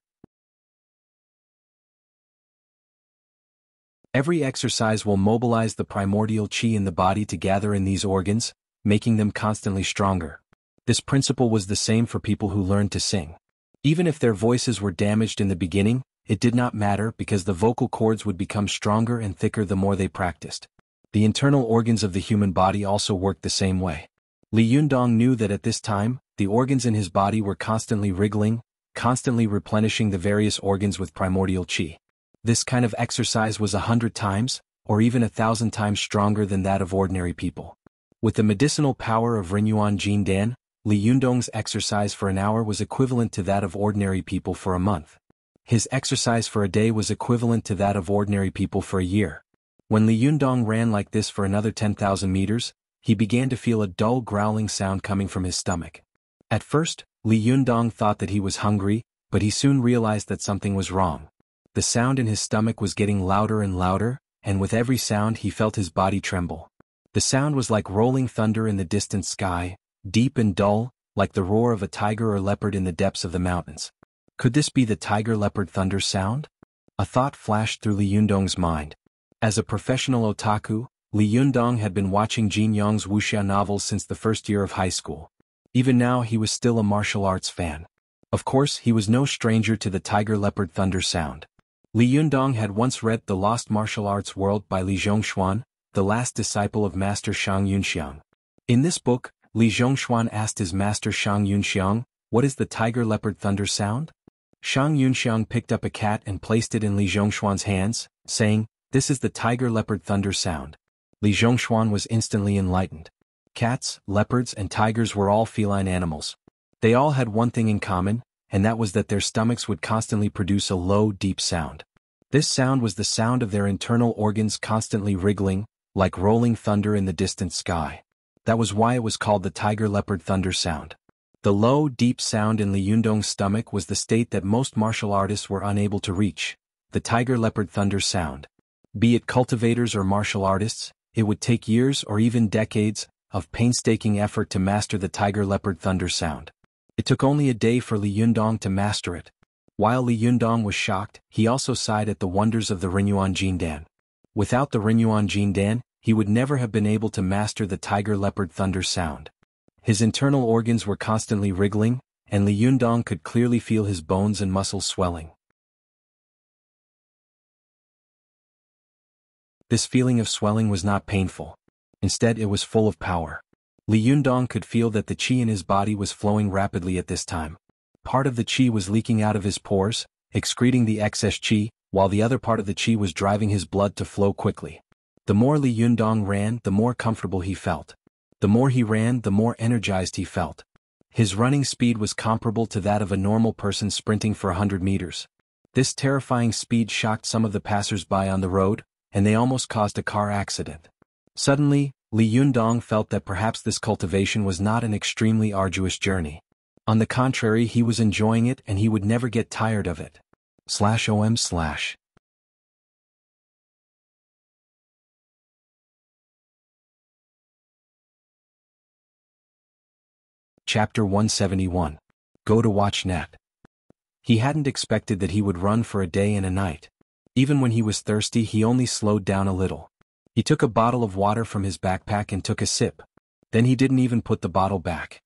Every exercise will mobilize the primordial qi in the body to gather in these organs, making them constantly stronger. This principle was the same for people who learned to sing. Even if their voices were damaged in the beginning, it did not matter because the vocal cords would become stronger and thicker the more they practiced. The internal organs of the human body also worked the same way. Li Yundong knew that at this time, the organs in his body were constantly wriggling, constantly replenishing the various organs with primordial qi. This kind of exercise was 100 times, or even 1,000 times stronger than that of ordinary people. With the medicinal power of Rinyuan Jindan, Li Yundong's exercise for an hour was equivalent to that of ordinary people for a month. His exercise for a day was equivalent to that of ordinary people for a year. When Li Yundong ran like this for another 10,000 meters, he began to feel a dull growling sound coming from his stomach. At first, Li Yundong thought that he was hungry, but he soon realized that something was wrong. The sound in his stomach was getting louder and louder, and with every sound he felt his body tremble. The sound was like rolling thunder in the distant sky, deep and dull, like the roar of a tiger or leopard in the depths of the mountains. Could this be the tiger-leopard thunder sound? A thought flashed through Li Yundong's mind. As a professional otaku, Li Yundong had been watching Jin Yong's Wuxia novels since the first year of high school. Even now he was still a martial arts fan. Of course, he was no stranger to the tiger-leopard thunder sound. Li Yundong had once read The Lost Martial Arts World by Li Zhongshuan, the last disciple of Master Shang Yunxiang. In this book, Li Zhongshuan asked his master Shang Yunxiang, "What is the tiger-leopard thunder sound?" Shang Yunxiang picked up a cat and placed it in Li Zhongshuan's hands, saying, "This is the tiger-leopard thunder sound." Li Zhongshuan was instantly enlightened. Cats, leopards and tigers were all feline animals. They all had one thing in common, and that was that their stomachs would constantly produce a low, deep sound. This sound was the sound of their internal organs constantly wriggling, like rolling thunder in the distant sky. That was why it was called the tiger-leopard thunder sound. The low, deep sound in Li Yundong's stomach was the state that most martial artists were unable to reach, the tiger-leopard thunder sound. Be it cultivators or martial artists, it would take years or even decades of painstaking effort to master the tiger-leopard thunder sound. It took only a day for Li Yundong to master it. While Li Yundong was shocked, he also sighed at the wonders of the Rinyuan Jindan. Without the Rinyuan Jindan, he would never have been able to master the tiger-leopard thunder sound. His internal organs were constantly wriggling, and Li Yundong could clearly feel his bones and muscles swelling. This feeling of swelling was not painful. Instead, it was full of power. Li Yundong could feel that the qi in his body was flowing rapidly at this time. Part of the qi was leaking out of his pores, excreting the excess qi, while the other part of the qi was driving his blood to flow quickly. The more Li Yundong ran, the more comfortable he felt. The more he ran, the more energized he felt. His running speed was comparable to that of a normal person sprinting for 100 meters. This terrifying speed shocked some of the passers-by on the road, and they almost caused a car accident. Suddenly, Li Yundong felt that perhaps this cultivation was not an extremely arduous journey. On the contrary, he was enjoying it and he would never get tired of it. /om/ Chapter 171. Go to WatchNet. He hadn't expected that he would run for a day and a night. Even when he was thirsty, he only slowed down a little. He took a bottle of water from his backpack and took a sip. Then he didn't even put the bottle back.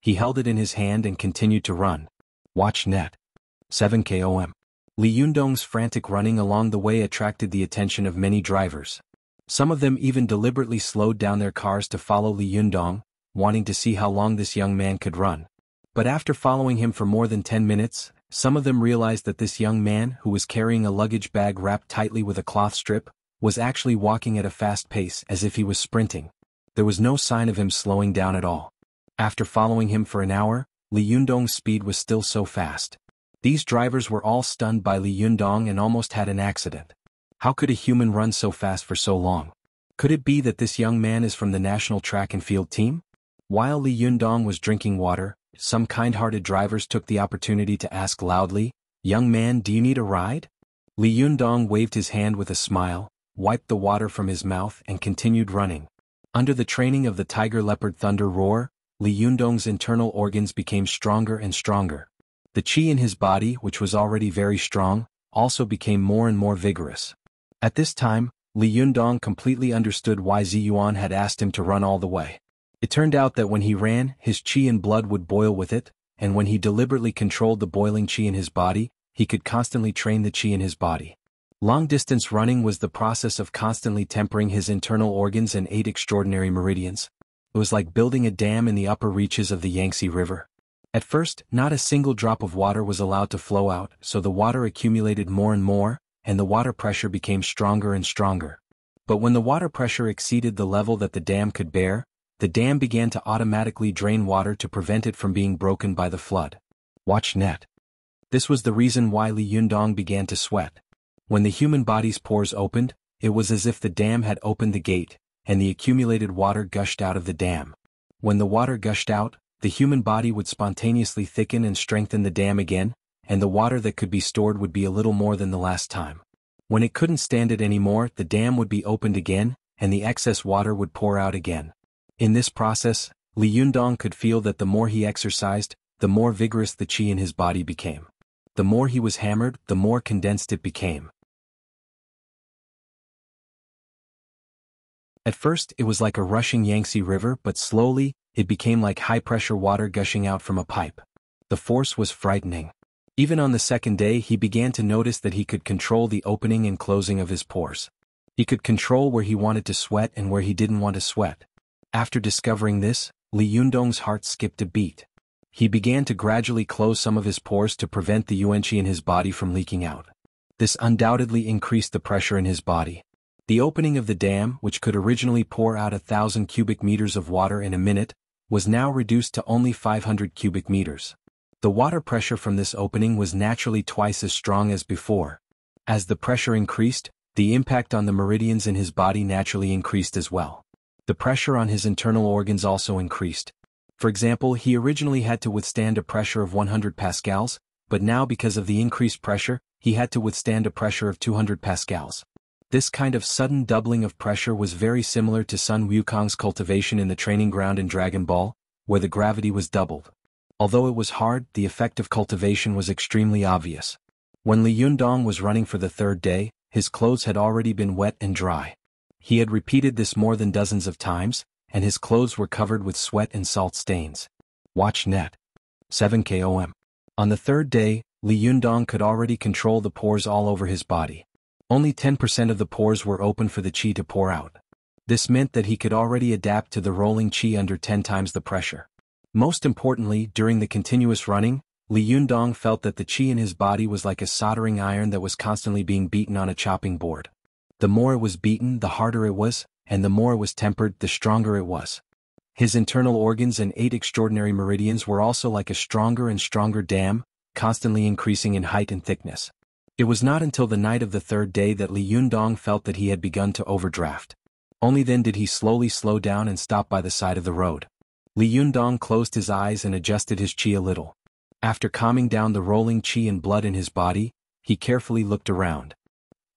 He held it in his hand and continued to run. WatchNet. 7 km. Li Yundong's frantic running along the way attracted the attention of many drivers. Some of them even deliberately slowed down their cars to follow Li Yundong, wanting to see how long this young man could run. But after following him for more than 10 minutes, some of them realized that this young man, who was carrying a luggage bag wrapped tightly with a cloth strip, was actually walking at a fast pace as if he was sprinting. There was no sign of him slowing down at all. After following him for an hour, Li Yundong's speed was still so fast. These drivers were all stunned by Li Yundong and almost had an accident. How could a human run so fast for so long? Could it be that this young man is from the national track and field team? While Li Yundong was drinking water, some kind-hearted drivers took the opportunity to ask loudly, "Young man, do you need a ride?" Li Yundong waved his hand with a smile, wiped the water from his mouth and continued running. Under the training of the tiger-leopard thunder roar, Li Yundong's internal organs became stronger and stronger. The qi in his body, which was already very strong, also became more and more vigorous. At this time, Li Yundong completely understood why Ziyuan had asked him to run all the way. It turned out that when he ran, his qi and blood would boil with it, and when he deliberately controlled the boiling qi in his body, he could constantly train the qi in his body. Long-distance running was the process of constantly tempering his internal organs and 8 extraordinary meridians. It was like building a dam in the upper reaches of the Yangtze River. At first, not a single drop of water was allowed to flow out, so the water accumulated more and more, and the water pressure became stronger and stronger. But when the water pressure exceeded the level that the dam could bear, the dam began to automatically drain water to prevent it from being broken by the flood. Watch net. This was the reason why Li Yundong began to sweat. When the human body's pores opened, it was as if the dam had opened the gate, and the accumulated water gushed out of the dam. When the water gushed out, the human body would spontaneously thicken and strengthen the dam again, and the water that could be stored would be a little more than the last time. When it couldn't stand it anymore, the dam would be opened again, and the excess water would pour out again. In this process, Li Yundong could feel that the more he exercised, the more vigorous the qi in his body became. The more he was hammered, the more condensed it became. At first, it was like a rushing Yangtze River, but slowly, it became like high-pressure water gushing out from a pipe. The force was frightening. Even on the second day, he began to notice that he could control the opening and closing of his pores. He could control where he wanted to sweat and where he didn't want to sweat. After discovering this, Li Yundong's heart skipped a beat. He began to gradually close some of his pores to prevent the yuan qi in his body from leaking out. This undoubtedly increased the pressure in his body. The opening of the dam, which could originally pour out 1,000 cubic meters of water in a minute, was now reduced to only 500 cubic meters. The water pressure from this opening was naturally twice as strong as before. As the pressure increased, the impact on the meridians in his body naturally increased as well. The pressure on his internal organs also increased. For example, he originally had to withstand a pressure of 100 pascals, but now because of the increased pressure, he had to withstand a pressure of 200 pascals. This kind of sudden doubling of pressure was very similar to Sun Wukong's cultivation in the training ground in Dragon Ball, where the gravity was doubled. Although it was hard, the effect of cultivation was extremely obvious. When Li Yundong was running for the third day, his clothes had already been wet and dry. He had repeated this more than dozens of times, and his clothes were covered with sweat and salt stains. Watch net. 7 km. On the third day, Li Yundong could already control the pores all over his body. Only 10% of the pores were open for the qi to pour out. This meant that he could already adapt to the rolling qi under 10 times the pressure. Most importantly, during the continuous running, Li Yundong felt that the qi in his body was like a soldering iron that was constantly being beaten on a chopping board. The more it was beaten, the harder it was, and the more it was tempered, the stronger it was. His internal organs and 8 extraordinary meridians were also like a stronger and stronger dam, constantly increasing in height and thickness. It was not until the night of the third day that Li Yundong felt that he had begun to overdraft. Only then did he slowly slow down and stop by the side of the road. Li Yundong closed his eyes and adjusted his qi a little. After calming down the rolling qi and blood in his body, he carefully looked around.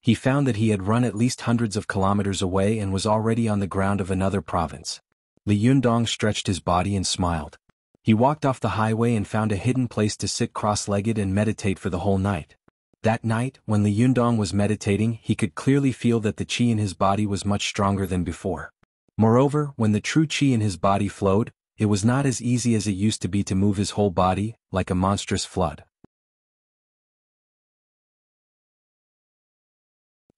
He found that he had run at least hundreds of kilometers away and was already on the ground of another province. Li Yundong stretched his body and smiled. He walked off the highway and found a hidden place to sit cross-legged and meditate for the whole night. That night, when Li Yundong was meditating, he could clearly feel that the qi in his body was much stronger than before. Moreover, when the true qi in his body flowed, it was not as easy as it used to be to move his whole body, like a monstrous flood.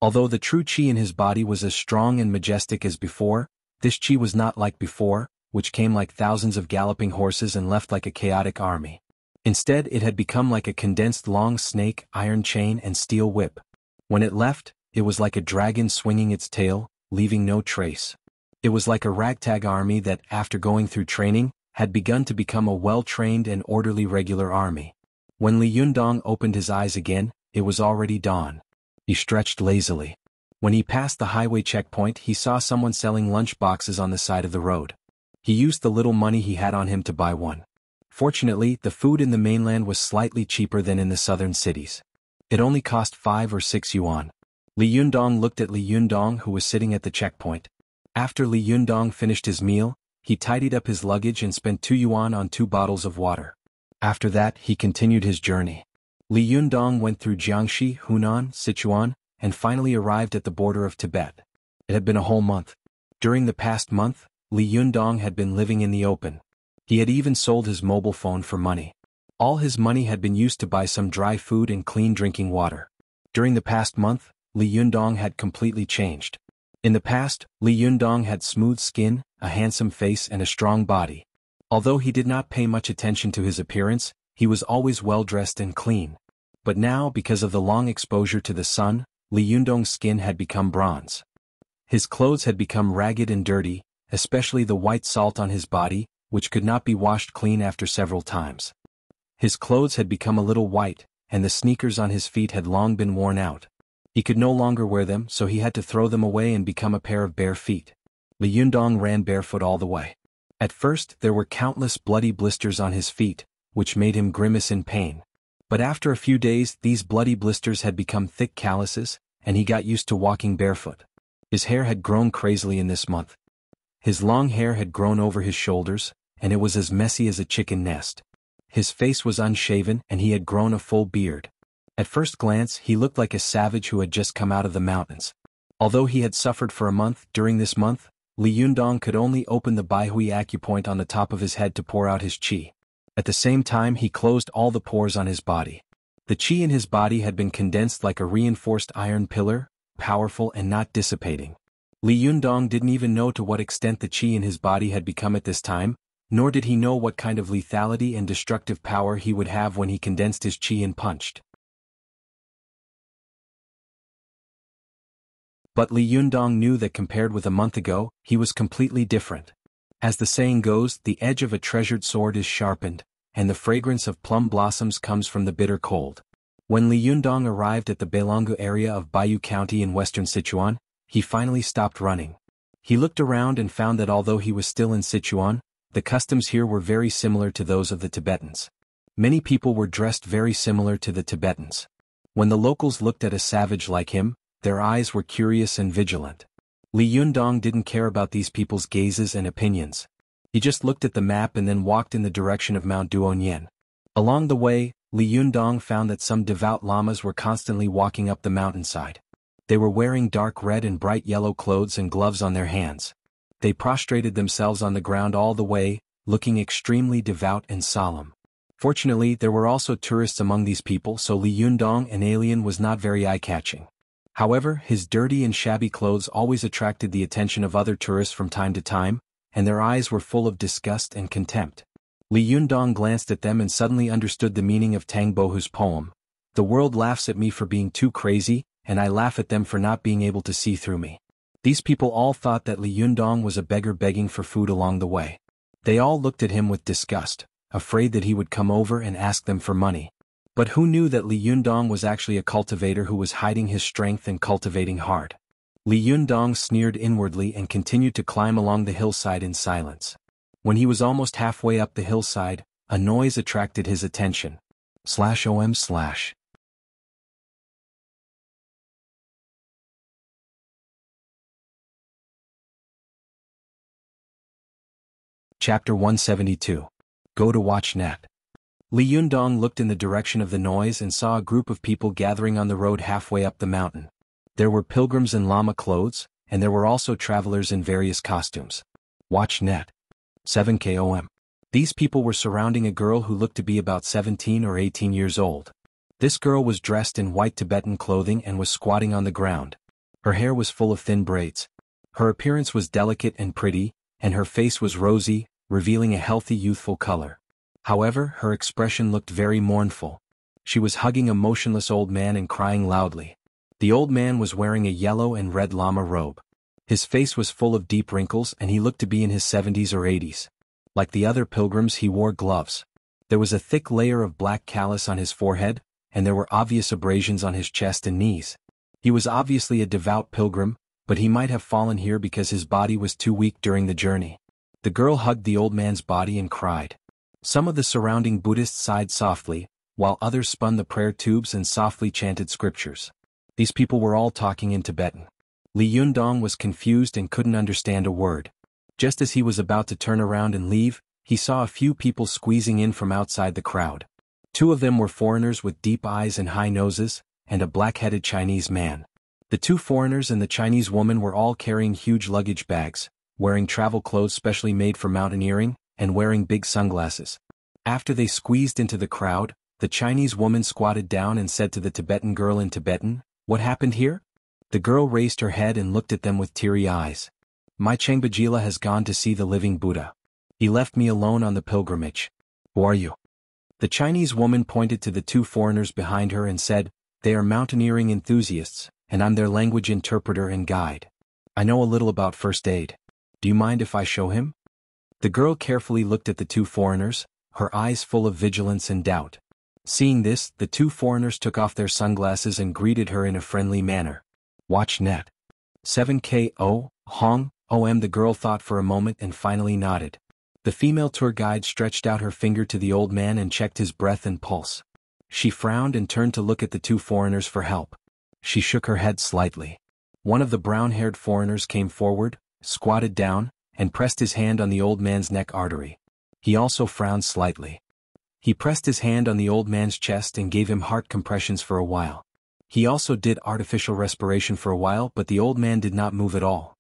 Although the true qi in his body was as strong and majestic as before, this qi was not like before, which came like thousands of galloping horses and left like a chaotic army. Instead, it had become like a condensed long snake, iron chain, and steel whip. When it left, it was like a dragon swinging its tail, leaving no trace. It was like a ragtag army that, after going through training, had begun to become a well-trained and orderly regular army. When Li Yundong opened his eyes again, it was already dawn. He stretched lazily. When he passed the highway checkpoint, he saw someone selling lunch boxes on the side of the road. He used the little money he had on him to buy one. Fortunately, the food in the mainland was slightly cheaper than in the southern cities. It only cost 5 or 6 yuan. Li Yundong looked at Li Yundong, who was sitting at the checkpoint. After Li Yundong finished his meal, he tidied up his luggage and spent 2 yuan on 2 bottles of water. After that, he continued his journey. Li Yundong went through Jiangxi, Hunan, Sichuan, and finally arrived at the border of Tibet. It had been a whole month. During the past month, Li Yundong had been living in the open. He had even sold his mobile phone for money. All his money had been used to buy some dry food and clean drinking water. During the past month, Li Yundong had completely changed. In the past, Li Yundong had smooth skin, a handsome face and a strong body. Although he did not pay much attention to his appearance, he was always well-dressed and clean. But now, because of the long exposure to the sun, Li Yundong's skin had become bronze. His clothes had become ragged and dirty, especially the white salt on his body, which could not be washed clean after several times. His clothes had become a little white, and the sneakers on his feet had long been worn out. He could no longer wear them, so he had to throw them away and become a pair of bare feet. Li Yundong ran barefoot all the way. At first, there were countless bloody blisters on his feet, which made him grimace in pain. But after a few days, these bloody blisters had become thick calluses, and he got used to walking barefoot. His hair had grown crazily in this month. His long hair had grown over his shoulders, and it was as messy as a chicken nest. His face was unshaven and he had grown a full beard. At first glance, he looked like a savage who had just come out of the mountains. Although he had suffered for a month, during this month, Li Yundong could only open the Baihui acupoint on the top of his head to pour out his qi. At the same time, he closed all the pores on his body. The qi in his body had been condensed like a reinforced iron pillar, powerful and not dissipating. Li Yundong didn't even know to what extent the qi in his body had become at this time, nor did he know what kind of lethality and destructive power he would have when he condensed his qi and punched. But Li Yundong knew that compared with a month ago, he was completely different. As the saying goes, the edge of a treasured sword is sharpened, and the fragrance of plum blossoms comes from the bitter cold. When Li Yundong arrived at the Beilonggu area of Baiyu County in western Sichuan, he finally stopped running. He looked around and found that although he was still in Sichuan, the customs here were very similar to those of the Tibetans. Many people were dressed very similar to the Tibetans. When the locals looked at a savage like him, their eyes were curious and vigilant. Li Yundong didn't care about these people's gazes and opinions. He just looked at the map and then walked in the direction of Mount Duonyen. Along the way, Li Yundong found that some devout lamas were constantly walking up the mountainside. They were wearing dark red and bright yellow clothes and gloves on their hands. They prostrated themselves on the ground all the way, looking extremely devout and solemn. Fortunately, there were also tourists among these people, so Li Yundong, an alien, was not very eye-catching. However, his dirty and shabby clothes always attracted the attention of other tourists from time to time, and their eyes were full of disgust and contempt. Li Yundong glanced at them and suddenly understood the meaning of Tang Bohu's poem. The world laughs at me for being too crazy, and I laugh at them for not being able to see through me. These people all thought that Li Yundong was a beggar begging for food along the way. They all looked at him with disgust, afraid that he would come over and ask them for money. But who knew that Li Yundong was actually a cultivator who was hiding his strength and cultivating hard? Li Yundong sneered inwardly and continued to climb along the hillside in silence. When he was almost halfway up the hillside, a noise attracted his attention. /om/. Chapter 172. Go to WatchNet. Li Yundong looked in the direction of the noise and saw a group of people gathering on the road halfway up the mountain. There were pilgrims in llama clothes, and there were also travelers in various costumes. WatchNet. 7 km. These people were surrounding a girl who looked to be about 17 or 18 years old. This girl was dressed in white Tibetan clothing and was squatting on the ground. Her hair was full of thin braids. Her appearance was delicate and pretty, and her face was rosy, revealing a healthy youthful color. However, her expression looked very mournful. She was hugging a motionless old man and crying loudly. The old man was wearing a yellow and red llama robe. His face was full of deep wrinkles and he looked to be in his 70s or 80s. Like the other pilgrims, he wore gloves. There was a thick layer of black callus on his forehead, and there were obvious abrasions on his chest and knees. He was obviously a devout pilgrim, but he might have fallen here because his body was too weak during the journey. The girl hugged the old man's body and cried. Some of the surrounding Buddhists sighed softly, while others spun the prayer tubes and softly chanted scriptures. These people were all talking in Tibetan. Li Yundong was confused and couldn't understand a word. Just as he was about to turn around and leave, he saw a few people squeezing in from outside the crowd. Two of them were foreigners with deep eyes and high noses, and a black-headed Chinese man. The two foreigners and the Chinese woman were all carrying huge luggage bags, wearing travel clothes specially made for mountaineering, and wearing big sunglasses. After they squeezed into the crowd, the Chinese woman squatted down and said to the Tibetan girl in Tibetan, "What happened here?" The girl raised her head and looked at them with teary eyes. "My Changbajila has gone to see the living Buddha. He left me alone on the pilgrimage. Who are you?" The Chinese woman pointed to the two foreigners behind her and said, "They are mountaineering enthusiasts, and I'm their language interpreter and guide. I know a little about first aid. Do you mind if I show him?" The girl carefully looked at the two foreigners, her eyes full of vigilance and doubt. Seeing this, the two foreigners took off their sunglasses and greeted her in a friendly manner. Watch net. 7KO, Hong, OM. The girl thought for a moment and finally nodded. The female tour guide stretched out her finger to the old man and checked his breath and pulse. She frowned and turned to look at the two foreigners for help. She shook her head slightly. One of the brown-haired foreigners came forward, squatted down, and pressed his hand on the old man's neck artery. He also frowned slightly. He pressed his hand on the old man's chest and gave him heart compressions for a while. He also did artificial respiration for a while, but the old man did not move at all.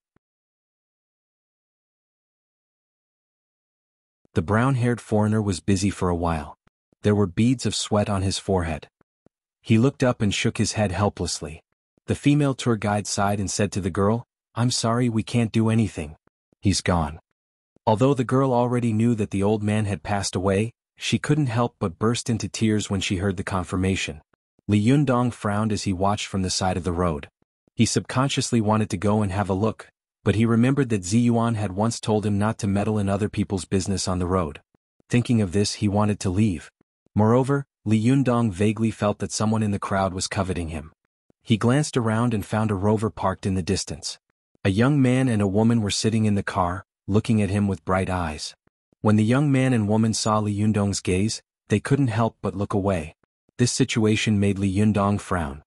The brown-haired foreigner was busy for a while. There were beads of sweat on his forehead. He looked up and shook his head helplessly. The female tour guide sighed and said to the girl, "I'm sorry, we can't do anything. He's gone." Although the girl already knew that the old man had passed away, she couldn't help but burst into tears when she heard the confirmation. Li Yundong frowned as he watched from the side of the road. He subconsciously wanted to go and have a look, but he remembered that Ziyuan had once told him not to meddle in other people's business on the road. Thinking of this, he wanted to leave. Moreover, Li Yundong vaguely felt that someone in the crowd was coveting him. He glanced around and found a rover parked in the distance. A young man and a woman were sitting in the car, looking at him with bright eyes. When the young man and woman saw Li Yundong's gaze, they couldn't help but look away. This situation made Li Yundong frown.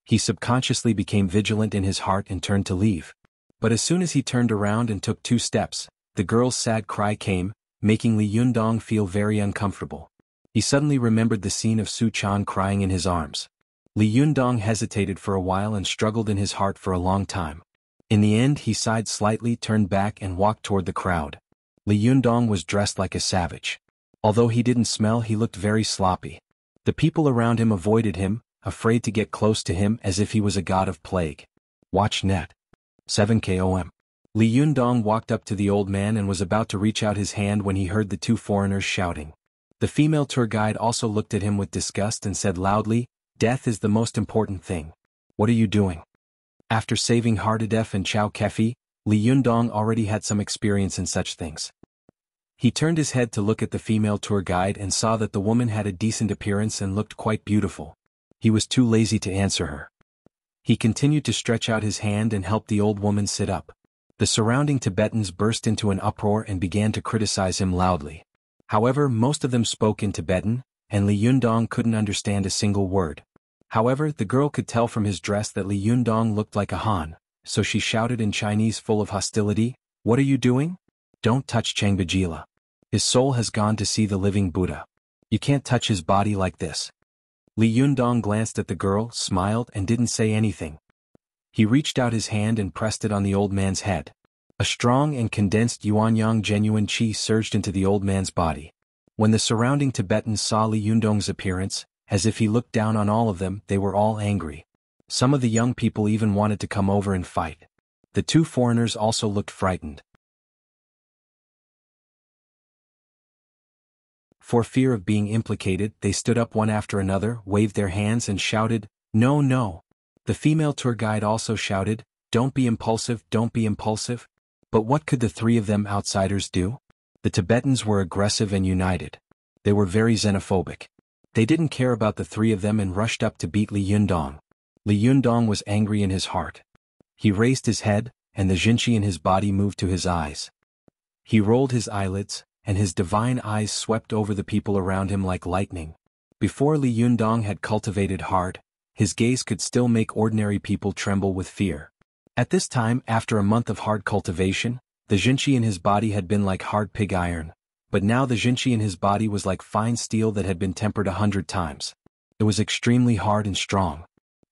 He subconsciously became vigilant in his heart and turned to leave. But as soon as he turned around and took 2 steps, the girl's sad cry came, making Li Yundong feel very uncomfortable. He suddenly remembered the scene of Su Chan crying in his arms. Li Yundong hesitated for a while and struggled in his heart for a long time. In the end, he sighed slightly, turned back and walked toward the crowd. Li Yundong was dressed like a savage. Although he didn't smell, he looked very sloppy. The people around him avoided him, afraid to get close to him as if he was a god of plague. Watch net. 7KOM. Li Yundong walked up to the old man and was about to reach out his hand when he heard the two foreigners shouting. The female tour guide also looked at him with disgust and said loudly, "Death is the most important thing. What are you doing?" After saving Hardadef and Chow Kefi, Li Yundong already had some experience in such things. He turned his head to look at the female tour guide and saw that the woman had a decent appearance and looked quite beautiful. He was too lazy to answer her. He continued to stretch out his hand and help the old woman sit up. The surrounding Tibetans burst into an uproar and began to criticize him loudly. However, most of them spoke in Tibetan, and Li Yundong couldn't understand a single word. However, the girl could tell from his dress that Li Yundong looked like a Han, so she shouted in Chinese full of hostility, "What are you doing? Don't touch Changbajila. His soul has gone to see the living Buddha. You can't touch his body like this." Li Yundong glanced at the girl, smiled and didn't say anything. He reached out his hand and pressed it on the old man's head. A strong and condensed Yuanyang genuine qi surged into the old man's body. When the surrounding Tibetans saw Li Yundong's appearance, as if he looked down on all of them, they were all angry. Some of the young people even wanted to come over and fight. The two foreigners also looked frightened. For fear of being implicated, they stood up one after another, waved their hands and shouted, "No, no." The female tour guide also shouted, "Don't be impulsive, don't be impulsive." But what could the 3 of them outsiders do? The Tibetans were aggressive and united. They were very xenophobic. They didn't care about the 3 of them and rushed up to beat Li Yundong. Li Yundong was angry in his heart. He raised his head, and the jinqi in his body moved to his eyes. He rolled his eyelids, and his divine eyes swept over the people around him like lightning. Before Li Yundong had cultivated hard, his gaze could still make ordinary people tremble with fear. At this time, after a month of hard cultivation, the jinqi in his body had been like hard pig iron, but now the jinqi in his body was like fine steel that had been tempered 100 times. It was extremely hard and strong.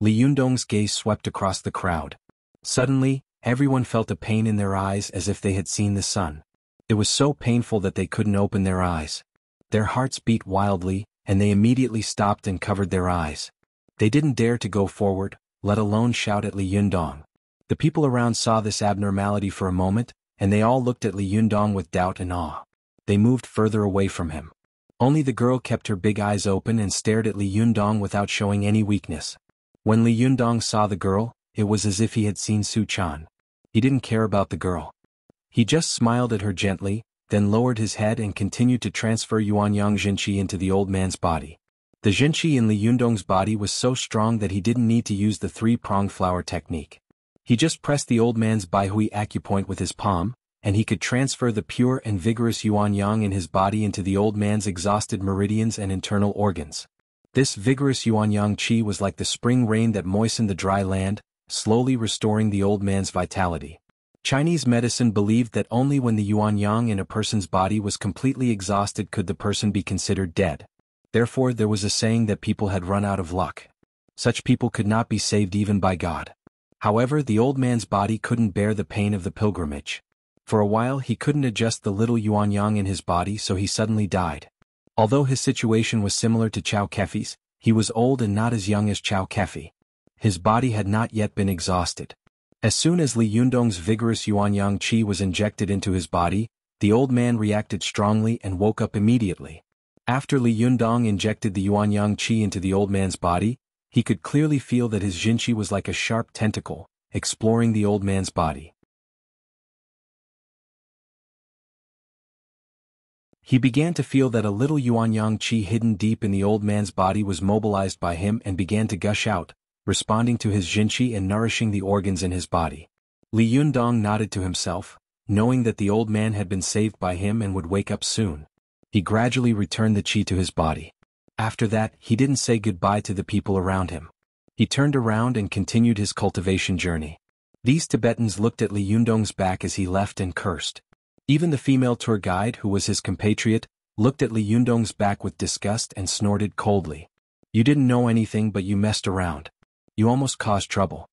Li Yundong's gaze swept across the crowd. Suddenly, everyone felt a pain in their eyes as if they had seen the sun. It was so painful that they couldn't open their eyes. Their hearts beat wildly, and they immediately stopped and covered their eyes. They didn't dare to go forward, let alone shout at Li Yundong. The people around saw this abnormality for a moment, and they all looked at Li Yundong with doubt and awe. They moved further away from him. Only the girl kept her big eyes open and stared at Li Yundong without showing any weakness. When Li Yundong saw the girl, it was as if he had seen Su Chan. He didn't care about the girl. He just smiled at her gently, then lowered his head and continued to transfer Yuanyang Jinqi into the old man's body. The Jinqi in Li Yundong's body was so strong that he didn't need to use the three-pronged flower technique. He just pressed the old man's Baihui acupoint with his palm, and he could transfer the pure and vigorous Yuanyang in his body into the old man's exhausted meridians and internal organs. This vigorous Yuanyang qi was like the spring rain that moistened the dry land, slowly restoring the old man's vitality. Chinese medicine believed that only when the Yuanyang in a person's body was completely exhausted could the person be considered dead. Therefore there was a saying that people had run out of luck. Such people could not be saved even by God. However, the old man's body couldn't bear the pain of the pilgrimage. For a while he couldn't adjust the little Yuanyang in his body, so he suddenly died. Although his situation was similar to Chao Kefi's, he was old and not as young as Chao Kefi. His body had not yet been exhausted. As soon as Li Yundong's vigorous Yuanyang qi was injected into his body, the old man reacted strongly and woke up immediately. After Li Yundong injected the Yuanyang qi into the old man's body, he could clearly feel that his Jinqi was like a sharp tentacle, exploring the old man's body. He began to feel that a little Yuanyang qi hidden deep in the old man's body was mobilized by him and began to gush out, responding to his Jinqi and nourishing the organs in his body. Li Yundong nodded to himself, knowing that the old man had been saved by him and would wake up soon. He gradually returned the qi to his body. After that, he didn't say goodbye to the people around him. He turned around and continued his cultivation journey. These Tibetans looked at Li Yundong's back as he left and cursed. Even the female tour guide, who was his compatriot, looked at Li Yundong's back with disgust and snorted coldly. "You didn't know anything, but you messed around. You almost caused trouble."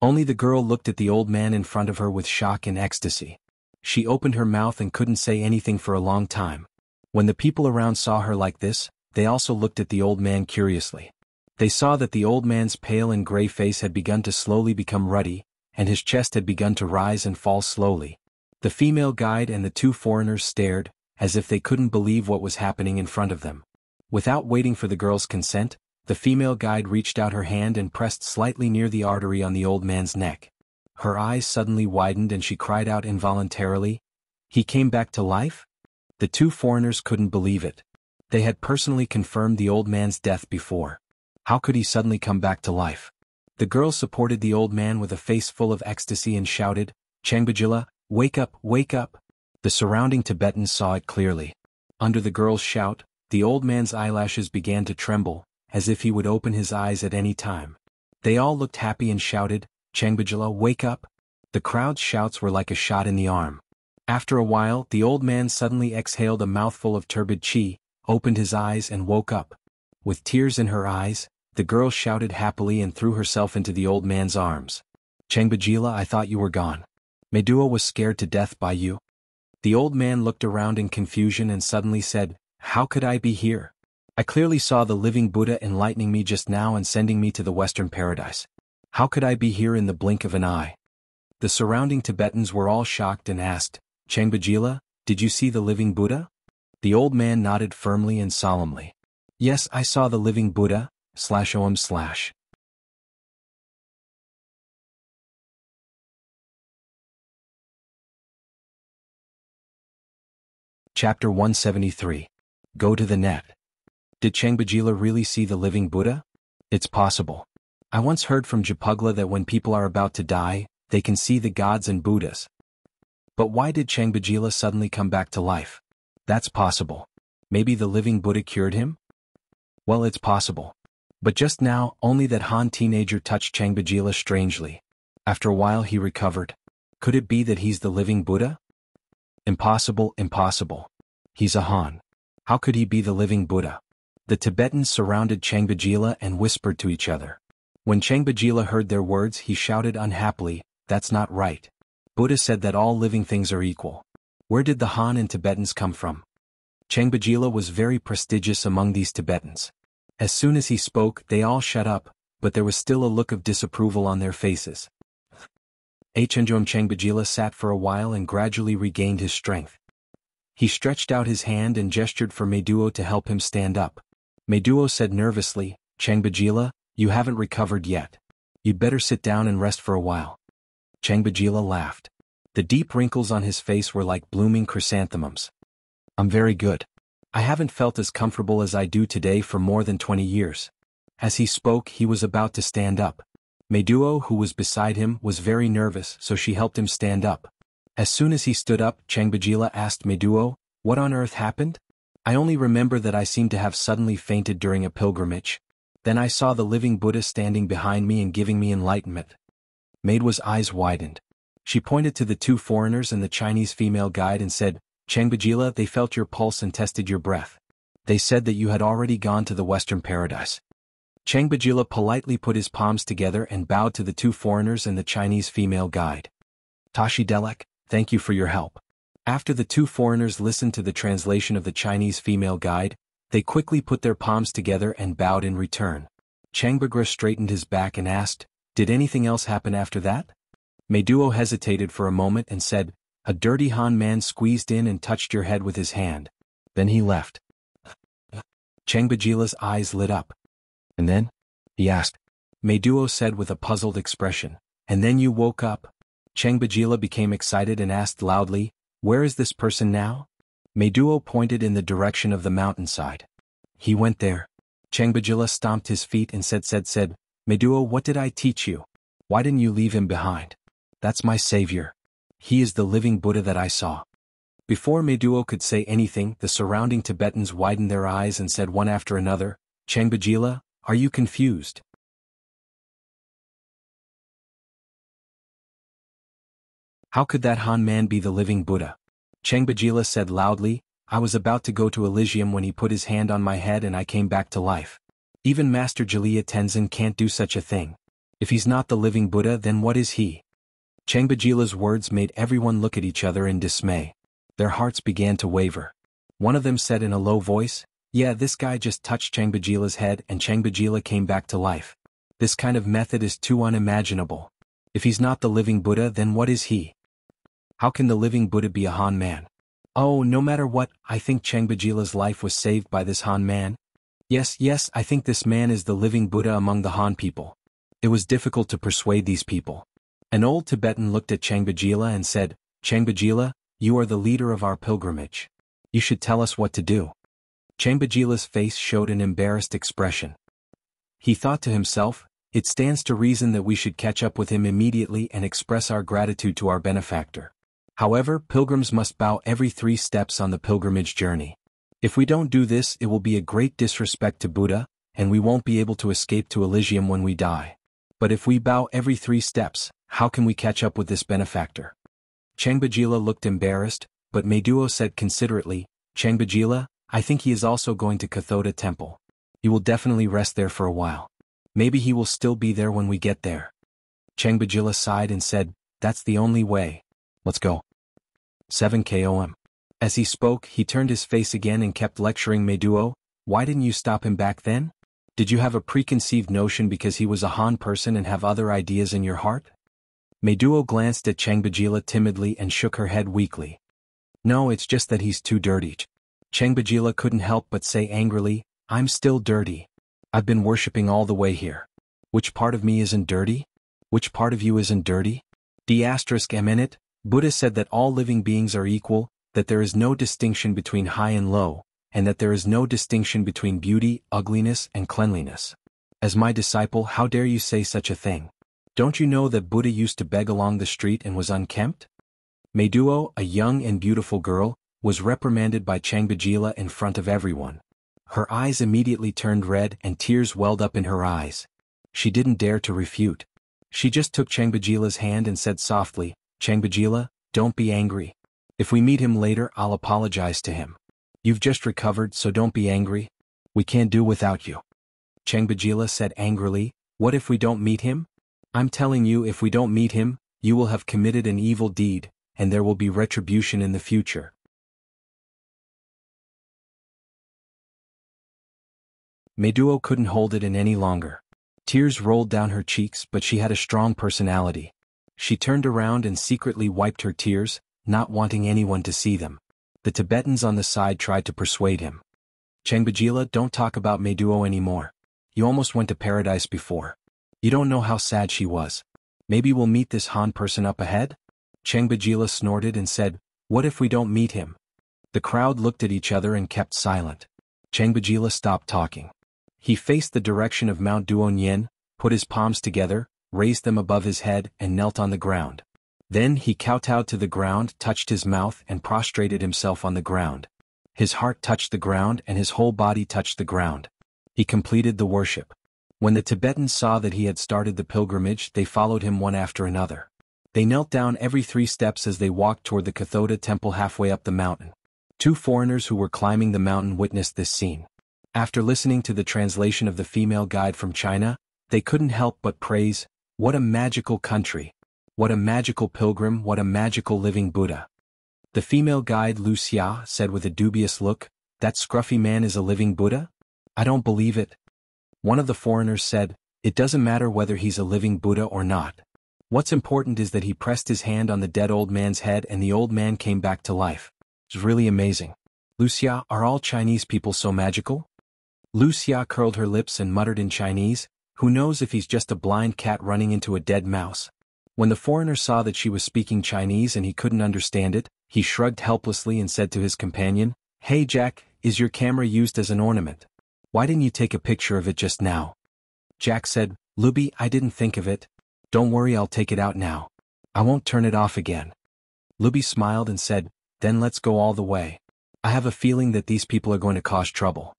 Only the girl looked at the old man in front of her with shock and ecstasy. She opened her mouth and couldn't say anything for a long time. When the people around saw her like this, they also looked at the old man curiously. They saw that the old man's pale and gray face had begun to slowly become ruddy, and his chest had begun to rise and fall slowly. The female guide and the two foreigners stared, as if they couldn't believe what was happening in front of them. Without waiting for the girl's consent, the female guide reached out her hand and pressed slightly near the artery on the old man's neck. Her eyes suddenly widened and she cried out involuntarily, "He came back to life?" The two foreigners couldn't believe it. They had personally confirmed the old man's death before. How could he suddenly come back to life? The girl supported the old man with a face full of ecstasy and shouted, "Changbajila, wake up, wake up!" The surrounding Tibetans saw it clearly. Under the girl's shout, the old man's eyelashes began to tremble, as if he would open his eyes at any time. They all looked happy and shouted, "Changbajila, wake up!" The crowd's shouts were like a shot in the arm. After a while, the old man suddenly exhaled a mouthful of turbid qi, opened his eyes and woke up. With tears in her eyes, the girl shouted happily and threw herself into the old man's arms. "Changbajila, I thought you were gone. Medua was scared to death by you." The old man looked around in confusion and suddenly said, "How could I be here? I clearly saw the living Buddha enlightening me just now and sending me to the Western paradise. How could I be here in the blink of an eye?" The surrounding Tibetans were all shocked and asked, "Changbajila, did you see the living Buddha?" The old man nodded firmly and solemnly. "Yes, I saw the living Buddha, /OM/." Chapter 173. Go to the net. Did Changbajila really see the living Buddha? It's possible. I once heard from Japugla that when people are about to die, they can see the gods and Buddhas. But why did Changbajila suddenly come back to life? That's possible. Maybe the living Buddha cured him? Well, it's possible. But just now, only that Han teenager touched Changbajila strangely. After a while he recovered. Could it be that he's the living Buddha? Impossible, impossible. He's a Han. How could he be the living Buddha? The Tibetans surrounded Changbajila and whispered to each other. When Changbajila heard their words, he shouted unhappily, "That's not right. Buddha said that all living things are equal. Where did the Han and Tibetans come from?" Changbajila was very prestigious among these Tibetans. As soon as he spoke, they all shut up, but there was still a look of disapproval on their faces. Achenjom Changbajila sat for a while and gradually regained his strength. He stretched out his hand and gestured for Meduo to help him stand up. Meduo said nervously, "Changbajila, you haven't recovered yet. You'd better sit down and rest for a while." Changbajila laughed. The deep wrinkles on his face were like blooming chrysanthemums. "I'm very good. I haven't felt as comfortable as I do today for more than 20 years. As he spoke, he was about to stand up. Meduo, who was beside him, was very nervous, so she helped him stand up. As soon as he stood up, Changbajila asked Meduo, "What on earth happened? I only remember that I seemed to have suddenly fainted during a pilgrimage. Then I saw the living Buddha standing behind me and giving me enlightenment." Meduo's eyes widened. She pointed to the two foreigners and the Chinese female guide and said, "Changbajila, they felt your pulse and tested your breath. They said that you had already gone to the Western Paradise." Changbajila politely put his palms together and bowed to the two foreigners and the Chinese female guide. "Tashi Delek, thank you for your help." After the two foreigners listened to the translation of the Chinese female guide, they quickly put their palms together and bowed in return. Changbagra straightened his back and asked, "Did anything else happen after that?" Meduo hesitated for a moment and said, "A dirty Han man squeezed in and touched your head with his hand. Then he left." Changbajila's eyes lit up. "And then?" he asked. Meduo said with a puzzled expression, "And then you woke up." Changbajila became excited and asked loudly, "Where is this person now?" Meduo pointed in the direction of the mountainside. "He went there." Changbajila stomped his feet and said, "Meduo, what did I teach you? Why didn't you leave him behind? That's my savior. He is the living Buddha that I saw." Before Meduo could say anything, the surrounding Tibetans widened their eyes and said one after another, "Changbajila, are you confused?" "How could that Han man be the living Buddha?" Changbajila said loudly, "I was about to go to Elysium when he put his hand on my head and I came back to life. Even Master Jalila Tenzin can't do such a thing. If he's not the living Buddha, then what is he?" Changbajila's words made everyone look at each other in dismay. Their hearts began to waver. One of them said in a low voice, "Yeah, this guy just touched Changbajila's head and Changbajila came back to life. This kind of method is too unimaginable. If he's not the living Buddha, then what is he? How can the living Buddha be a Han man? Oh, no matter what, I think Changbajila's life was saved by this Han man. Yes, I think this man is the living Buddha among the Han people." It was difficult to persuade these people. An old Tibetan looked at Changbajila and said, "Changbajila, you are the leader of our pilgrimage. You should tell us what to do." Changbajila's face showed an embarrassed expression. He thought to himself, "It stands to reason that we should catch up with him immediately and express our gratitude to our benefactor. However, pilgrims must bow every 3 steps on the pilgrimage journey. If we don't do this, it will be a great disrespect to Buddha, and we won't be able to escape to Elysium when we die. But if we bow every 3 steps, how can we catch up with this benefactor?" Changbajila looked embarrassed, but Meduo said considerately, "Changbajila, I think he is also going to Kathoda Temple. He will definitely rest there for a while. Maybe he will still be there when we get there." Changbajila sighed and said, "That's the only way. Let's go." 7 KOM. As he spoke, he turned his face again and kept lecturing Meduo, "Why didn't you stop him back then? Did you have a preconceived notion because he was a Han person and have other ideas in your heart?" Meduo glanced at Changbajila timidly and shook her head weakly. "No, it's just that he's too dirty." Changbajila couldn't help but say angrily, "I'm still dirty. I've been worshipping all the way here. Which part of me isn't dirty? Which part of you isn't dirty? D****. Buddha said that all living beings are equal, that there is no distinction between high and low, and that there is no distinction between beauty, ugliness, and cleanliness. As my disciple, how dare you say such a thing? Don't you know that Buddha used to beg along the street and was unkempt?" Meduo, a young and beautiful girl, was reprimanded by Changbajila in front of everyone. Her eyes immediately turned red and tears welled up in her eyes. She didn't dare to refute. She just took Changbajila's hand and said softly, "Changbajila, don't be angry. If we meet him later, I'll apologize to him. You've just recovered, so don't be angry. We can't do without you." Changbajila said angrily, What if we don't meet him? I'm telling you, if we don't meet him, you will have committed an evil deed, and there will be retribution in the future. Meduo couldn't hold it in any longer. Tears rolled down her cheeks, but she had a strong personality. She turned around and secretly wiped her tears, not wanting anyone to see them. The Tibetans on the side tried to persuade him. Chengbajila, don't talk about Meduo anymore. You almost went to paradise before. You don't know how sad she was. Maybe we'll meet this Han person up ahead? Chengbajila snorted and said, what if we don't meet him? The crowd looked at each other and kept silent. Chengbajila stopped talking. He faced the direction of Mount Duonyen, put his palms together, raised them above his head, and knelt on the ground. Then he kowtowed to the ground, touched his mouth, and prostrated himself on the ground. His heart touched the ground and his whole body touched the ground. He completed the worship. When the Tibetans saw that he had started the pilgrimage, they followed him one after another. They knelt down every 3 steps as they walked toward the Kathoda temple halfway up the mountain. 2 foreigners who were climbing the mountain witnessed this scene. After listening to the translation of the female guide from China, they couldn't help but praise, what a magical country. What a magical pilgrim, what a magical living Buddha. The female guide Wuxia said with a dubious look, that scruffy man is a living Buddha? I don't believe it. One of the foreigners said, it doesn't matter whether he's a living Buddha or not. What's important is that he pressed his hand on the dead old man's head and the old man came back to life. It's really amazing. Wuxia, are all Chinese people so magical? Wuxia curled her lips and muttered in Chinese, who knows if he's just a blind cat running into a dead mouse. When the foreigner saw that she was speaking Chinese and he couldn't understand it, he shrugged helplessly and said to his companion, hey Jack, is your camera used as an ornament? Why didn't you take a picture of it just now? Jack said, Luby, I didn't think of it. Don't worry, I'll take it out now. I won't turn it off again. Luby smiled and said, then let's go all the way. I have a feeling that these people are going to cause trouble.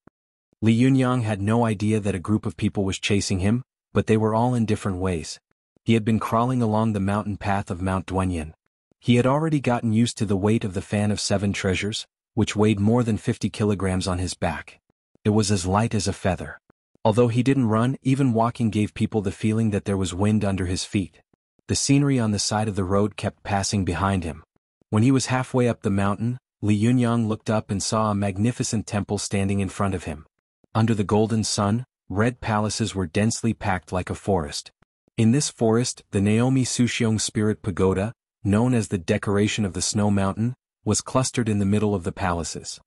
Li Yunyang had no idea that a group of people was chasing him, but they were all in different ways. He had been crawling along the mountain path of Mount Duanyan. He had already gotten used to the weight of the fan of 7 treasures, which weighed more than 50 kilograms on his back. It was as light as a feather. Although he didn't run, even walking gave people the feeling that there was wind under his feet. The scenery on the side of the road kept passing behind him. When he was halfway up the mountain, Li Yunyang looked up and saw a magnificent temple standing in front of him. Under the golden sun, red palaces were densely packed like a forest. In this forest, the Naomi Sushiong Spirit Pagoda, known as the decoration of the snow mountain, was clustered in the middle of the palaces.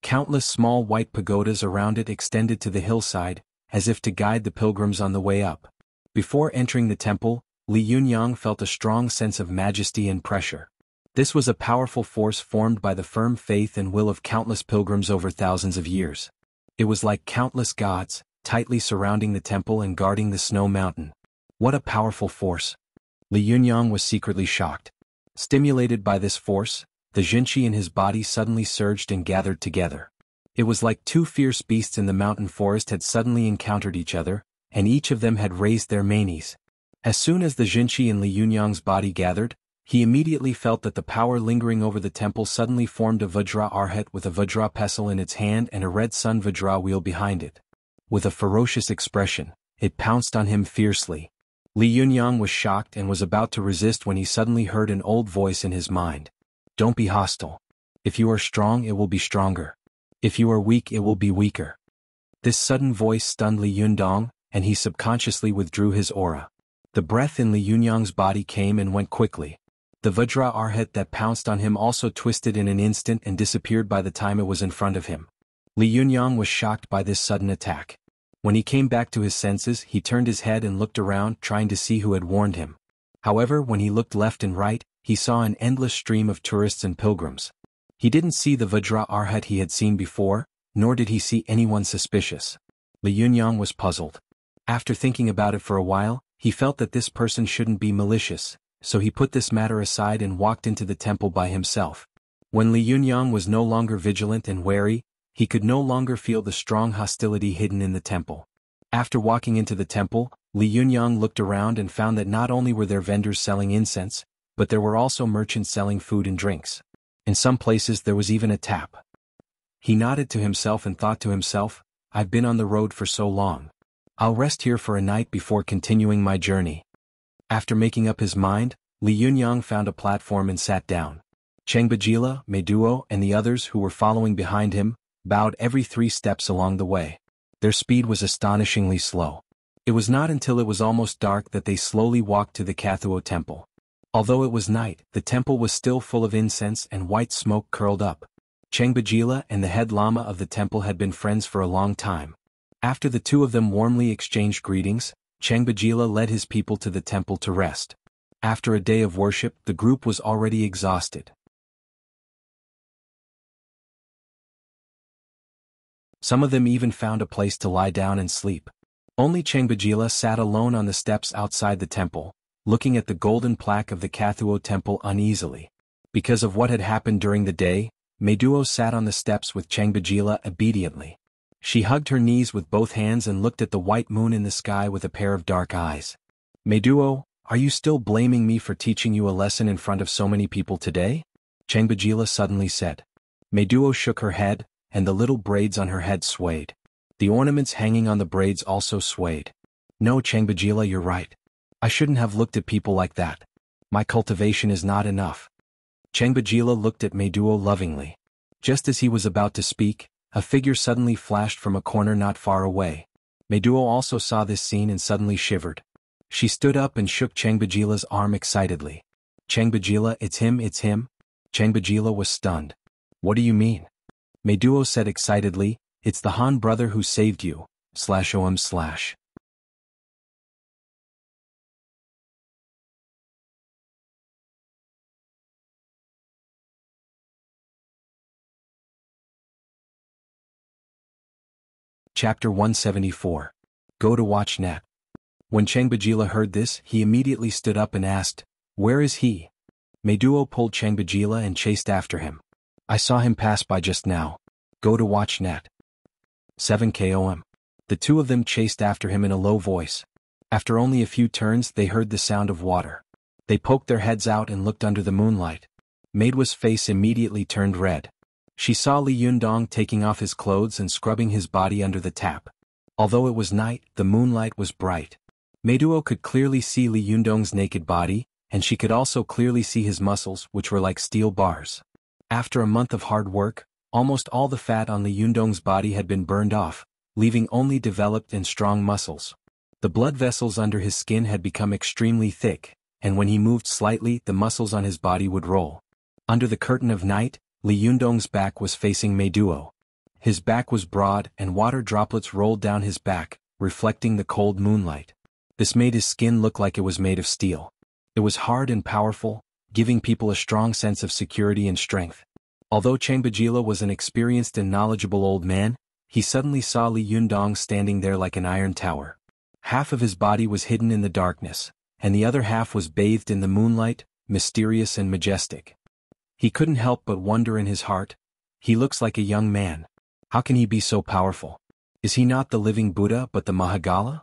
Countless small white pagodas around it extended to the hillside, as if to guide the pilgrims on the way up. Before entering the temple, Li Yunyang felt a strong sense of majesty and pressure. This was a powerful force formed by the firm faith and will of countless pilgrims over thousands of years. It was like countless gods, tightly surrounding the temple and guarding the snow mountain. What a powerful force! Li Yunyang was secretly shocked. Stimulated by this force, the Jinqi in his body suddenly surged and gathered together. It was like 2 fierce beasts in the mountain forest had suddenly encountered each other, and each of them had raised their manes. As soon as the Jinqi in Li Yunyang's body gathered, he immediately felt that the power lingering over the temple suddenly formed a Vajra Arhat with a Vajra pestle in its hand and a red sun Vajra wheel behind it. With a ferocious expression, it pounced on him fiercely. Li Yunyang was shocked and was about to resist when he suddenly heard an old voice in his mind. Don't be hostile. If you are strong, it will be stronger. If you are weak, it will be weaker. This sudden voice stunned Li Yunyang, and he subconsciously withdrew his aura. The breath in Li Yunyang's body came and went quickly. The Vajra Arhat that pounced on him also twisted in an instant and disappeared by the time it was in front of him. Li Yunyang was shocked by this sudden attack. When he came back to his senses, he turned his head and looked around, trying to see who had warned him. However, when he looked left and right, he saw an endless stream of tourists and pilgrims. He didn't see the Vajra Arhat he had seen before, nor did he see anyone suspicious. Li Yunyang was puzzled. After thinking about it for a while, he felt that this person shouldn't be malicious, so he put this matter aside and walked into the temple by himself. When Li Yunyang was no longer vigilant and wary, he could no longer feel the strong hostility hidden in the temple. After walking into the temple, Li Yunyang looked around and found that not only were there vendors selling incense, but there were also merchants selling food and drinks. In some places there was even a tap. He nodded to himself and thought to himself, I've been on the road for so long. I'll rest here for a night before continuing my journey. After making up his mind, Li Yunyang found a platform and sat down. Changbajila, Meiduo, and the others who were following behind him, bowed every 3 steps along the way. Their speed was astonishingly slow. It was not until it was almost dark that they slowly walked to the Kathuo temple. Although it was night, the temple was still full of incense and white smoke curled up. Changbajila and the head lama of the temple had been friends for a long time. After the two of them warmly exchanged greetings, Changbajila led his people to the temple to rest. After a day of worship, the group was already exhausted. Some of them even found a place to lie down and sleep. Only Changbajila sat alone on the steps outside the temple, looking at the golden plaque of the Kathuo temple uneasily. Because of what had happened during the day, Meiduo sat on the steps with Changbajila obediently. She hugged her knees with both hands and looked at the white moon in the sky with a pair of dark eyes. Meiduo, are you still blaming me for teaching you a lesson in front of so many people today? Changbajila suddenly said. Meiduo shook her head, and the little braids on her head swayed. The ornaments hanging on the braids also swayed. No, Changbajila, you're right. I shouldn't have looked at people like that. My cultivation is not enough. Changbajila looked at Meiduo lovingly. Just as he was about to speak, a figure suddenly flashed from a corner not far away. Meiduo also saw this scene and suddenly shivered. She stood up and shook Changbajila's arm excitedly. Changbajila, it's him, it's him. Changbajila was stunned. What do you mean? Meiduo said excitedly, it's the Han brother who saved you, /om/. Chapter 174. Go to WatchNet. When Changbajila heard this, he immediately stood up and asked, where is he? Meiduo pulled Changbajila and chased after him. I saw him pass by just now. Go to WatchNet. 7 km. The two of them chased after him in a low voice. After only a few turns, they heard the sound of water. They poked their heads out and looked under the moonlight. Meiduo's face immediately turned red. She saw Li Yundong taking off his clothes and scrubbing his body under the tap. Although it was night, the moonlight was bright. Meiduo could clearly see Li Yundong's naked body, and she could also clearly see his muscles, which were like steel bars. After a month of hard work, almost all the fat on Li Yundong's body had been burned off, leaving only developed and strong muscles. The blood vessels under his skin had become extremely thick, and when he moved slightly, the muscles on his body would roll. Under the curtain of night, Li Yundong's back was facing Meiduo. His back was broad and water droplets rolled down his back, reflecting the cold moonlight. This made his skin look like it was made of steel. It was hard and powerful, giving people a strong sense of security and strength. Although Changbajila was an experienced and knowledgeable old man, he suddenly saw Li Yundong standing there like an iron tower. Half of his body was hidden in the darkness, and the other half was bathed in the moonlight, mysterious and majestic. He couldn't help but wonder in his heart, he looks like a young man. How can he be so powerful? Is he not the living Buddha but the Mahagala?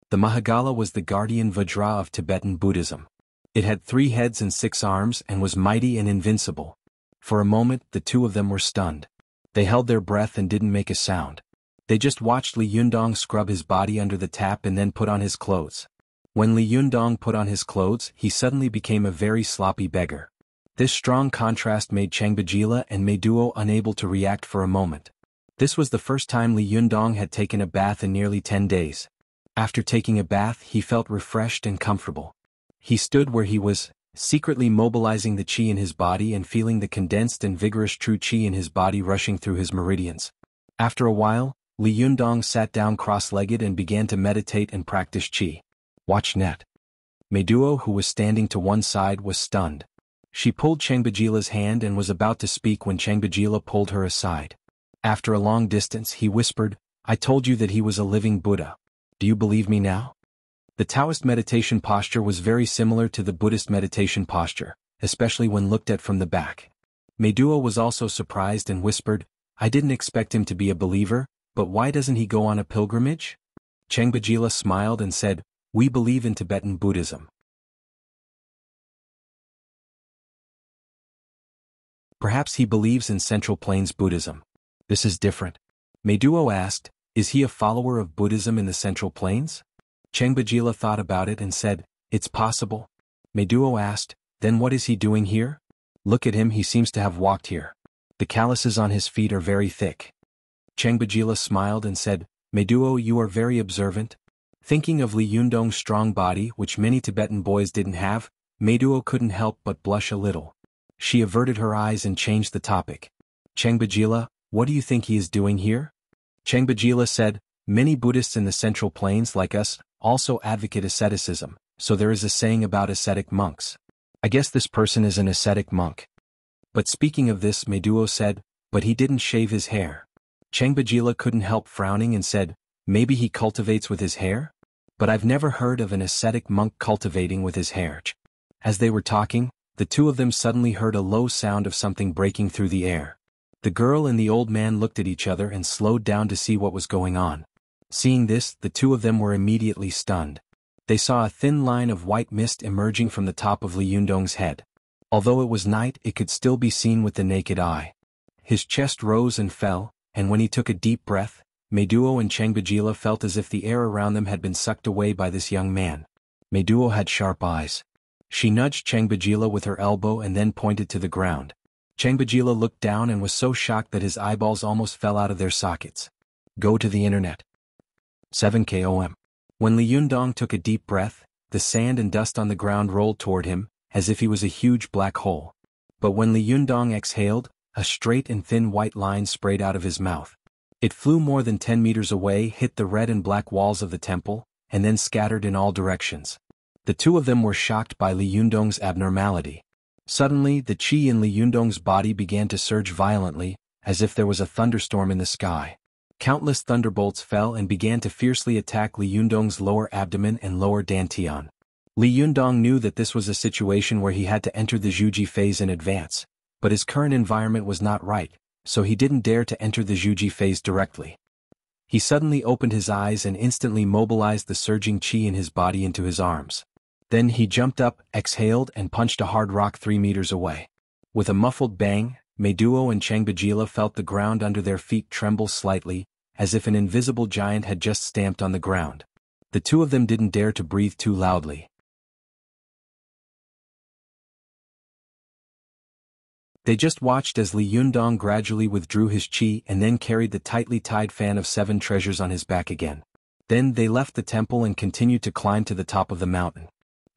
The Mahagala was the guardian Vajra of Tibetan Buddhism. It had 3 heads and 6 arms and was mighty and invincible. For a moment, the two of them were stunned. They held their breath and didn't make a sound. They just watched Li Yundong scrub his body under the tap and then put on his clothes. When Li Yundong put on his clothes, he suddenly became a very sloppy beggar. This strong contrast made Changbajila and Meiduo unable to react for a moment. This was the first time Li Yundong had taken a bath in nearly 10 days. After taking a bath, he felt refreshed and comfortable. He stood where he was, secretly mobilizing the qi in his body and feeling the condensed and vigorous true qi in his body rushing through his meridians. After a while, Li Yundong sat down cross-legged and began to meditate and practice qi. WatchNet. Meiduo, who was standing to one side, was stunned. She pulled Changbajila's hand and was about to speak when Changbajila pulled her aside. After a long distance, he whispered, I told you that he was a living Buddha. Do you believe me now? The Taoist meditation posture was very similar to the Buddhist meditation posture, especially when looked at from the back. Meiduo was also surprised and whispered, I didn't expect him to be a believer, but why doesn't he go on a pilgrimage? Changbajila smiled and said, we believe in Tibetan Buddhism. Perhaps he believes in Central Plains Buddhism. This is different. Meiduo asked, is he a follower of Buddhism in the Central Plains? Chengbajila thought about it and said, it's possible. Meiduo asked, then what is he doing here? Look at him, he seems to have walked here. The calluses on his feet are very thick. Chengbajila smiled and said, Meiduo, you are very observant. Thinking of Li Yundong's strong body, which many Tibetan boys didn't have, Meiduo couldn't help but blush a little. She averted her eyes and changed the topic. Chengbajila, what do you think he is doing here? Chengbajila said, many Buddhists in the Central Plains like us also advocate asceticism, so there is a saying about ascetic monks. I guess this person is an ascetic monk. But speaking of this, Meiduo said, but he didn't shave his hair. Chengbajila couldn't help frowning and said, maybe he cultivates with his hair? But I've never heard of an ascetic monk cultivating with his hair. As they were talking, the two of them suddenly heard a low sound of something breaking through the air. The girl and the old man looked at each other and slowed down to see what was going on. Seeing this, the two of them were immediately stunned. They saw a thin line of white mist emerging from the top of Li Yundong's head. Although it was night, it could still be seen with the naked eye. His chest rose and fell, and when he took a deep breath, Meiduo and Chengbajila felt as if the air around them had been sucked away by this young man. Meiduo had sharp eyes. She nudged Chengbajila with her elbow and then pointed to the ground. Chengbajila looked down and was so shocked that his eyeballs almost fell out of their sockets. Go to the internet. 7 km. When Li Yundong took a deep breath, the sand and dust on the ground rolled toward him, as if he was a huge black hole. But when Li Yundong exhaled, a straight and thin white line sprayed out of his mouth. It flew more than 10 meters away, hit the red and black walls of the temple, and then scattered in all directions. The two of them were shocked by Li Yundong's abnormality. Suddenly, the qi in Li Yundong's body began to surge violently, as if there was a thunderstorm in the sky. Countless thunderbolts fell and began to fiercely attack Li Yundong's lower abdomen and lower dantian. Li Yundong knew that this was a situation where he had to enter the Zhuji phase in advance, but his current environment was not right, so he didn't dare to enter the Zhuji phase directly. He suddenly opened his eyes and instantly mobilized the surging qi in his body into his arms. Then he jumped up, exhaled, and punched a hard rock 3 meters away. With a muffled bang, Meiduo and Chengbajila felt the ground under their feet tremble slightly, as if an invisible giant had just stamped on the ground. The two of them didn't dare to breathe too loudly. They just watched as Li Yundong gradually withdrew his qi and then carried the tightly tied fan of 7 treasures on his back again. Then they left the temple and continued to climb to the top of the mountain.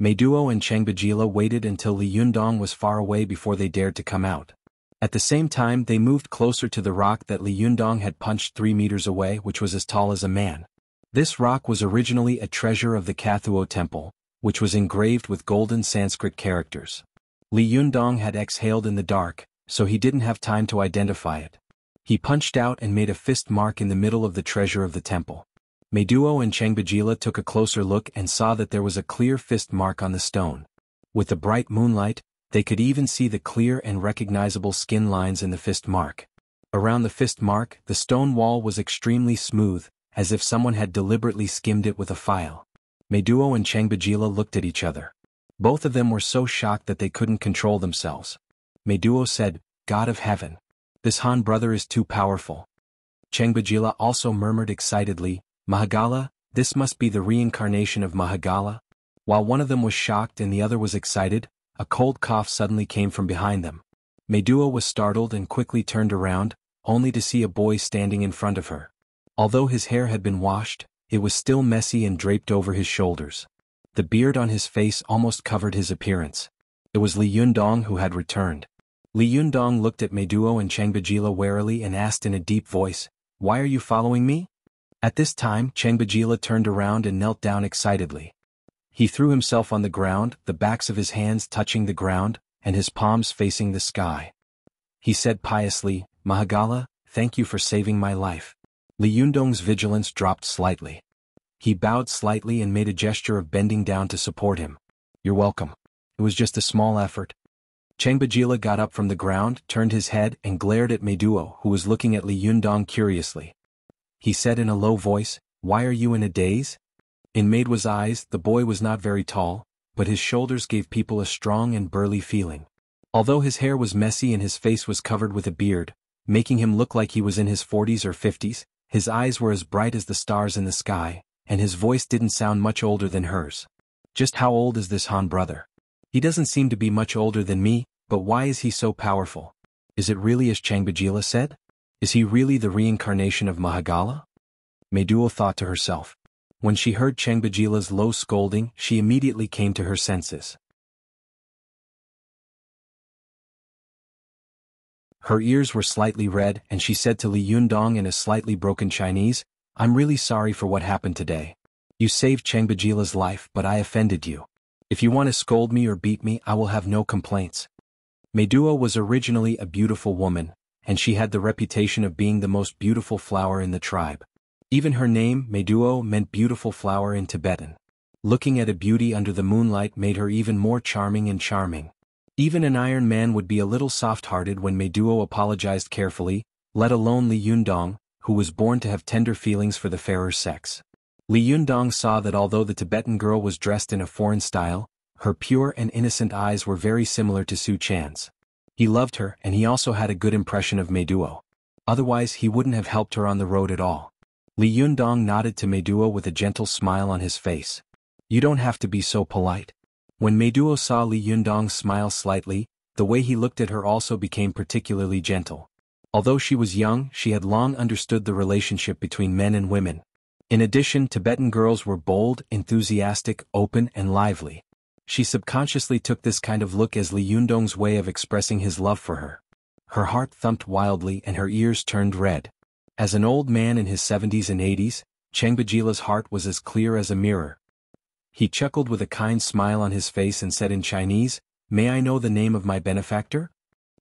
Meiduo and Chengbajila waited until Li Yundong was far away before they dared to come out. At the same time, they moved closer to the rock that Li Yundong had punched 3 meters away, which was as tall as a man. This rock was originally a treasure of the Kathuo temple, which was engraved with golden Sanskrit characters. Li Yundong had exhaled in the dark, so he didn't have time to identify it. He punched out and made a fist mark in the middle of the treasure of the temple. Meiduo and Chengbajila took a closer look and saw that there was a clear fist mark on the stone. With the bright moonlight, they could even see the clear and recognizable skin lines in the fist mark. Around the fist mark, the stone wall was extremely smooth, as if someone had deliberately skimmed it with a file. Meiduo and Chengbajila looked at each other. Both of them were so shocked that they couldn't control themselves. Meiduo said, God of heaven. This Han brother is too powerful. Chengbajila also murmured excitedly, Mahagala, this must be the reincarnation of Mahagala. While one of them was shocked and the other was excited, a cold cough suddenly came from behind them. Meiduo was startled and quickly turned around, only to see a boy standing in front of her. Although his hair had been washed, it was still messy and draped over his shoulders. The beard on his face almost covered his appearance. It was Li Yundong who had returned. Li Yundong looked at Meiduo and Chengbajila warily and asked in a deep voice, Why are you following me? At this time, Chengbajila turned around and knelt down excitedly. He threw himself on the ground, the backs of his hands touching the ground, and his palms facing the sky. He said piously, Mahagala, thank you for saving my life. Li Yundong's vigilance dropped slightly. He bowed slightly and made a gesture of bending down to support him. You're welcome. It was just a small effort. Chengbajila got up from the ground, turned his head, and glared at Meiduo, who was looking at Li Yundong curiously. He said in a low voice, Why are you in a daze? In Meiduo's eyes, the boy was not very tall, but his shoulders gave people a strong and burly feeling. Although his hair was messy and his face was covered with a beard, making him look like he was in his 40s or 50s. His eyes were as bright as the stars in the sky, and his voice didn't sound much older than hers. Just how old is this Han brother? He doesn't seem to be much older than me, but why is he so powerful? Is it really as Changbajila said? Is he really the reincarnation of Mahagala? Meduo thought to herself. When she heard Changbajila's low scolding, she immediately came to her senses. Her ears were slightly red, and she said to Li Yundong in a slightly broken Chinese, "I'm really sorry for what happened today. You saved Changbajila's life, but I offended you. If you want to scold me or beat me, I will have no complaints." Meduo was originally a beautiful woman, and she had the reputation of being the most beautiful flower in the tribe. Even her name, Meduo, meant beautiful flower in Tibetan. Looking at a beauty under the moonlight made her even more charming and charming. Even an Iron Man would be a little soft-hearted when Meduo apologized carefully, let alone Li Yundong, who was born to have tender feelings for the fairer sex. Li Yundong saw that although the Tibetan girl was dressed in a foreign style, her pure and innocent eyes were very similar to Su Chan's. He loved her, and he also had a good impression of Meduo. Otherwise he wouldn't have helped her on the road at all. Li Yundong nodded to Meduo with a gentle smile on his face. "You don't have to be so polite." When Meduo saw Li Yundong smile slightly, the way he looked at her also became particularly gentle. Although she was young, she had long understood the relationship between men and women. In addition, Tibetan girls were bold, enthusiastic, open, and lively. She subconsciously took this kind of look as Li Yundong's way of expressing his love for her. Her heart thumped wildly and her ears turned red. As an old man in his 70s and 80s, Changbajila's heart was as clear as a mirror. He chuckled with a kind smile on his face and said in Chinese, "May I know the name of my benefactor?"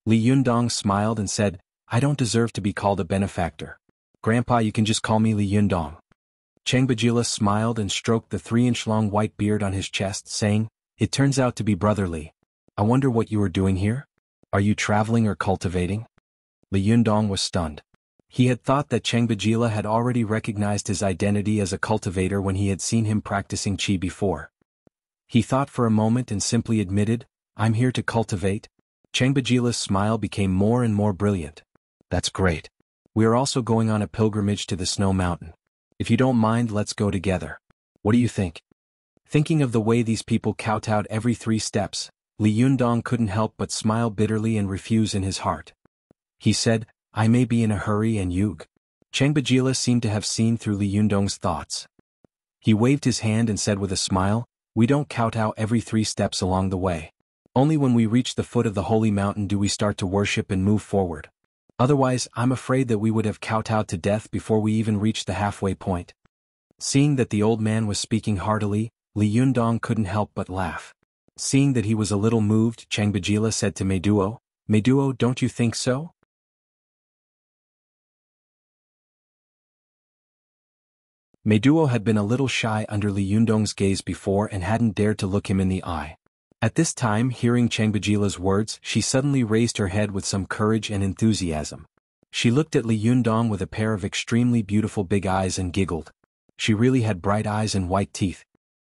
Li Yundong smiled and said, "I don't deserve to be called a benefactor. Grandpa, you can just call me Li Yundong." Changbajila smiled and stroked the 3-inch-long white beard on his chest, saying, "It turns out to be brotherly. I wonder what you are doing here? Are you traveling or cultivating?" Li Yundong was stunned. He had thought that Changbajila had already recognized his identity as a cultivator when he had seen him practicing qi before. He thought for a moment and simply admitted, "I'm here to cultivate." Changbajila's smile became more and more brilliant. "That's great. We are also going on a pilgrimage to the Snow Mountain. If you don't mind, let's go together. What do you think?" Thinking of the way these people kowtowed every 3 steps, Li Yundong couldn't help but smile bitterly and refuse in his heart. He said, "I may be in a hurry and Yug." Changbajila seemed to have seen through Li Yundong's thoughts. He waved his hand and said with a smile, "We don't kowtow every 3 steps along the way. Only when we reach the foot of the holy mountain do we start to worship and move forward. Otherwise, I'm afraid that we would have kowtowed to death before we even reached the halfway point." Seeing that the old man was speaking heartily, Li Yundong couldn't help but laugh. Seeing that he was a little moved, Changbajila said to Meduo, "Meduo, don't you think so?" Meduo had been a little shy under Li Yundong's gaze before and hadn't dared to look him in the eye. At this time, hearing Changbajila's words, she suddenly raised her head with some courage and enthusiasm. She looked at Li Yundong with a pair of extremely beautiful big eyes and giggled. She really had bright eyes and white teeth.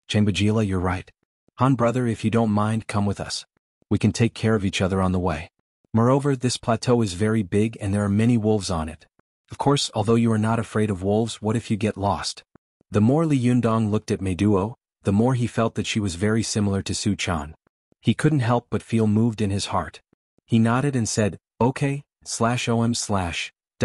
"Changbajila, you're right. Han brother, if you don't mind, come with us. We can take care of each other on the way. Moreover, this plateau is very big and there are many wolves on it. Of course, although you are not afraid of wolves, what if you get lost?" The more Li Yundong looked at Meduo, the more he felt that she was very similar to Su Chan. He couldn't help but feel moved in his heart. He nodded and said, "OK/OM/"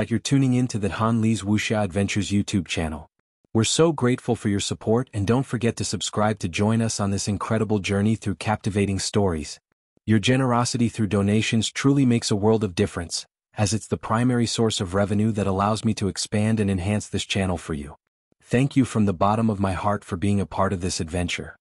You're tuning in to the Han Li's Wuxia Adventures YouTube channel. We're so grateful for your support, and don't forget to subscribe to join us on this incredible journey through captivating stories. Your generosity through donations truly makes a world of difference, as it's the primary source of revenue that allows me to expand and enhance this channel for you. Thank you from the bottom of my heart for being a part of this adventure.